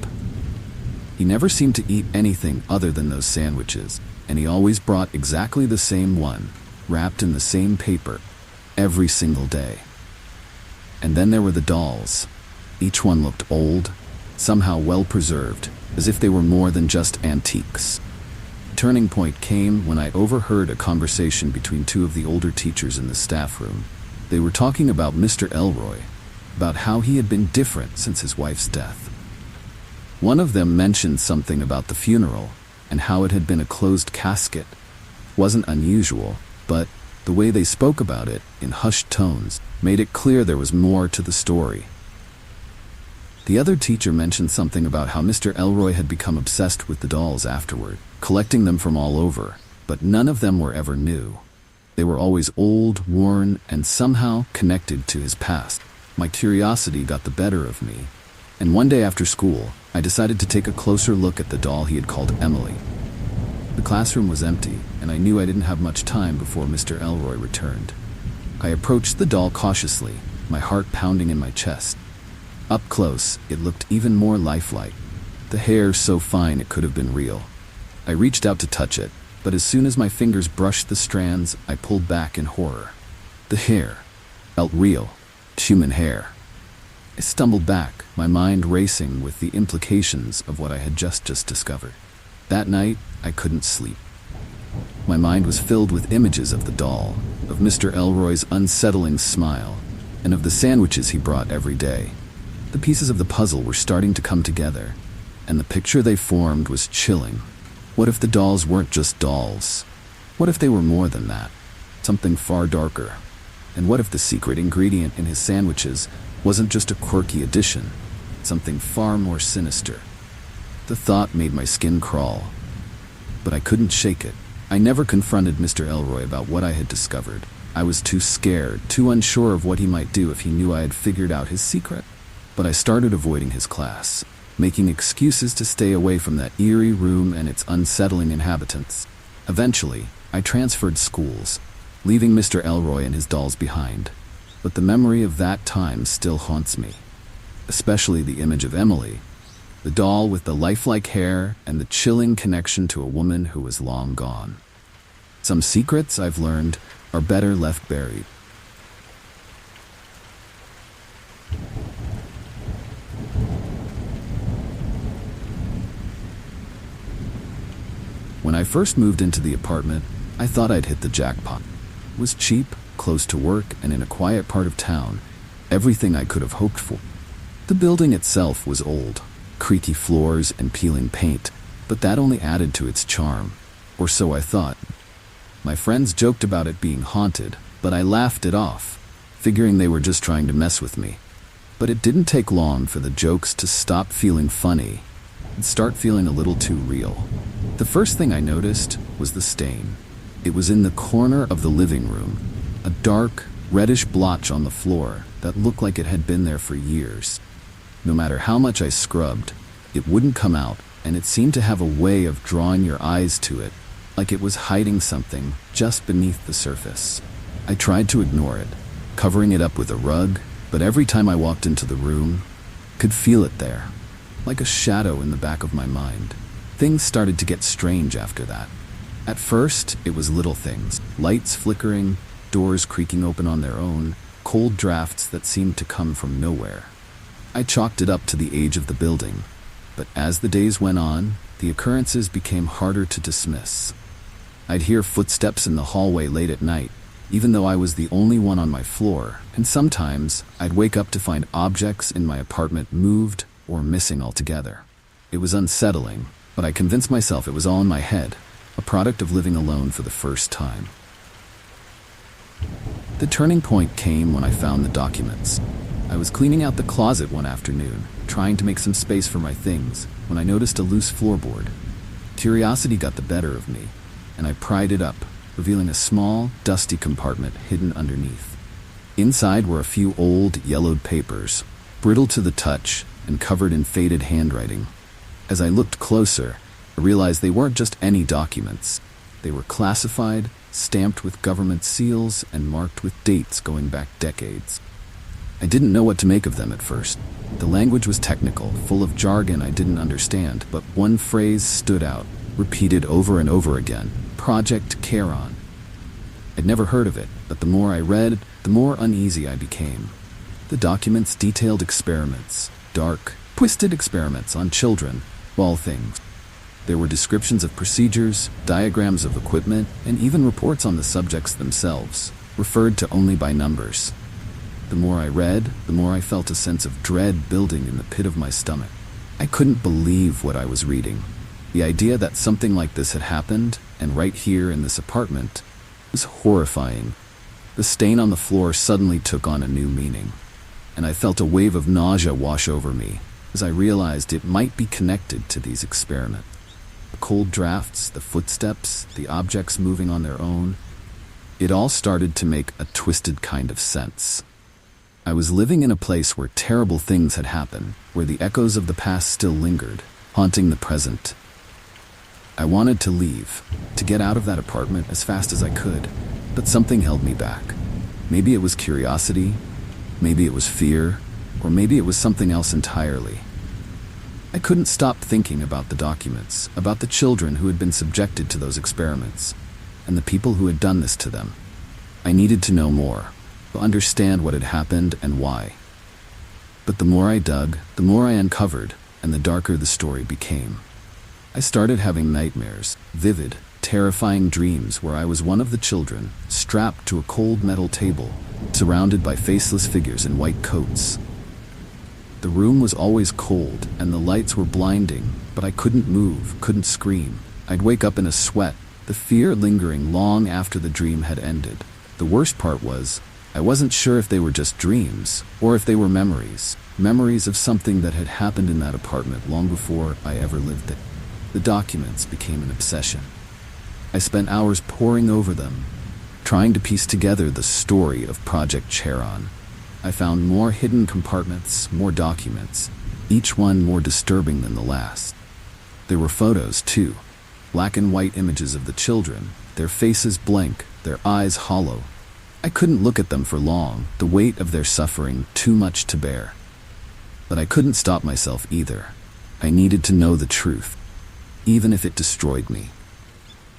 He never seemed to eat anything other than those sandwiches, and he always brought exactly the same one, wrapped in the same paper, every single day. And then there were the dolls. Each one looked old, somehow well-preserved, as if they were more than just antiques. The turning point came when I overheard a conversation between two of the older teachers in the staff room. They were talking about Mr. Elroy, about how he had been different since his wife's death. One of them mentioned something about the funeral and how it had been a closed casket. It wasn't unusual, but the way they spoke about it, in hushed tones, made it clear there was more to the story. The other teacher mentioned something about how Mr. Elroy had become obsessed with the dolls afterward, collecting them from all over, but none of them were ever new. They were always old, worn, and somehow connected to his past. My curiosity got the better of me, and one day after school, I decided to take a closer look at the doll he had called Emily. The classroom was empty, and I knew I didn't have much time before Mr. Elroy returned. I approached the doll cautiously, my heart pounding in my chest. Up close, it looked even more lifelike, the hair so fine it could have been real. I reached out to touch it, but as soon as my fingers brushed the strands, I pulled back in horror. The hair felt real, human hair. I stumbled back, my mind racing with the implications of what I had just discovered. That night, I couldn't sleep. My mind was filled with images of the doll, of Mr. Elroy's unsettling smile, and of the sandwiches he brought every day. The pieces of the puzzle were starting to come together, and the picture they formed was chilling. What if the dolls weren't just dolls? What if they were more than that? Something far darker. And what if the secret ingredient in his sandwiches wasn't just a quirky addition, something far more sinister? The thought made my skin crawl, but I couldn't shake it. I never confronted Mr. Elroy about what I had discovered. I was too scared, too unsure of what he might do if he knew I had figured out his secret. But I started avoiding his class, making excuses to stay away from that eerie room and its unsettling inhabitants. Eventually, I transferred schools, leaving Mr. Elroy and his dolls behind. But the memory of that time still haunts me, especially the image of Emily, the doll with the lifelike hair and the chilling connection to a woman who was long gone. Some secrets, I've learned, are better left buried. When I first moved into the apartment, I thought I'd hit the jackpot. It was cheap, close to work, and in a quiet part of town. Everything I could have hoped for. The building itself was old, creaky floors and peeling paint, but that only added to its charm, or so I thought. My friends joked about it being haunted, but I laughed it off, figuring they were just trying to mess with me. But it didn't take long for the jokes to stop feeling funny and start feeling a little too real. The first thing I noticed was the stain. It was in the corner of the living room, a dark, reddish blotch on the floor that looked like it had been there for years. No matter how much I scrubbed, it wouldn't come out, and it seemed to have a way of drawing your eyes to it, like it was hiding something just beneath the surface. I tried to ignore it, covering it up with a rug, but every time I walked into the room, I could feel it there, like a shadow in the back of my mind. Things started to get strange after that. At first, it was little things, lights flickering, doors creaking open on their own, cold drafts that seemed to come from nowhere. I chalked it up to the age of the building, but as the days went on, the occurrences became harder to dismiss. I'd hear footsteps in the hallway late at night, even though I was the only one on my floor, and sometimes I'd wake up to find objects in my apartment moved or missing altogether. It was unsettling, but I convinced myself it was all in my head, a product of living alone for the first time. The turning point came when I found the documents. I was cleaning out the closet one afternoon, trying to make some space for my things, when I noticed a loose floorboard. Curiosity got the better of me, and I pried it up, revealing a small, dusty compartment hidden underneath. Inside were a few old, yellowed papers, brittle to the touch and covered in faded handwriting. As I looked closer, I realized they weren't just any documents. They were classified, stamped with government seals, and marked with dates going back decades. I didn't know what to make of them at first. The language was technical, full of jargon I didn't understand, but one phrase stood out, repeated over and over again: Project Charon. I'd never heard of it, but the more I read, the more uneasy I became. The documents detailed experiments, dark, twisted experiments on children, of all things. There were descriptions of procedures, diagrams of equipment, and even reports on the subjects themselves, referred to only by numbers. The more I read, the more I felt a sense of dread building in the pit of my stomach. I couldn't believe what I was reading. The idea that something like this had happened, and right here in this apartment, was horrifying. The stain on the floor suddenly took on a new meaning, and I felt a wave of nausea wash over me as I realized it might be connected to these experiments. The cold drafts, the footsteps, the objects moving on their own, it all started to make a twisted kind of sense. I was living in a place where terrible things had happened, where the echoes of the past still lingered, haunting the present. I wanted to leave, to get out of that apartment as fast as I could, but something held me back. Maybe it was curiosity, maybe it was fear, or maybe it was something else entirely. I couldn't stop thinking about the documents, about the children who had been subjected to those experiments, and the people who had done this to them. I needed to know more, to understand what had happened and why. But the more I dug, the more I uncovered, and the darker the story became. I started having nightmares, vivid, terrifying dreams where I was one of the children, strapped to a cold metal table, surrounded by faceless figures in white coats. The room was always cold, and the lights were blinding, but I couldn't move, couldn't scream. I'd wake up in a sweat, the fear lingering long after the dream had ended. The worst part was, I wasn't sure if they were just dreams, or if they were memories of something that had happened in that apartment long before I ever lived there. The documents became an obsession. I spent hours poring over them, trying to piece together the story of Project Charon. I found more hidden compartments, more documents, each one more disturbing than the last. There were photos, too, black and white images of the children, their faces blank, their eyes hollow. I couldn't look at them for long, the weight of their suffering too much to bear. But I couldn't stop myself either. I needed to know the truth, even if it destroyed me.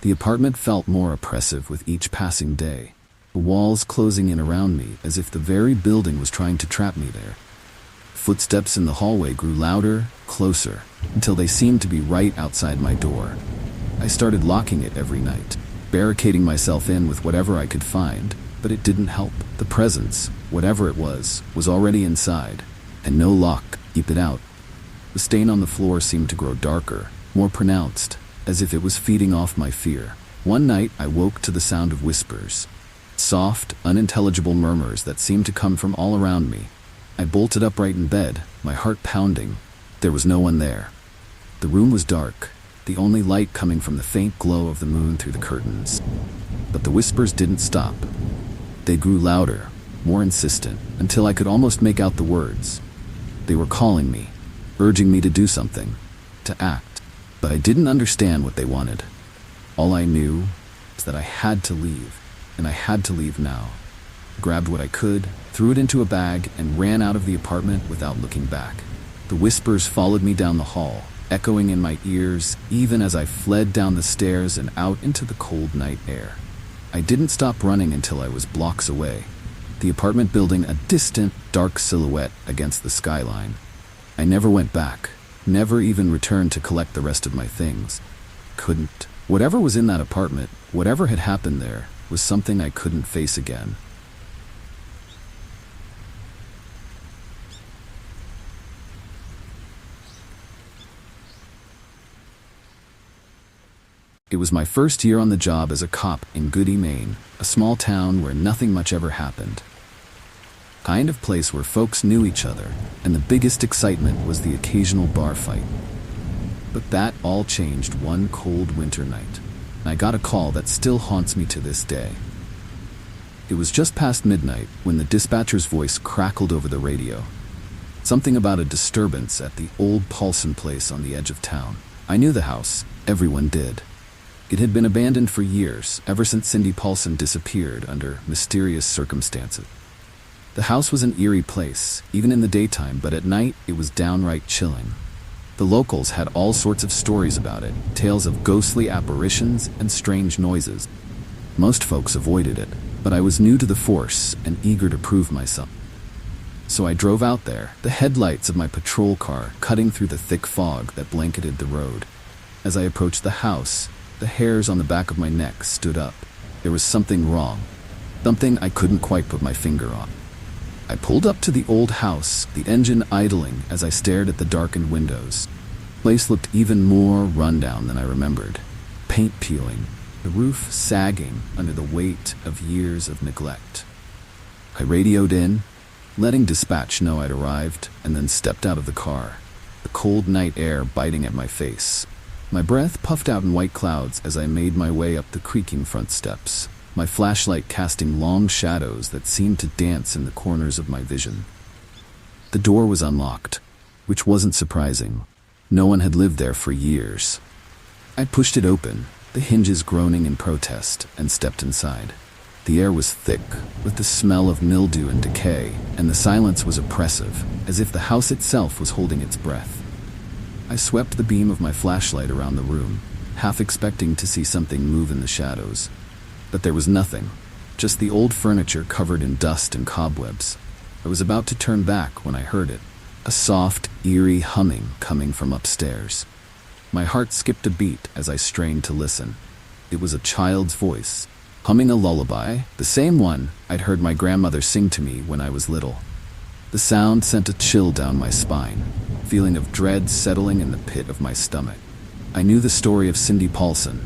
The apartment felt more oppressive with each passing day, the walls closing in around me as if the very building was trying to trap me there. Footsteps in the hallway grew louder, closer, until they seemed to be right outside my door. I started locking it every night, barricading myself in with whatever I could find, but it didn't help. The presence, whatever it was already inside, and no lock could keep it out. The stain on the floor seemed to grow darker, more pronounced, as if it was feeding off my fear. One night I woke to the sound of whispers, soft, unintelligible murmurs that seemed to come from all around me. I bolted upright in bed, my heart pounding. There was no one there. The room was dark, the only light coming from the faint glow of the moon through the curtains. But the whispers didn't stop. They grew louder, more insistent, until I could almost make out the words. They were calling me, urging me to do something, to act. But I didn't understand what they wanted. All I knew was that I had to leave, and I had to leave now. I grabbed what I could, threw it into a bag, and ran out of the apartment without looking back. The whispers followed me down the hall, echoing in my ears even as I fled down the stairs and out into the cold night air. I didn't stop running until I was blocks away, the apartment building a distant, dark silhouette against the skyline. I never went back, never even returned to collect the rest of my things. Couldn't. Whatever was in that apartment, whatever had happened there, was something I couldn't face again. It was my first year on the job as a cop in Goody, Maine, a small town where nothing much ever happened. Kind of place where folks knew each other, and the biggest excitement was the occasional bar fight. But that all changed one cold winter night, and I got a call that still haunts me to this day. It was just past midnight when the dispatcher's voice crackled over the radio. Something about a disturbance at the old Paulson place on the edge of town. I knew the house, everyone did. It had been abandoned for years, ever since Cindy Paulson disappeared under mysterious circumstances. The house was an eerie place, even in the daytime, but at night it was downright chilling. The locals had all sorts of stories about it, tales of ghostly apparitions and strange noises. Most folks avoided it, but I was new to the force and eager to prove myself. So I drove out there, the headlights of my patrol car cutting through the thick fog that blanketed the road. As I approached the house, the hairs on the back of my neck stood up. There was something wrong, something I couldn't quite put my finger on. I pulled up to the old house, the engine idling as I stared at the darkened windows. The place looked even more rundown than I remembered. Paint peeling, the roof sagging under the weight of years of neglect. I radioed in, letting dispatch know I'd arrived, and then stepped out of the car, the cold night air biting at my face. My breath puffed out in white clouds as I made my way up the creaking front steps, my flashlight casting long shadows that seemed to dance in the corners of my vision. The door was unlocked, which wasn't surprising. No one had lived there for years. I pushed it open, the hinges groaning in protest, and stepped inside. The air was thick, with the smell of mildew and decay, and the silence was oppressive, as if the house itself was holding its breath. I swept the beam of my flashlight around the room, half expecting to see something move in the shadows. But there was nothing, just the old furniture covered in dust and cobwebs. I was about to turn back when I heard it, a soft, eerie humming coming from upstairs. My heart skipped a beat as I strained to listen. It was a child's voice, humming a lullaby, the same one I'd heard my grandmother sing to me when I was little. The sound sent a chill down my spine, a feeling of dread settling in the pit of my stomach. I knew the story of Cindy Paulson,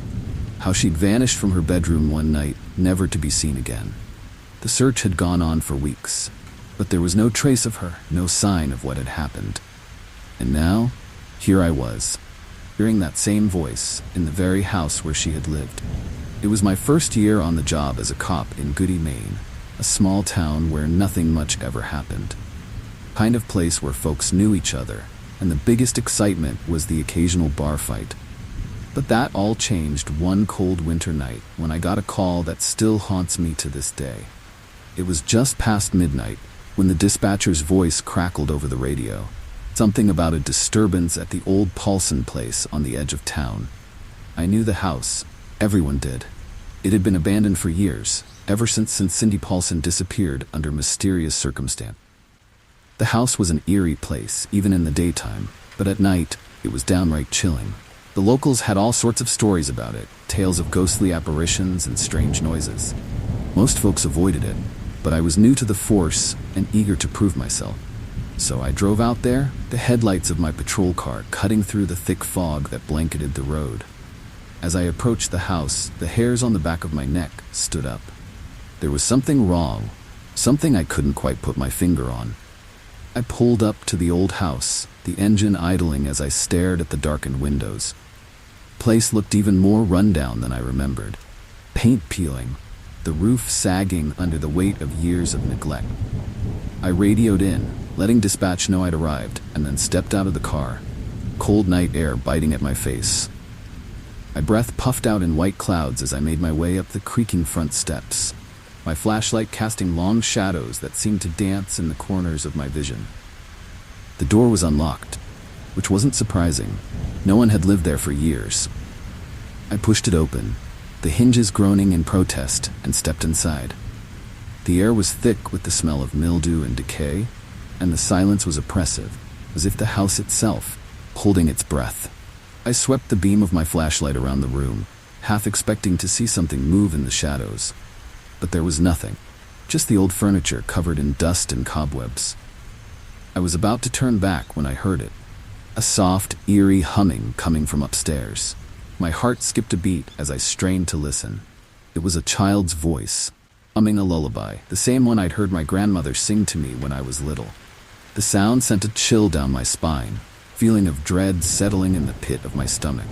how she'd vanished from her bedroom one night, never to be seen again. The search had gone on for weeks, but there was no trace of her, no sign of what had happened. And now, here I was, hearing that same voice in the very house where she had lived. It was my first year on the job as a cop in Goody, Maine, a small town where nothing much ever happened. Kind of place where folks knew each other, and the biggest excitement was the occasional bar fight. But that all changed one cold winter night when I got a call that still haunts me to this day. It was just past midnight when the dispatcher's voice crackled over the radio. Something about a disturbance at the old Paulson place on the edge of town. I knew the house, everyone did. It had been abandoned for years, ever since Cindy Paulson disappeared under mysterious circumstance. The house was an eerie place, even in the daytime, but at night, it was downright chilling. The locals had all sorts of stories about it, tales of ghostly apparitions and strange noises. Most folks avoided it, but I was new to the force and eager to prove myself. So I drove out there, the headlights of my patrol car cutting through the thick fog that blanketed the road. As I approached the house, the hairs on the back of my neck stood up. There was something wrong, something I couldn't quite put my finger on. I pulled up to the old house, the engine idling as I stared at the darkened windows. The place looked even more rundown than I remembered. Paint peeling, the roof sagging under the weight of years of neglect. I radioed in, letting dispatch know I'd arrived, and then stepped out of the car, cold night air biting at my face. My breath puffed out in white clouds as I made my way up the creaking front steps, my flashlight casting long shadows that seemed to dance in the corners of my vision. The door was unlocked, which wasn't surprising. No one had lived there for years. I pushed it open, the hinges groaning in protest, and stepped inside. The air was thick with the smell of mildew and decay, and the silence was oppressive, as if the house itself, holding its breath. I swept the beam of my flashlight around the room, half expecting to see something move in the shadows. But there was nothing, just the old furniture covered in dust and cobwebs. I was about to turn back when I heard it, a soft, eerie humming coming from upstairs. My heart skipped a beat as I strained to listen. It was a child's voice, humming a lullaby, the same one I'd heard my grandmother sing to me when I was little. The sound sent a chill down my spine, feeling of dread settling in the pit of my stomach.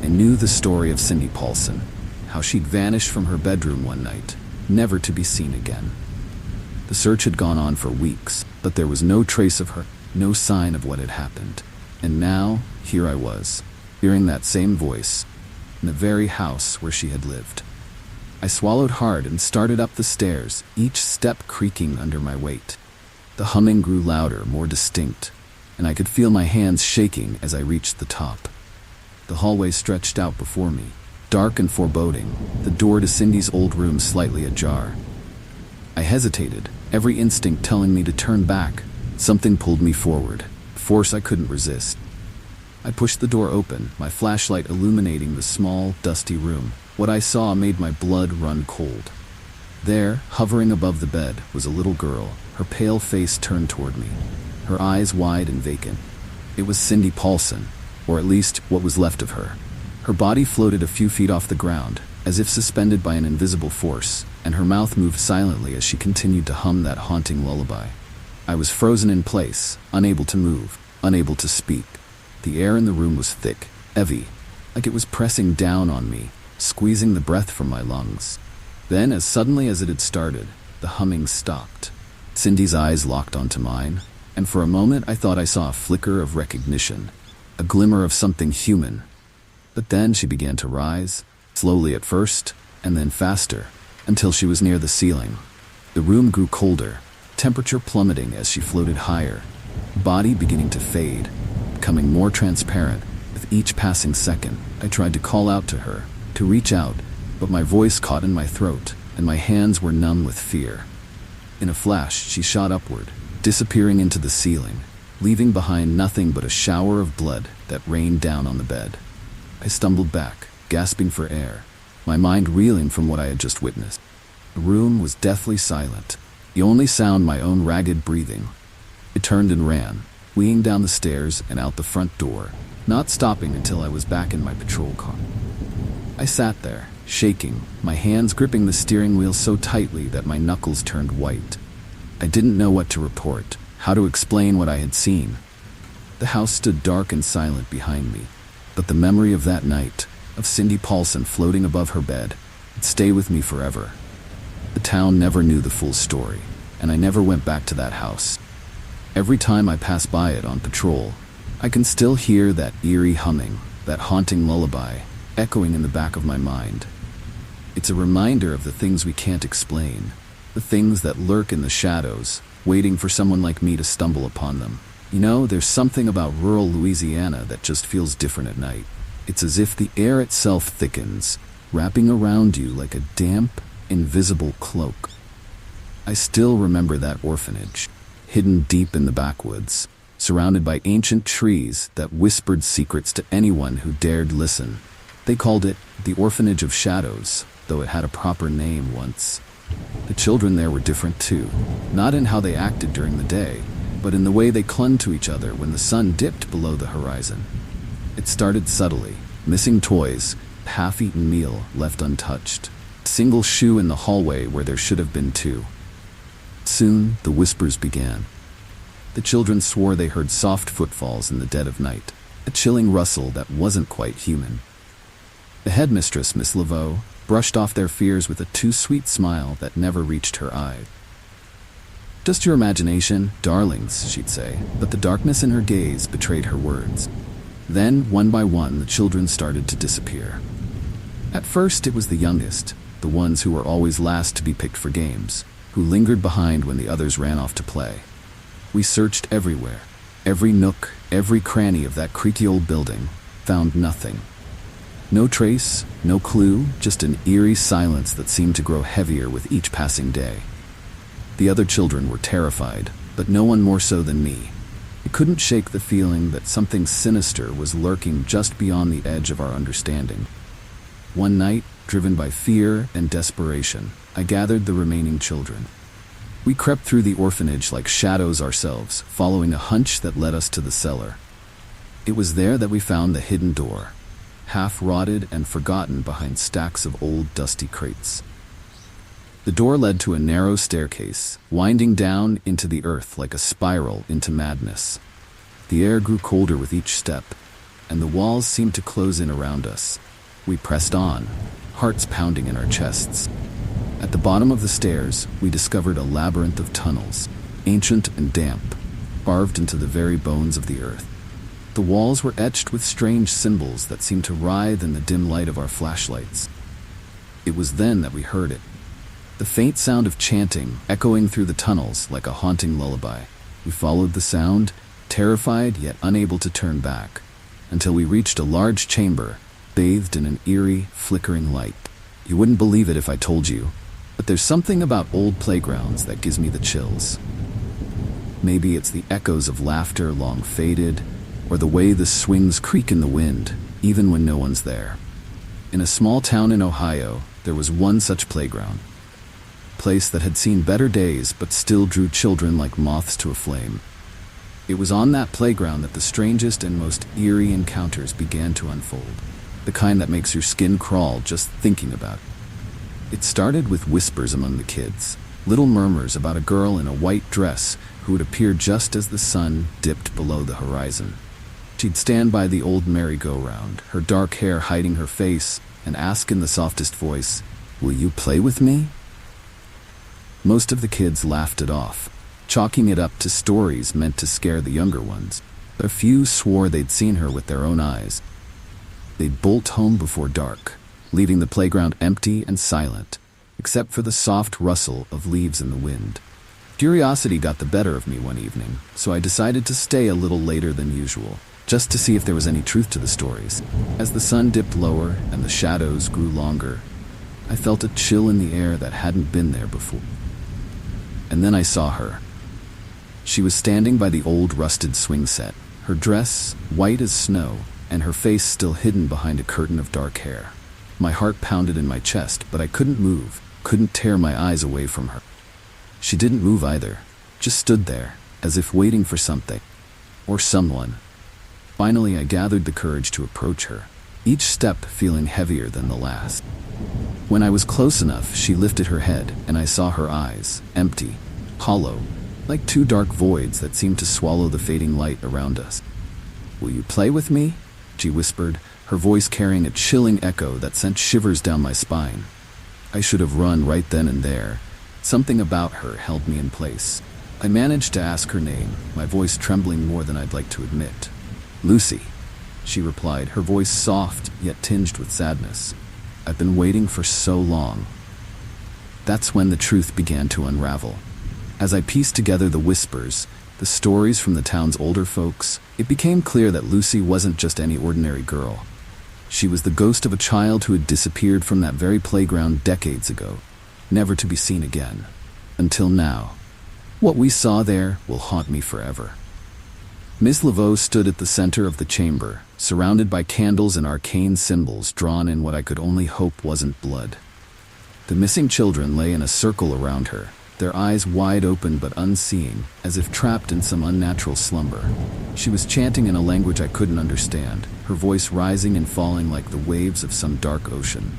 I knew the story of Cindy Paulson, how she'd vanished from her bedroom one night, never to be seen again. The search had gone on for weeks, but there was no trace of her, no sign of what had happened. And now, here I was, hearing that same voice, in the very house where she had lived. I swallowed hard and started up the stairs, each step creaking under my weight. The humming grew louder, more distinct, and I could feel my hands shaking as I reached the top. The hallway stretched out before me, dark and foreboding, the door to Cindy's old room slightly ajar. I hesitated, every instinct telling me to turn back. Something pulled me forward, a force I couldn't resist. I pushed the door open, my flashlight illuminating the small, dusty room. What I saw made my blood run cold. There, hovering above the bed, was a little girl, her pale face turned toward me, her eyes wide and vacant. It was Cindy Paulson, or at least what was left of her. Her body floated a few feet off the ground, as if suspended by an invisible force, and her mouth moved silently as she continued to hum that haunting lullaby. I was frozen in place, unable to move, unable to speak. The air in the room was thick, heavy, like it was pressing down on me, squeezing the breath from my lungs. Then, as suddenly as it had started, the humming stopped. Cindy's eyes locked onto mine, and for a moment I thought I saw a flicker of recognition, a glimmer of something human. But then she began to rise, slowly at first, and then faster, until she was near the ceiling. The room grew colder, temperature plummeting as she floated higher, body beginning to fade, becoming more transparent. With each passing second, I tried to call out to her, to reach out, but my voice caught in my throat, and my hands were numb with fear. In a flash, she shot upward, disappearing into the ceiling, leaving behind nothing but a shower of blood that rained down on the bed. I stumbled back, gasping for air, my mind reeling from what I had just witnessed. The room was deathly silent, the only sound my own ragged breathing. I turned and ran, wheeling down the stairs and out the front door, not stopping until I was back in my patrol car. I sat there, shaking, my hands gripping the steering wheel so tightly that my knuckles turned white. I didn't know what to report, how to explain what I had seen. The house stood dark and silent behind me, but the memory of that night, of Cindy Paulson floating above her bed, would stay with me forever. The town never knew the full story, and I never went back to that house. Every time I pass by it on patrol, I can still hear that eerie humming, that haunting lullaby, echoing in the back of my mind. It's a reminder of the things we can't explain, the things that lurk in the shadows, waiting for someone like me to stumble upon them. You know, there's something about rural Louisiana that just feels different at night. It's as if the air itself thickens, wrapping around you like a damp, invisible cloak. I still remember that orphanage, hidden deep in the backwoods, surrounded by ancient trees that whispered secrets to anyone who dared listen. They called it the Orphanage of Shadows, though it had a proper name once. The children there were different too, not in how they acted during the day, but in the way they clung to each other when the sun dipped below the horizon. It started subtly, missing toys, half-eaten meal left untouched, a single shoe in the hallway where there should have been two. Soon, the whispers began. The children swore they heard soft footfalls in the dead of night, a chilling rustle that wasn't quite human. The headmistress, Miss Laveau, brushed off their fears with a too-sweet smile that never reached her eye. "Just your imagination, darlings," she'd say, but the darkness in her gaze betrayed her words. Then, one by one, the children started to disappear. At first, it was the youngest, the ones who were always last to be picked for games, who lingered behind when the others ran off to play. We searched everywhere, every nook, every cranny of that creaky old building, found nothing. No trace, no clue, just an eerie silence that seemed to grow heavier with each passing day. The other children were terrified, but no one more so than me. I couldn't shake the feeling that something sinister was lurking just beyond the edge of our understanding. One night, driven by fear and desperation, I gathered the remaining children. We crept through the orphanage like shadows ourselves, following a hunch that led us to the cellar. It was there that we found the hidden door, half rotted and forgotten behind stacks of old dusty crates. The door led to a narrow staircase, winding down into the earth like a spiral into madness. The air grew colder with each step, and the walls seemed to close in around us. We pressed on, hearts pounding in our chests. At the bottom of the stairs, we discovered a labyrinth of tunnels, ancient and damp, carved into the very bones of the earth. The walls were etched with strange symbols that seemed to writhe in the dim light of our flashlights. It was then that we heard it. The faint sound of chanting echoing through the tunnels like a haunting lullaby. We followed the sound, terrified yet unable to turn back, until we reached a large chamber, bathed in an eerie, flickering light. You wouldn't believe it if I told you, but there's something about old playgrounds that gives me the chills. Maybe it's the echoes of laughter long faded, or the way the swings creak in the wind, even when no one's there. In a small town in Ohio, there was one such playground. Place that had seen better days but still drew children like moths to a flame. It was on that playground that the strangest and most eerie encounters began to unfold, the kind that makes your skin crawl just thinking about it. It started with whispers among the kids, little murmurs about a girl in a white dress who would appear just as the sun dipped below the horizon. She'd stand by the old merry-go-round, her dark hair hiding her face, and ask in the softest voice, "Will you play with me?" Most of the kids laughed it off, chalking it up to stories meant to scare the younger ones. A few swore they'd seen her with their own eyes. They'd bolt home before dark, leaving the playground empty and silent, except for the soft rustle of leaves in the wind. Curiosity got the better of me one evening, so I decided to stay a little later than usual, just to see if there was any truth to the stories. As the sun dipped lower and the shadows grew longer, I felt a chill in the air that hadn't been there before. And then I saw her. She was standing by the old rusted swing set, her dress white as snow, and her face still hidden behind a curtain of dark hair. My heart pounded in my chest, but I couldn't move, couldn't tear my eyes away from her. She didn't move either, just stood there, as if waiting for something, or someone. Finally, I gathered the courage to approach her, each step feeling heavier than the last. When I was close enough, she lifted her head, and I saw her eyes, empty, hollow, like two dark voids that seemed to swallow the fading light around us. "Will you play with me?" she whispered, her voice carrying a chilling echo that sent shivers down my spine. I should have run right then and there. Something about her held me in place. I managed to ask her name, my voice trembling more than I'd like to admit. "Lucy," she replied, her voice soft yet tinged with sadness. "I've been waiting for so long." That's when the truth began to unravel. As I pieced together the whispers, the stories from the town's older folks, it became clear that Lucy wasn't just any ordinary girl. She was the ghost of a child who had disappeared from that very playground decades ago, never to be seen again. Until now. What we saw there will haunt me forever. Miss Laveau stood at the center of the chamber, surrounded by candles and arcane symbols drawn in what I could only hope wasn't blood. The missing children lay in a circle around her, their eyes wide open but unseeing, as if trapped in some unnatural slumber. She was chanting in a language I couldn't understand, her voice rising and falling like the waves of some dark ocean.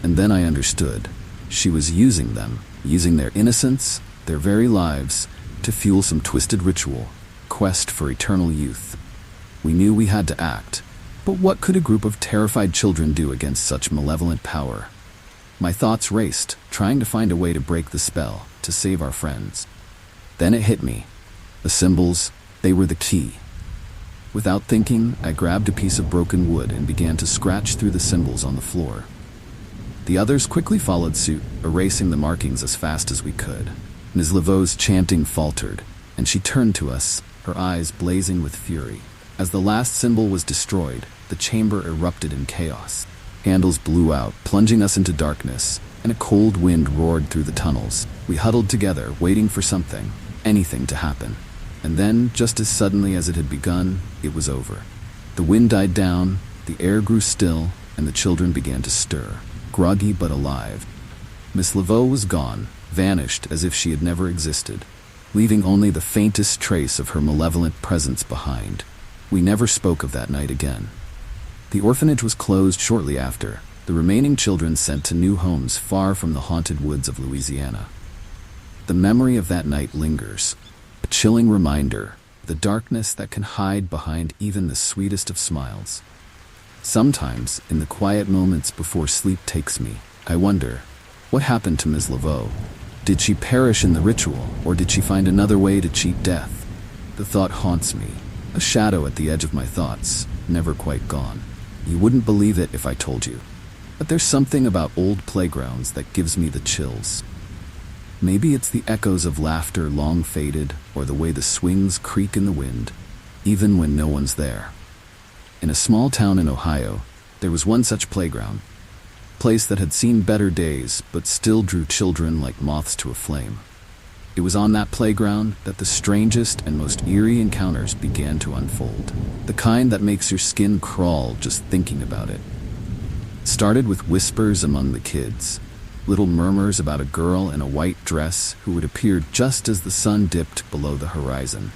And then I understood. She was using them, using their innocence, their very lives, to fuel some twisted ritual, quest for eternal youth. We knew we had to act, but what could a group of terrified children do against such malevolent power? My thoughts raced, trying to find a way to break the spell, to save our friends. Then it hit me. The symbols, they were the key. Without thinking, I grabbed a piece of broken wood and began to scratch through the symbols on the floor. The others quickly followed suit, erasing the markings as fast as we could. Ms. Laveau's chanting faltered, and she turned to us, her eyes blazing with fury. As the last symbol was destroyed, the chamber erupted in chaos. Candles blew out, plunging us into darkness, and a cold wind roared through the tunnels. We huddled together, waiting for something, anything to happen. And then, just as suddenly as it had begun, it was over. The wind died down, the air grew still, and the children began to stir, groggy but alive. Miss Laveau was gone, vanished as if she had never existed, leaving only the faintest trace of her malevolent presence behind. We never spoke of that night again. The orphanage was closed shortly after, the remaining children sent to new homes far from the haunted woods of Louisiana. The memory of that night lingers, a chilling reminder of the darkness that can hide behind even the sweetest of smiles. Sometimes, in the quiet moments before sleep takes me, I wonder, what happened to Ms. Laveau? Did she perish in the ritual, or did she find another way to cheat death? The thought haunts me, a shadow at the edge of my thoughts, never quite gone. You wouldn't believe it if I told you, but there's something about old playgrounds that gives me the chills. Maybe it's the echoes of laughter long faded, or the way the swings creak in the wind, even when no one's there. In a small town in Ohio, there was one such playground, a place that had seen better days, but still drew children like moths to a flame. It was on that playground that the strangest and most eerie encounters began to unfold, the kind that makes your skin crawl just thinking about it. It started with whispers among the kids, little murmurs about a girl in a white dress who would appear just as the sun dipped below the horizon.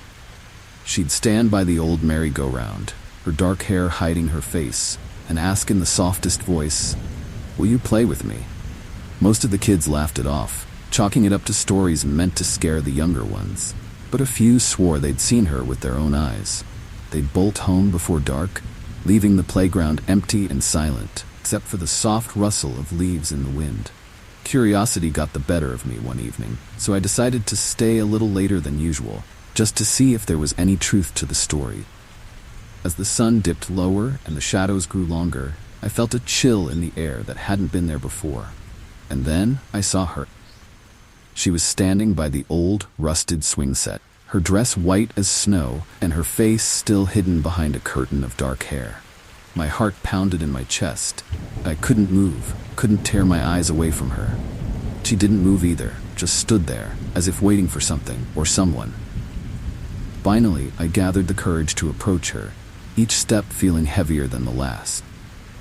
She'd stand by the old merry-go-round, her dark hair hiding her face, and ask in the softest voice, "Will you play with me?" Most of the kids laughed it off, chalking it up to stories meant to scare the younger ones. But a few swore they'd seen her with their own eyes. They'd bolt home before dark, leaving the playground empty and silent, except for the soft rustle of leaves in the wind. Curiosity got the better of me one evening, so I decided to stay a little later than usual, just to see if there was any truth to the story. As the sun dipped lower and the shadows grew longer, I felt a chill in the air that hadn't been there before. And then I saw her. She was standing by the old, rusted swing set, her dress white as snow and her face still hidden behind a curtain of dark hair. My heart pounded in my chest. I couldn't move, couldn't tear my eyes away from her. She didn't move either, just stood there, as if waiting for something or someone. Finally, I gathered the courage to approach her, each step feeling heavier than the last.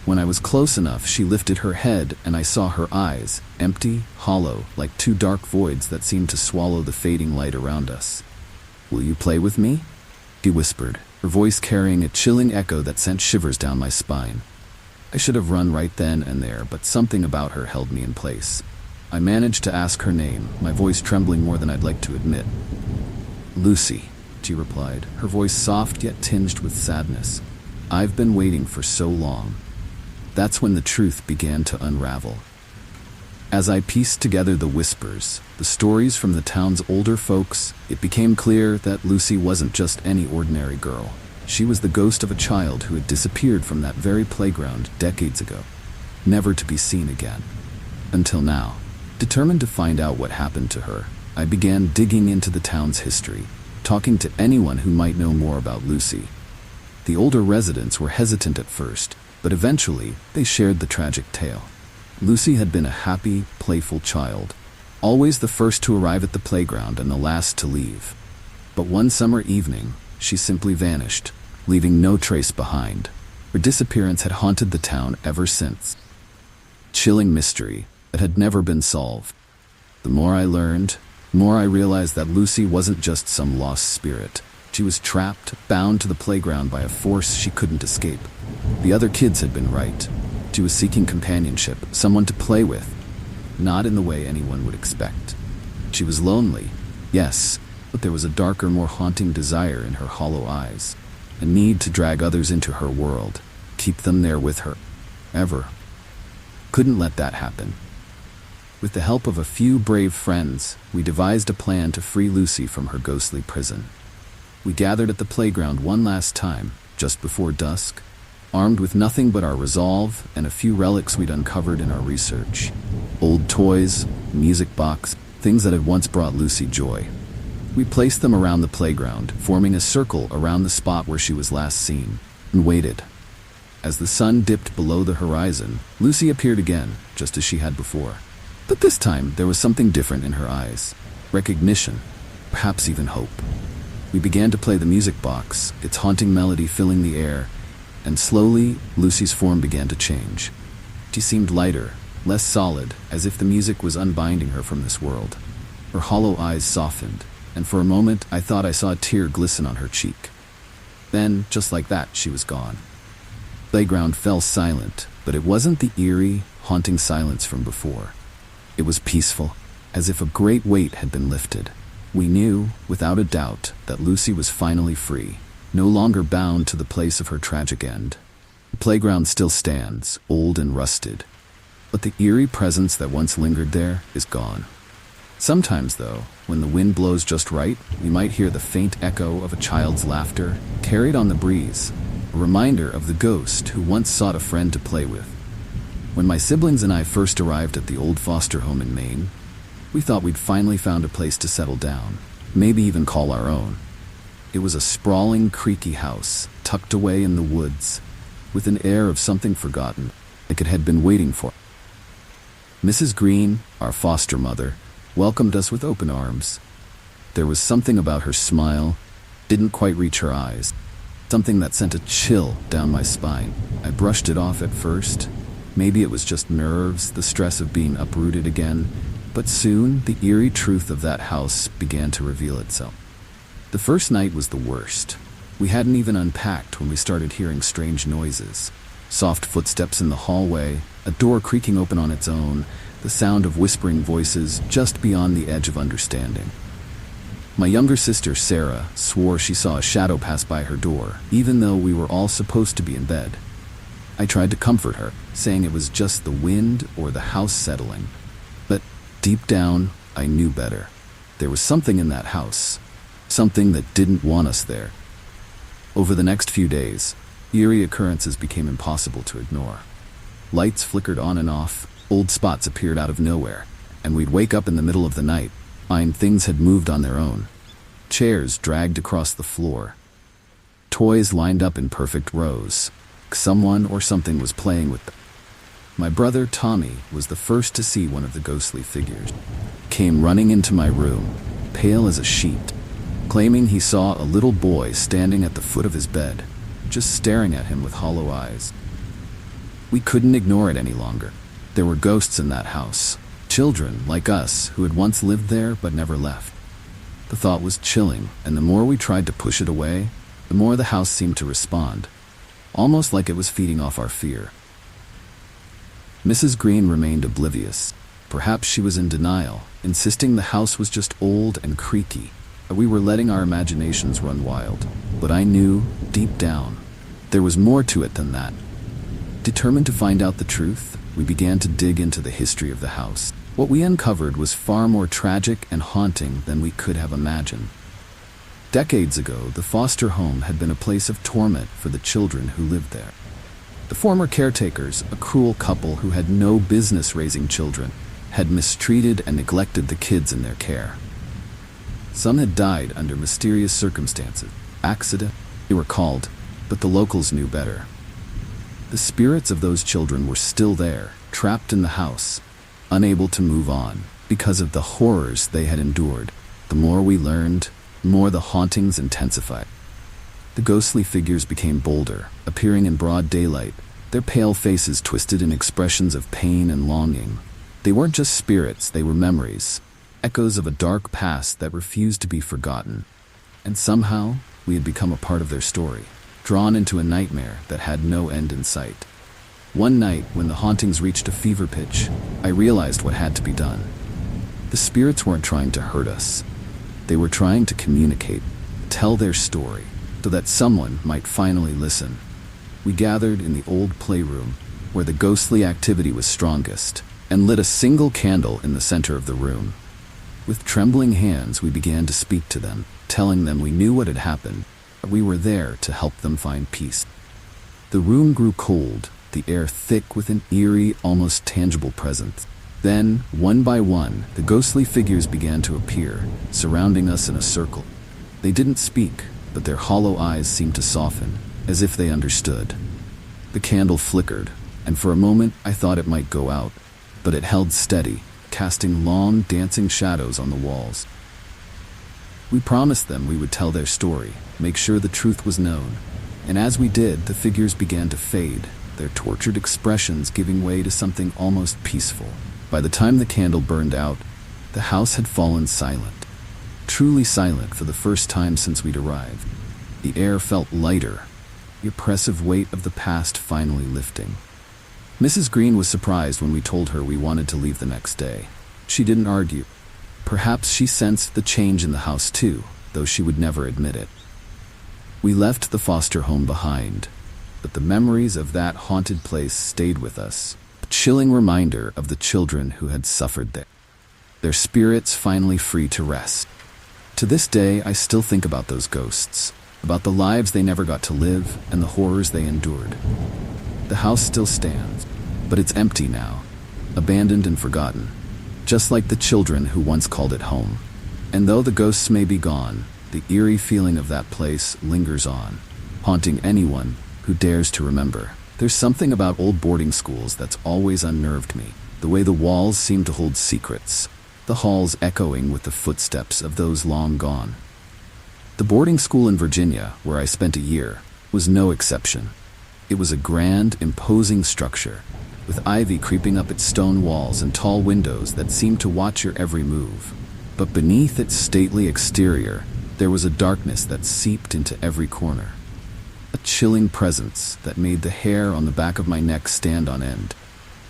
When I was close enough, she lifted her head and I saw her eyes, empty, hollow, like two dark voids that seemed to swallow the fading light around us. "Will you play with me?" she whispered, her voice carrying a chilling echo that sent shivers down my spine. I should have run right then and there, but something about her held me in place. I managed to ask her name, my voice trembling more than I'd like to admit. "Lucy," she replied, her voice soft yet tinged with sadness. "I've been waiting for so long." That's when the truth began to unravel. As I pieced together the whispers, the stories from the town's older folks, it became clear that Lucy wasn't just any ordinary girl. She was the ghost of a child who had disappeared from that very playground decades ago, never to be seen again. Until now, determined to find out what happened to her, I began digging into the town's history, talking to anyone who might know more about Lucy. The older residents were hesitant at first, but eventually they shared the tragic tale. Lucy had been a happy, playful child, always the first to arrive at the playground and the last to leave. But one summer evening, she simply vanished, leaving no trace behind. Her disappearance had haunted the town ever since. Chilling mystery that had never been solved. The more I learned, the more I realized that Lucy wasn't just some lost spirit. She was trapped, bound to the playground by a force she couldn't escape. The other kids had been right. She was seeking companionship, someone to play with, not in the way anyone would expect. She was lonely, yes, but there was a darker, more haunting desire in her hollow eyes, a need to drag others into her world, keep them there with her, ever. Couldn't let that happen. With the help of a few brave friends, we devised a plan to free Lucy from her ghostly prison. We gathered at the playground one last time, just before dusk, armed with nothing but our resolve and a few relics we'd uncovered in our research. Old toys, music box, things that had once brought Lucy joy. We placed them around the playground, forming a circle around the spot where she was last seen, and waited. As the sun dipped below the horizon, Lucy appeared again, just as she had before. But this time, there was something different in her eyes. Recognition, perhaps even hope. We began to play the music box, its haunting melody filling the air, and slowly, Lucy's form began to change. She seemed lighter, less solid, as if the music was unbinding her from this world. Her hollow eyes softened, and for a moment I thought I saw a tear glisten on her cheek. Then, just like that, she was gone. The playground fell silent, but it wasn't the eerie, haunting silence from before. It was peaceful, as if a great weight had been lifted. We knew, without a doubt, that Lucy was finally free, no longer bound to the place of her tragic end. The playground still stands, old and rusted, but the eerie presence that once lingered there is gone. Sometimes, though, when the wind blows just right, we might hear the faint echo of a child's laughter, carried on the breeze, a reminder of the ghost who once sought a friend to play with. When my siblings and I first arrived at the old foster home in Maine, we thought we'd finally found a place to settle down, maybe even call our own. It was a sprawling, creaky house, tucked away in the woods, with an air of something forgotten, like it had been waiting for. Mrs. Green, our foster mother, welcomed us with open arms. There was something about her smile, didn't quite reach her eyes, something that sent a chill down my spine. I brushed it off at first. Maybe it was just nerves, the stress of being uprooted again, but soon the eerie truth of that house began to reveal itself. The first night was the worst. We hadn't even unpacked when we started hearing strange noises. Soft footsteps in the hallway, a door creaking open on its own, the sound of whispering voices just beyond the edge of understanding. My younger sister, Sarah, swore she saw a shadow pass by her door, even though we were all supposed to be in bed. I tried to comfort her, saying it was just the wind or the house settling. But deep down, I knew better. There was something in that house, something that didn't want us there. Over the next few days, eerie occurrences became impossible to ignore. Lights flickered on and off, old spots appeared out of nowhere, and we'd wake up in the middle of the night, find things had moved on their own. Chairs dragged across the floor. Toys lined up in perfect rows. Someone or something was playing with them. My brother, Tommy, was the first to see one of the ghostly figures. Came running into my room, pale as a sheet, claiming he saw a little boy standing at the foot of his bed, just staring at him with hollow eyes. We couldn't ignore it any longer. There were ghosts in that house, children like us who had once lived there but never left. The thought was chilling, and the more we tried to push it away, the more the house seemed to respond, almost like it was feeding off our fear. Mrs. Green remained oblivious. Perhaps she was in denial, insisting the house was just old and creaky. We were letting our imaginations run wild, but I knew, deep down, there was more to it than that. Determined to find out the truth, we began to dig into the history of the house. What we uncovered was far more tragic and haunting than we could have imagined. Decades ago, the foster home had been a place of torment for the children who lived there. The former caretakers, a cruel couple who had no business raising children, had mistreated and neglected the kids in their care. Some had died under mysterious circumstances, accident, they were called, but the locals knew better. The spirits of those children were still there, trapped in the house, unable to move on because of the horrors they had endured. The more we learned, the more the hauntings intensified. The ghostly figures became bolder, appearing in broad daylight, their pale faces twisted in expressions of pain and longing. They weren't just spirits, they were memories, echoes of a dark past that refused to be forgotten. And somehow, we had become a part of their story, drawn into a nightmare that had no end in sight. One night, when the hauntings reached a fever pitch, I realized what had to be done. The spirits weren't trying to hurt us. They were trying to communicate, tell their story, so that someone might finally listen. We gathered in the old playroom, where the ghostly activity was strongest, and lit a single candle in the center of the room. With trembling hands, we began to speak to them, telling them we knew what had happened, that we were there to help them find peace. The room grew cold, the air thick with an eerie, almost tangible presence. Then, one by one, the ghostly figures began to appear, surrounding us in a circle. They didn't speak, but their hollow eyes seemed to soften, as if they understood. The candle flickered, and for a moment I thought it might go out, but it held steady, casting long, dancing shadows on the walls. We promised them we would tell their story, make sure the truth was known, and as we did, the figures began to fade, their tortured expressions giving way to something almost peaceful. By the time the candle burned out, the house had fallen silent. Truly silent for the first time since we'd arrived. The air felt lighter, the oppressive weight of the past finally lifting. Mrs. Green was surprised when we told her we wanted to leave the next day. She didn't argue. Perhaps she sensed the change in the house too, though she would never admit it. We left the foster home behind, but the memories of that haunted place stayed with us, a chilling reminder of the children who had suffered there. Their spirits finally free to rest. To this day, I still think about those ghosts, about the lives they never got to live and the horrors they endured. The house still stands, but it's empty now, abandoned and forgotten, just like the children who once called it home. And though the ghosts may be gone, the eerie feeling of that place lingers on, haunting anyone who dares to remember. There's something about old boarding schools that's always unnerved me, the way the walls seem to hold secrets, the halls echoing with the footsteps of those long gone. The boarding school in Virginia, where I spent a year, was no exception. It was a grand, imposing structure, with ivy creeping up its stone walls and tall windows that seemed to watch your every move. But beneath its stately exterior, there was a darkness that seeped into every corner. A chilling presence that made the hair on the back of my neck stand on end.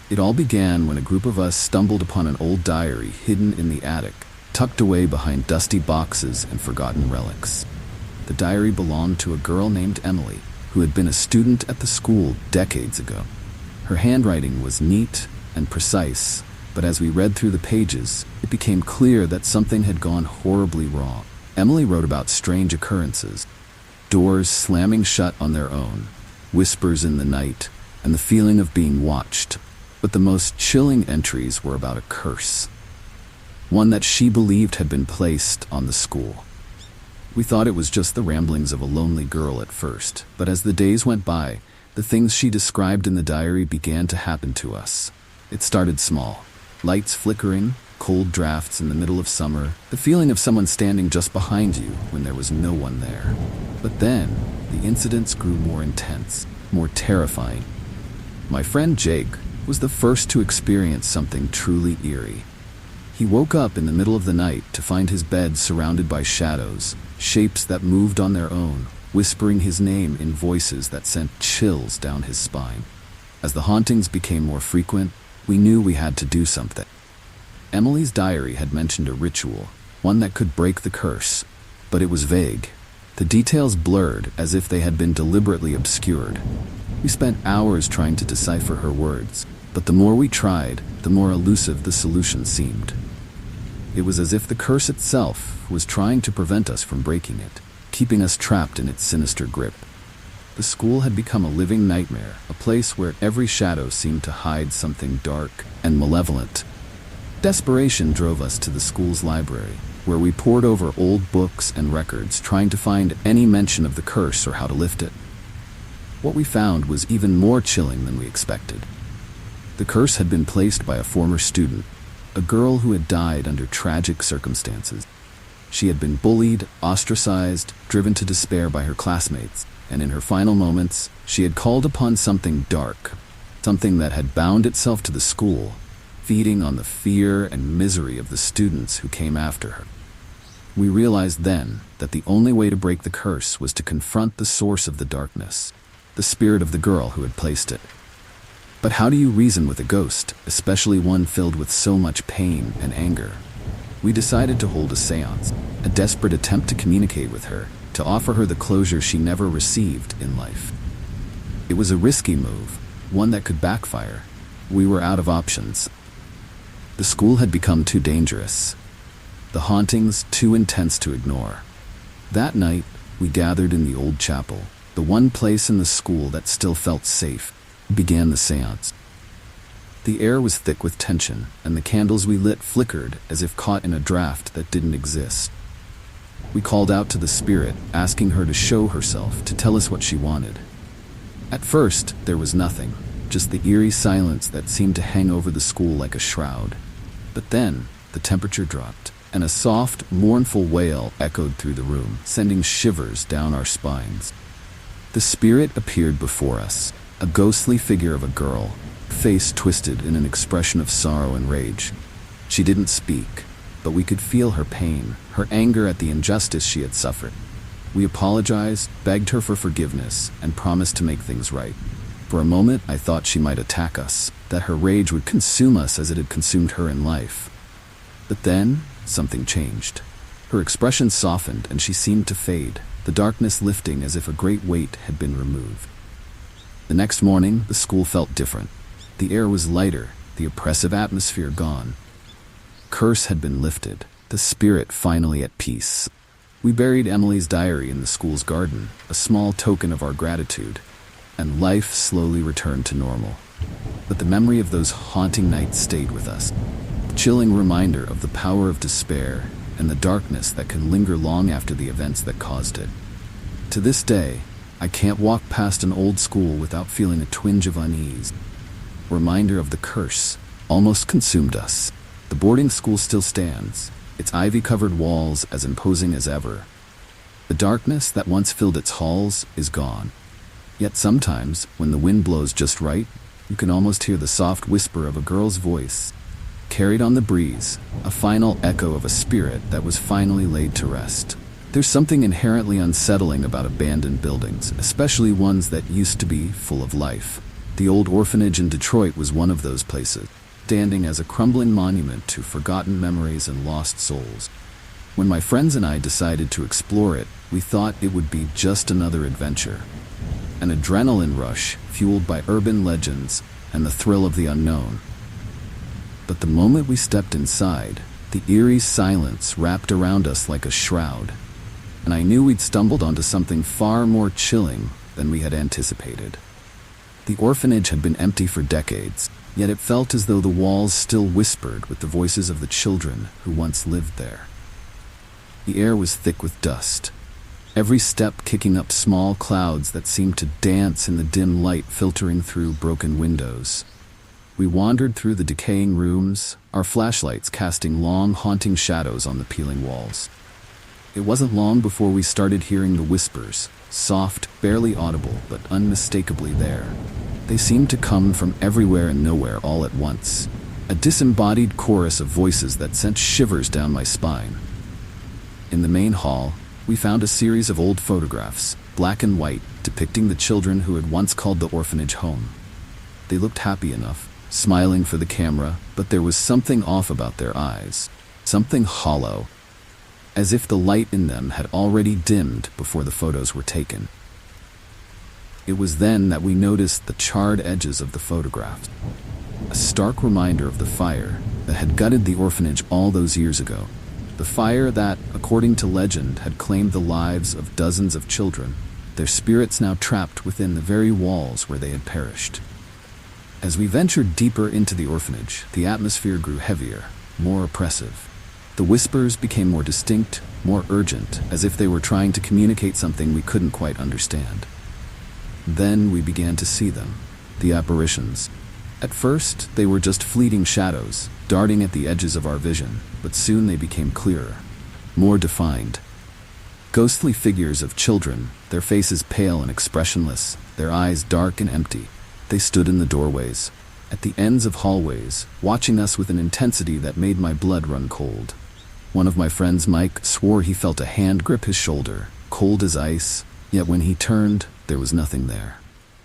It all began when a group of us stumbled upon an old diary hidden in the attic, tucked away behind dusty boxes and forgotten relics. The diary belonged to a girl named Emily, who had been a student at the school decades ago. Her handwriting was neat and precise, but as we read through the pages, it became clear that something had gone horribly wrong. Emily wrote about strange occurrences, doors slamming shut on their own, whispers in the night, and the feeling of being watched. But the most chilling entries were about a curse, one that she believed had been placed on the school. We thought it was just the ramblings of a lonely girl at first, but as the days went by, the things she described in the diary began to happen to us. It started small, lights flickering, cold drafts in the middle of summer, the feeling of someone standing just behind you when there was no one there. But then, the incidents grew more intense, more terrifying. My friend Jake was the first to experience something truly eerie. He woke up in the middle of the night to find his bed surrounded by shadows, shapes that moved on their own, whispering his name in voices that sent chills down his spine. As the hauntings became more frequent, we knew we had to do something. Emily's diary had mentioned a ritual, one that could break the curse, but it was vague. The details blurred as if they had been deliberately obscured. We spent hours trying to decipher her words, but the more we tried, the more elusive the solution seemed. It was as if the curse itself was trying to prevent us from breaking it, keeping us trapped in its sinister grip. The school had become a living nightmare, a place where every shadow seemed to hide something dark and malevolent. Desperation drove us to the school's library, where we pored over old books and records trying to find any mention of the curse or how to lift it. What we found was even more chilling than we expected. The curse had been placed by a former student, a girl who had died under tragic circumstances. She had been bullied, ostracized, driven to despair by her classmates, and in her final moments, she had called upon something dark, something that had bound itself to the school, feeding on the fear and misery of the students who came after her. We realized then that the only way to break the curse was to confront the source of the darkness, the spirit of the girl who had placed it. But how do you reason with a ghost, especially one filled with so much pain and anger? We decided to hold a seance, a desperate attempt to communicate with her, to offer her the closure she never received in life. It was a risky move, one that could backfire. We were out of options. The school had become too dangerous, the hauntings too intense to ignore. That night, we gathered in the old chapel, the one place in the school that still felt safe. We began the seance. The air was thick with tension, and the candles we lit flickered as if caught in a draft that didn't exist. We called out to the spirit, asking her to show herself, to tell us what she wanted. At first, there was nothing, just the eerie silence that seemed to hang over the school like a shroud. But then, the temperature dropped, and a soft, mournful wail echoed through the room, sending shivers down our spines. The spirit appeared before us, a ghostly figure of a girl, face twisted in an expression of sorrow and rage. She didn't speak, but we could feel her pain, her anger at the injustice she had suffered. We apologized, begged her for forgiveness, and promised to make things right. For a moment, I thought she might attack us, that her rage would consume us as it had consumed her in life. But then, something changed. Her expression softened and she seemed to fade, the darkness lifting as if a great weight had been removed. The next morning, the school felt different. The air was lighter, the oppressive atmosphere gone. Curse had been lifted, the spirit finally at peace. We buried Emily's diary in the school's garden, a small token of our gratitude, and life slowly returned to normal. But the memory of those haunting nights stayed with us, a chilling reminder of the power of despair and the darkness that can linger long after the events that caused it. To this day, I can't walk past an old school without feeling a twinge of unease. A reminder of the curse almost consumed us. The boarding school still stands, its ivy-covered walls as imposing as ever. The darkness that once filled its halls is gone. Yet sometimes, when the wind blows just right, you can almost hear the soft whisper of a girl's voice, carried on the breeze, a final echo of a spirit that was finally laid to rest. There's something inherently unsettling about abandoned buildings, especially ones that used to be full of life. The old orphanage in Detroit was one of those places, standing as a crumbling monument to forgotten memories and lost souls. When my friends and I decided to explore it, we thought it would be just another adventure. An adrenaline rush fueled by urban legends and the thrill of the unknown. But the moment we stepped inside, the eerie silence wrapped around us like a shroud, and I knew we'd stumbled onto something far more chilling than we had anticipated. The orphanage had been empty for decades, yet it felt as though the walls still whispered with the voices of the children who once lived there. The air was thick with dust, every step kicking up small clouds that seemed to dance in the dim light filtering through broken windows. We wandered through the decaying rooms, our flashlights casting long, haunting shadows on the peeling walls. It wasn't long before we started hearing the whispers, soft, barely audible, but unmistakably there. They seemed to come from everywhere and nowhere all at once, a disembodied chorus of voices that sent shivers down my spine. In the main hall, we found a series of old photographs, black and white, depicting the children who had once called the orphanage home. They looked happy enough, smiling for the camera, but there was something off about their eyes, something hollow, as if the light in them had already dimmed before the photos were taken. It was then that we noticed the charred edges of the photographs, a stark reminder of the fire that had gutted the orphanage all those years ago. The fire that, according to legend, had claimed the lives of dozens of children, their spirits now trapped within the very walls where they had perished. As we ventured deeper into the orphanage, the atmosphere grew heavier, more oppressive. The whispers became more distinct, more urgent, as if they were trying to communicate something we couldn't quite understand. Then we began to see them, the apparitions. At first, they were just fleeting shadows, darting at the edges of our vision, but soon they became clearer, more defined. Ghostly figures of children, their faces pale and expressionless, their eyes dark and empty. They stood in the doorways, at the ends of hallways, watching us with an intensity that made my blood run cold. One of my friends, Mike, swore he felt a hand grip his shoulder, cold as ice, yet when he turned, there was nothing there.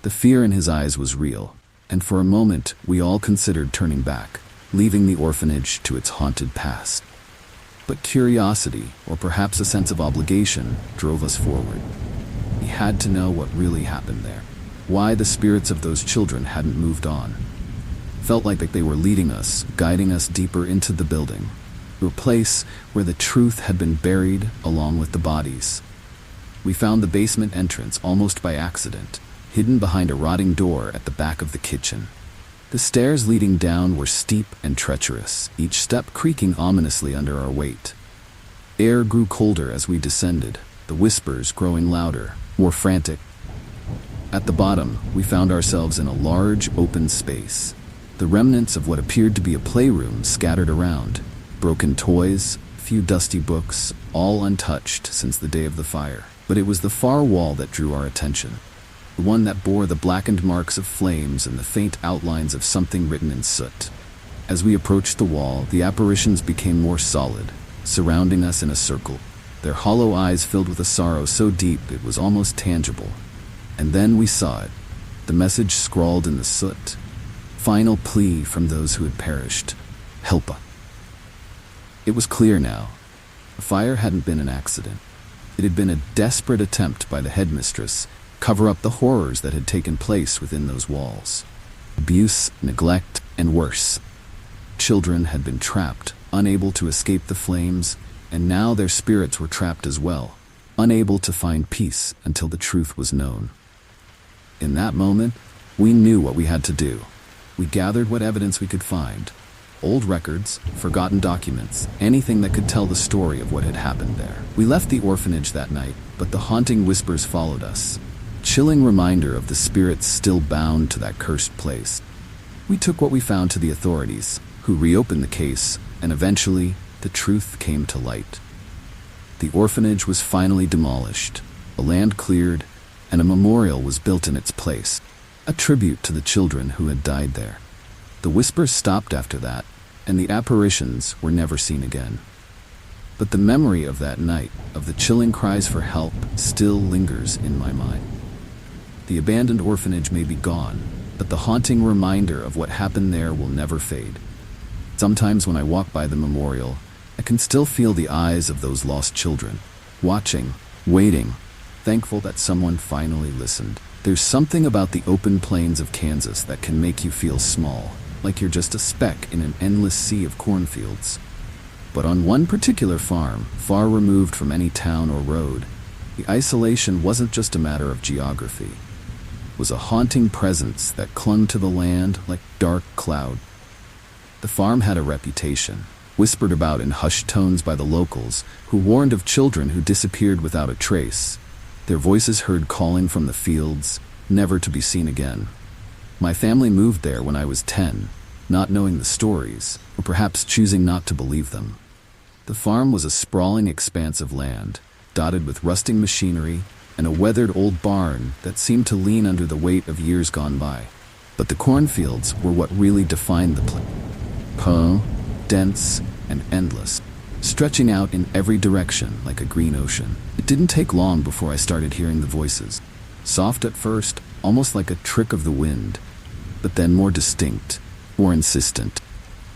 The fear in his eyes was real, and for a moment we all considered turning back, leaving the orphanage to its haunted past. But curiosity, or perhaps a sense of obligation, drove us forward. We had to know what really happened there, why the spirits of those children hadn't moved on. Felt like they were leading us, guiding us deeper into the building, to a place where the truth had been buried along with the bodies. We found the basement entrance almost by accident, hidden behind a rotting door at the back of the kitchen. The stairs leading down were steep and treacherous, each step creaking ominously under our weight. Air grew colder as we descended, the whispers growing louder, more frantic. At the bottom, we found ourselves in a large, open space. The remnants of what appeared to be a playroom scattered around. Broken toys, a few dusty books, all untouched since the day of the fire. But it was the far wall that drew our attention. The one that bore the blackened marks of flames and the faint outlines of something written in soot. As we approached the wall, the apparitions became more solid, surrounding us in a circle, their hollow eyes filled with a sorrow so deep it was almost tangible. And then we saw it, the message scrawled in the soot. Final plea from those who had perished. Help us. It was clear now. The fire hadn't been an accident. It had been a desperate attempt by the headmistress to cover up the horrors that had taken place within those walls. Abuse, neglect, and worse. Children had been trapped, unable to escape the flames, and now their spirits were trapped as well, unable to find peace until the truth was known. In that moment, we knew what we had to do. We gathered what evidence we could find. Old records, forgotten documents, anything that could tell the story of what had happened there. We left the orphanage that night, but the haunting whispers followed us. Chilling reminder of the spirits still bound to that cursed place. We took what we found to the authorities, who reopened the case, and eventually, the truth came to light. The orphanage was finally demolished, the land cleared, and a memorial was built in its place, a tribute to the children who had died there. The whispers stopped after that, and the apparitions were never seen again. But the memory of that night, of the chilling cries for help, still lingers in my mind. The abandoned orphanage may be gone, but the haunting reminder of what happened there will never fade. Sometimes when I walk by the memorial, I can still feel the eyes of those lost children, watching, waiting, thankful that someone finally listened. There's something about the open plains of Kansas that can make you feel small, like you're just a speck in an endless sea of cornfields. But on one particular farm, far removed from any town or road, the isolation wasn't just a matter of geography. It was a haunting presence that clung to the land like dark cloud. The farm had a reputation, whispered about in hushed tones by the locals, who warned of children who disappeared without a trace, their voices heard calling from the fields, never to be seen again. My family moved there when I was 10, not knowing the stories, or perhaps choosing not to believe them. The farm was a sprawling expanse of land, dotted with rusting machinery, and a weathered old barn that seemed to lean under the weight of years gone by. But the cornfields were what really defined the place. Dense and endless, stretching out in every direction like a green ocean. It didn't take long before I started hearing the voices. Soft at first, almost like a trick of the wind, but then more distinct, more insistent.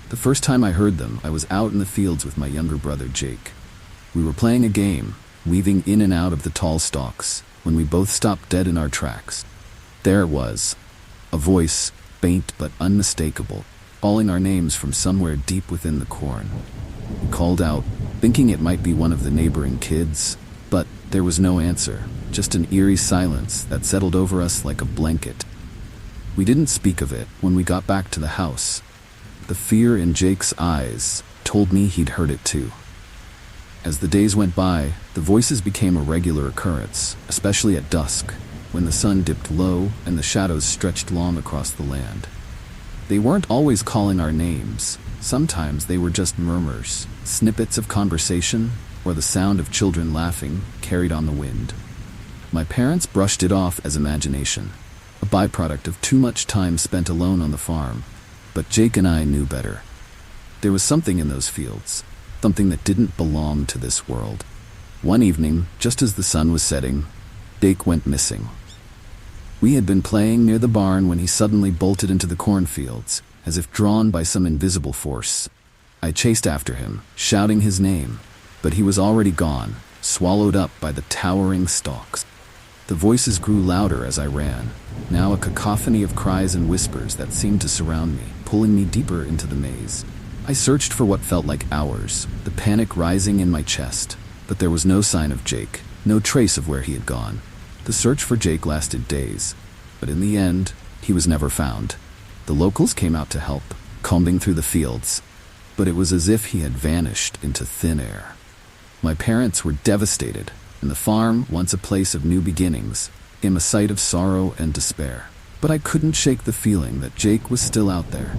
The first time I heard them, I was out in the fields with my younger brother Jake. We were playing a game, weaving in and out of the tall stalks, when we both stopped dead in our tracks. There it was, a voice, faint but unmistakable, calling our names from somewhere deep within the corn. We called out, thinking it might be one of the neighboring kids, but there was no answer, just an eerie silence that settled over us like a blanket. We didn't speak of it when we got back to the house. The fear in Jake's eyes told me he'd heard it too. As the days went by, the voices became a regular occurrence, especially at dusk, when the sun dipped low and the shadows stretched long across the land. They weren't always calling our names. Sometimes they were just murmurs, snippets of conversation, or the sound of children laughing carried on the wind. My parents brushed it off as imagination, a byproduct of too much time spent alone on the farm, but Jake and I knew better. There was something in those fields, something that didn't belong to this world. One evening, just as the sun was setting, Jake went missing. We had been playing near the barn when he suddenly bolted into the cornfields, as if drawn by some invisible force. I chased after him, shouting his name, but he was already gone, swallowed up by the towering stalks. The voices grew louder as I ran, now a cacophony of cries and whispers that seemed to surround me, pulling me deeper into the maze. I searched for what felt like hours, the panic rising in my chest, but there was no sign of Jake, no trace of where he had gone. The search for Jake lasted days, but in the end, he was never found. The The locals came out to help, combing through the fields, but it was as if he had vanished into thin air. My parents were devastated, and the farm, once a place of new beginnings, became a site of sorrow and despair. But I couldn't shake the feeling that Jake was still out there,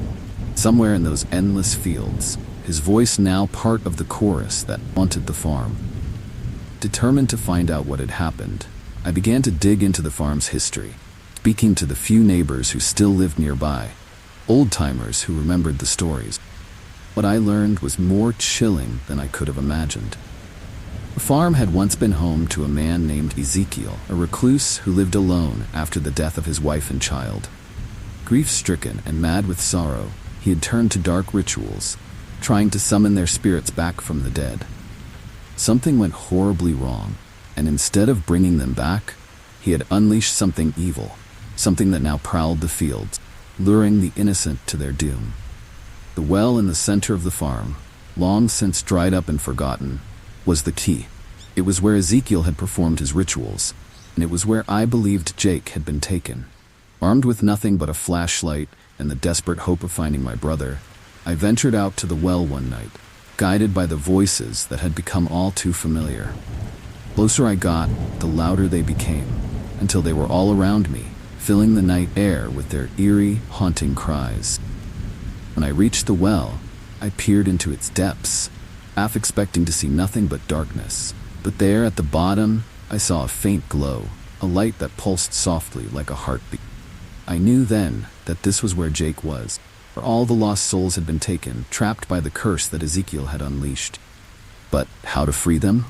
somewhere in those endless fields, his voice now part of the chorus that haunted the farm. Determined to find out what had happened, I began to dig into the farm's history, speaking to the few neighbors who still lived nearby, old-timers who remembered the stories. What I learned was more chilling than I could have imagined. The farm had once been home to a man named Ezekiel, a recluse who lived alone after the death of his wife and child. Grief-stricken and mad with sorrow, he had turned to dark rituals, trying to summon their spirits back from the dead. Something went horribly wrong, and instead of bringing them back, he had unleashed something evil, something that now prowled the fields, luring the innocent to their doom. The well in the center of the farm, long since dried up and forgotten, was the key. It was where Ezekiel had performed his rituals, and it was where I believed Jake had been taken. Armed with nothing but a flashlight and the desperate hope of finding my brother, I ventured out to the well one night, guided by the voices that had become all too familiar. The closer I got, the louder they became, until they were all around me, filling the night air with their eerie, haunting cries. When I reached the well, I peered into its depths, half expecting to see nothing but darkness. But there at the bottom, I saw a faint glow, a light that pulsed softly like a heartbeat. I knew then that this was where Jake was, where all the lost souls had been taken, trapped by the curse that Ezekiel had unleashed. But how to free them?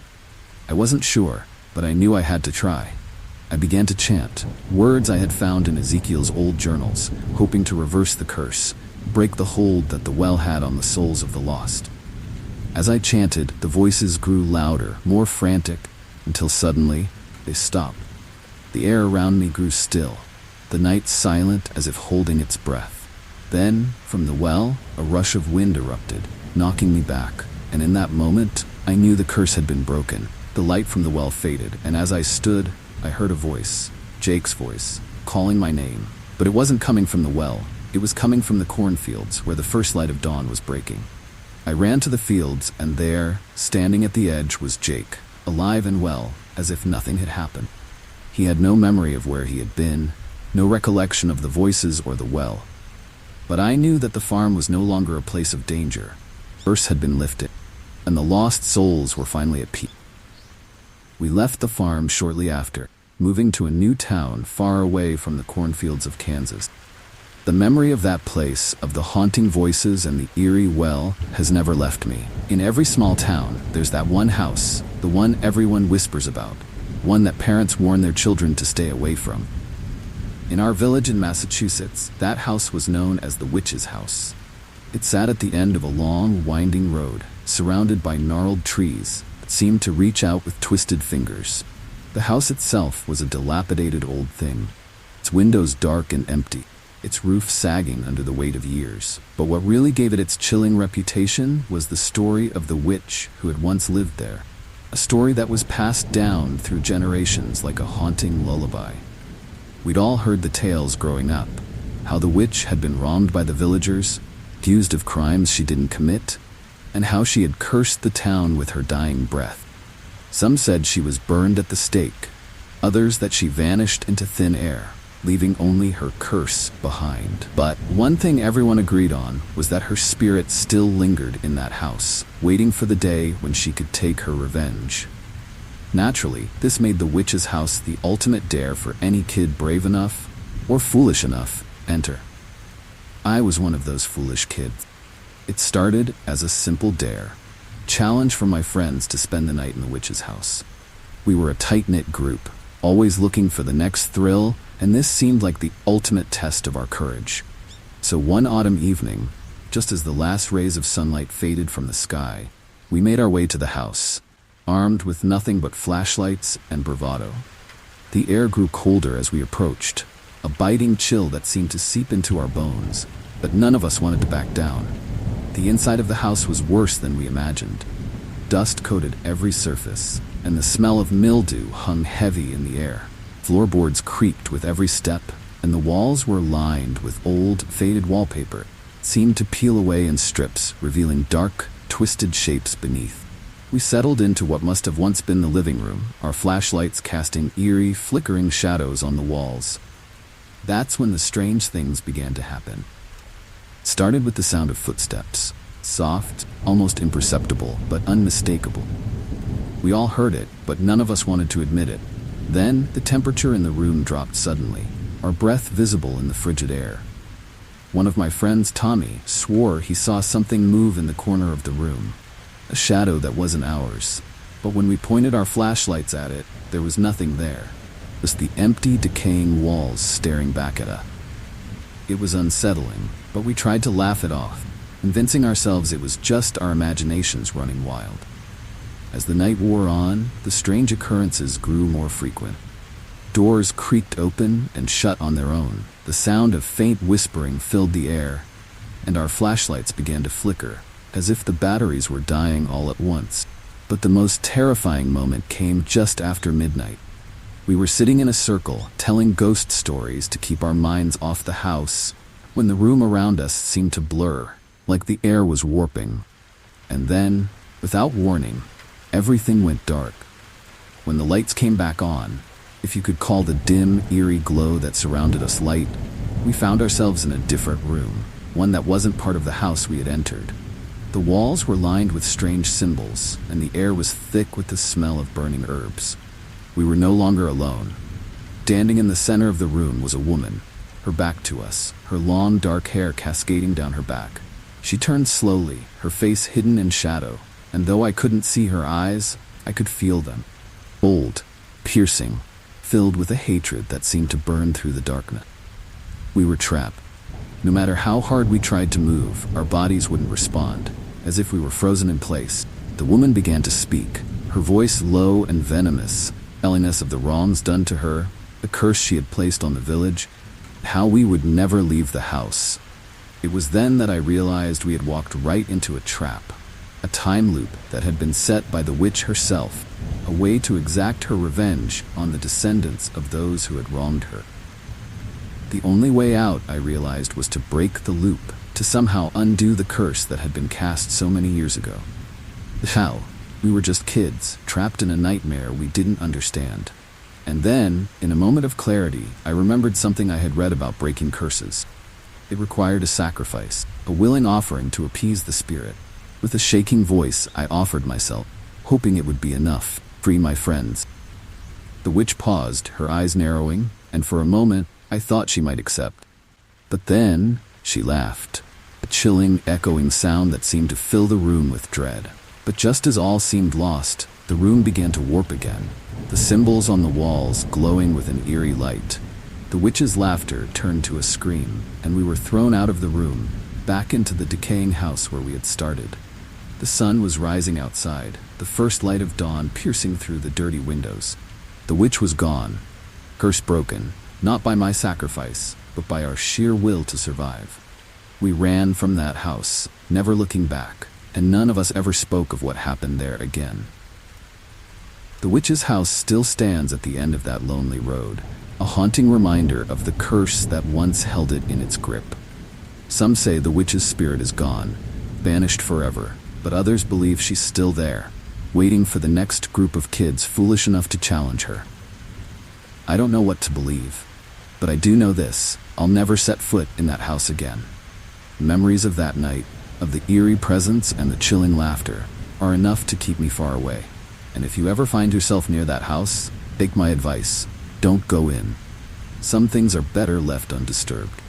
I wasn't sure, but I knew I had to try. I began to chant, words I had found in Ezekiel's old journals, hoping to reverse the curse, break the hold that the well had on the souls of the lost. As I chanted, the voices grew louder, more frantic, until suddenly, they stopped. The air around me grew still, the night silent as if holding its breath. Then, from the well, a rush of wind erupted, knocking me back, and in that moment, I knew the curse had been broken. The light from the well faded, and as I stood, I heard a voice, Jake's voice, calling my name. But it wasn't coming from the well, it was coming from the cornfields where the first light of dawn was breaking. I ran to the fields, and there, standing at the edge, was Jake, alive and well, as if nothing had happened. He had no memory of where he had been, no recollection of the voices or the well. But I knew that the farm was no longer a place of danger. The curse had been lifted, and the lost souls were finally at peace. We left the farm shortly after, moving to a new town far away from the cornfields of Kansas. The memory of that place, of the haunting voices and the eerie well, has never left me. In every small town, there's that one house, the one everyone whispers about, one that parents warn their children to stay away from. In our village in Massachusetts, that house was known as the witch's house. It sat at the end of a long, winding road, surrounded by gnarled trees that seemed to reach out with twisted fingers. The house itself was a dilapidated old thing, its windows dark and empty, its roof sagging under the weight of years. But what really gave it its chilling reputation was the story of the witch who had once lived there, a story that was passed down through generations like a haunting lullaby. We'd all heard the tales growing up, how the witch had been wronged by the villagers, accused of crimes she didn't commit, and how she had cursed the town with her dying breath. Some said she was burned at the stake, others that she vanished into thin air, leaving only her curse behind. But one thing everyone agreed on was that her spirit still lingered in that house, waiting for the day when she could take her revenge. Naturally, this made the witch's house the ultimate dare for any kid brave enough, or foolish enough, enter. I was one of those foolish kids. It started as a simple dare, challenge from my friends to spend the night in the witch's house. We were a tight-knit group, always looking for the next thrill, and this seemed like the ultimate test of our courage. So one autumn evening, just as the last rays of sunlight faded from the sky, we made our way to the house, armed with nothing but flashlights and bravado. The air grew colder as we approached, a biting chill that seemed to seep into our bones, but none of us wanted to back down. The inside of the house was worse than we imagined. Dust coated every surface, and the smell of mildew hung heavy in the air. Floorboards creaked with every step, and the walls were lined with old, faded wallpaper. It seemed to peel away in strips, revealing dark, twisted shapes beneath. We settled into what must have once been the living room, our flashlights casting eerie, flickering shadows on the walls. That's when the strange things began to happen. It started with the sound of footsteps, soft, almost imperceptible, but unmistakable. We all heard it, but none of us wanted to admit it. Then, the temperature in the room dropped suddenly, our breath visible in the frigid air. One of my friends, Tommy, swore he saw something move in the corner of the room, a shadow that wasn't ours. But when we pointed our flashlights at it, there was nothing there. Just the empty, decaying walls staring back at us. It was unsettling, but we tried to laugh it off, convincing ourselves it was just our imaginations running wild. As the night wore on, the strange occurrences grew more frequent. Doors creaked open and shut on their own. The sound of faint whispering filled the air, and our flashlights began to flicker, as if the batteries were dying all at once. But the most terrifying moment came just after midnight. We were sitting in a circle, telling ghost stories to keep our minds off the house, when the room around us seemed to blur, like the air was warping. And then, without warning, everything went dark. When the lights came back on, if you could call the dim, eerie glow that surrounded us light, we found ourselves in a different room, one that wasn't part of the house we had entered. The walls were lined with strange symbols, and the air was thick with the smell of burning herbs. We were no longer alone. Standing in the center of the room was a woman, her back to us, her long dark hair cascading down her back. She turned slowly, her face hidden in shadow, and though I couldn't see her eyes, I could feel them. Bold, piercing, filled with a hatred that seemed to burn through the darkness. We were trapped. No matter how hard we tried to move, our bodies wouldn't respond, as if we were frozen in place. The woman began to speak, her voice low and venomous, telling us of the wrongs done to her, the curse she had placed on the village, how we would never leave the house. It was then that I realized we had walked right into a trap, a time loop that had been set by the witch herself, a way to exact her revenge on the descendants of those who had wronged her. The only way out, I realized, was to break the loop, to somehow undo the curse that had been cast so many years ago. How? We were just kids, trapped in a nightmare we didn't understand. And then, in a moment of clarity, I remembered something I had read about breaking curses. It required a sacrifice, a willing offering to appease the spirit. With a shaking voice, I offered myself, hoping it would be enough, free my friends. The witch paused, her eyes narrowing, and for a moment, I thought she might accept. But then, she laughed, a chilling, echoing sound that seemed to fill the room with dread. But just as all seemed lost, the room began to warp again, the symbols on the walls glowing with an eerie light. The witch's laughter turned to a scream, and we were thrown out of the room, back into the decaying house where we had started. The sun was rising outside, the first light of dawn piercing through the dirty windows. The witch was gone, curse broken, not by my sacrifice, but by our sheer will to survive. We ran from that house, never looking back, and none of us ever spoke of what happened there again. The witch's house still stands at the end of that lonely road, a haunting reminder of the curse that once held it in its grip. Some say the witch's spirit is gone, banished forever, but others believe she's still there, waiting for the next group of kids foolish enough to challenge her. I don't know what to believe, but I do know this: I'll never set foot in that house again. Memories of that night, of the eerie presence and the chilling laughter, are enough to keep me far away. And if you ever find yourself near that house, take my advice: don't go in. Some things are better left undisturbed.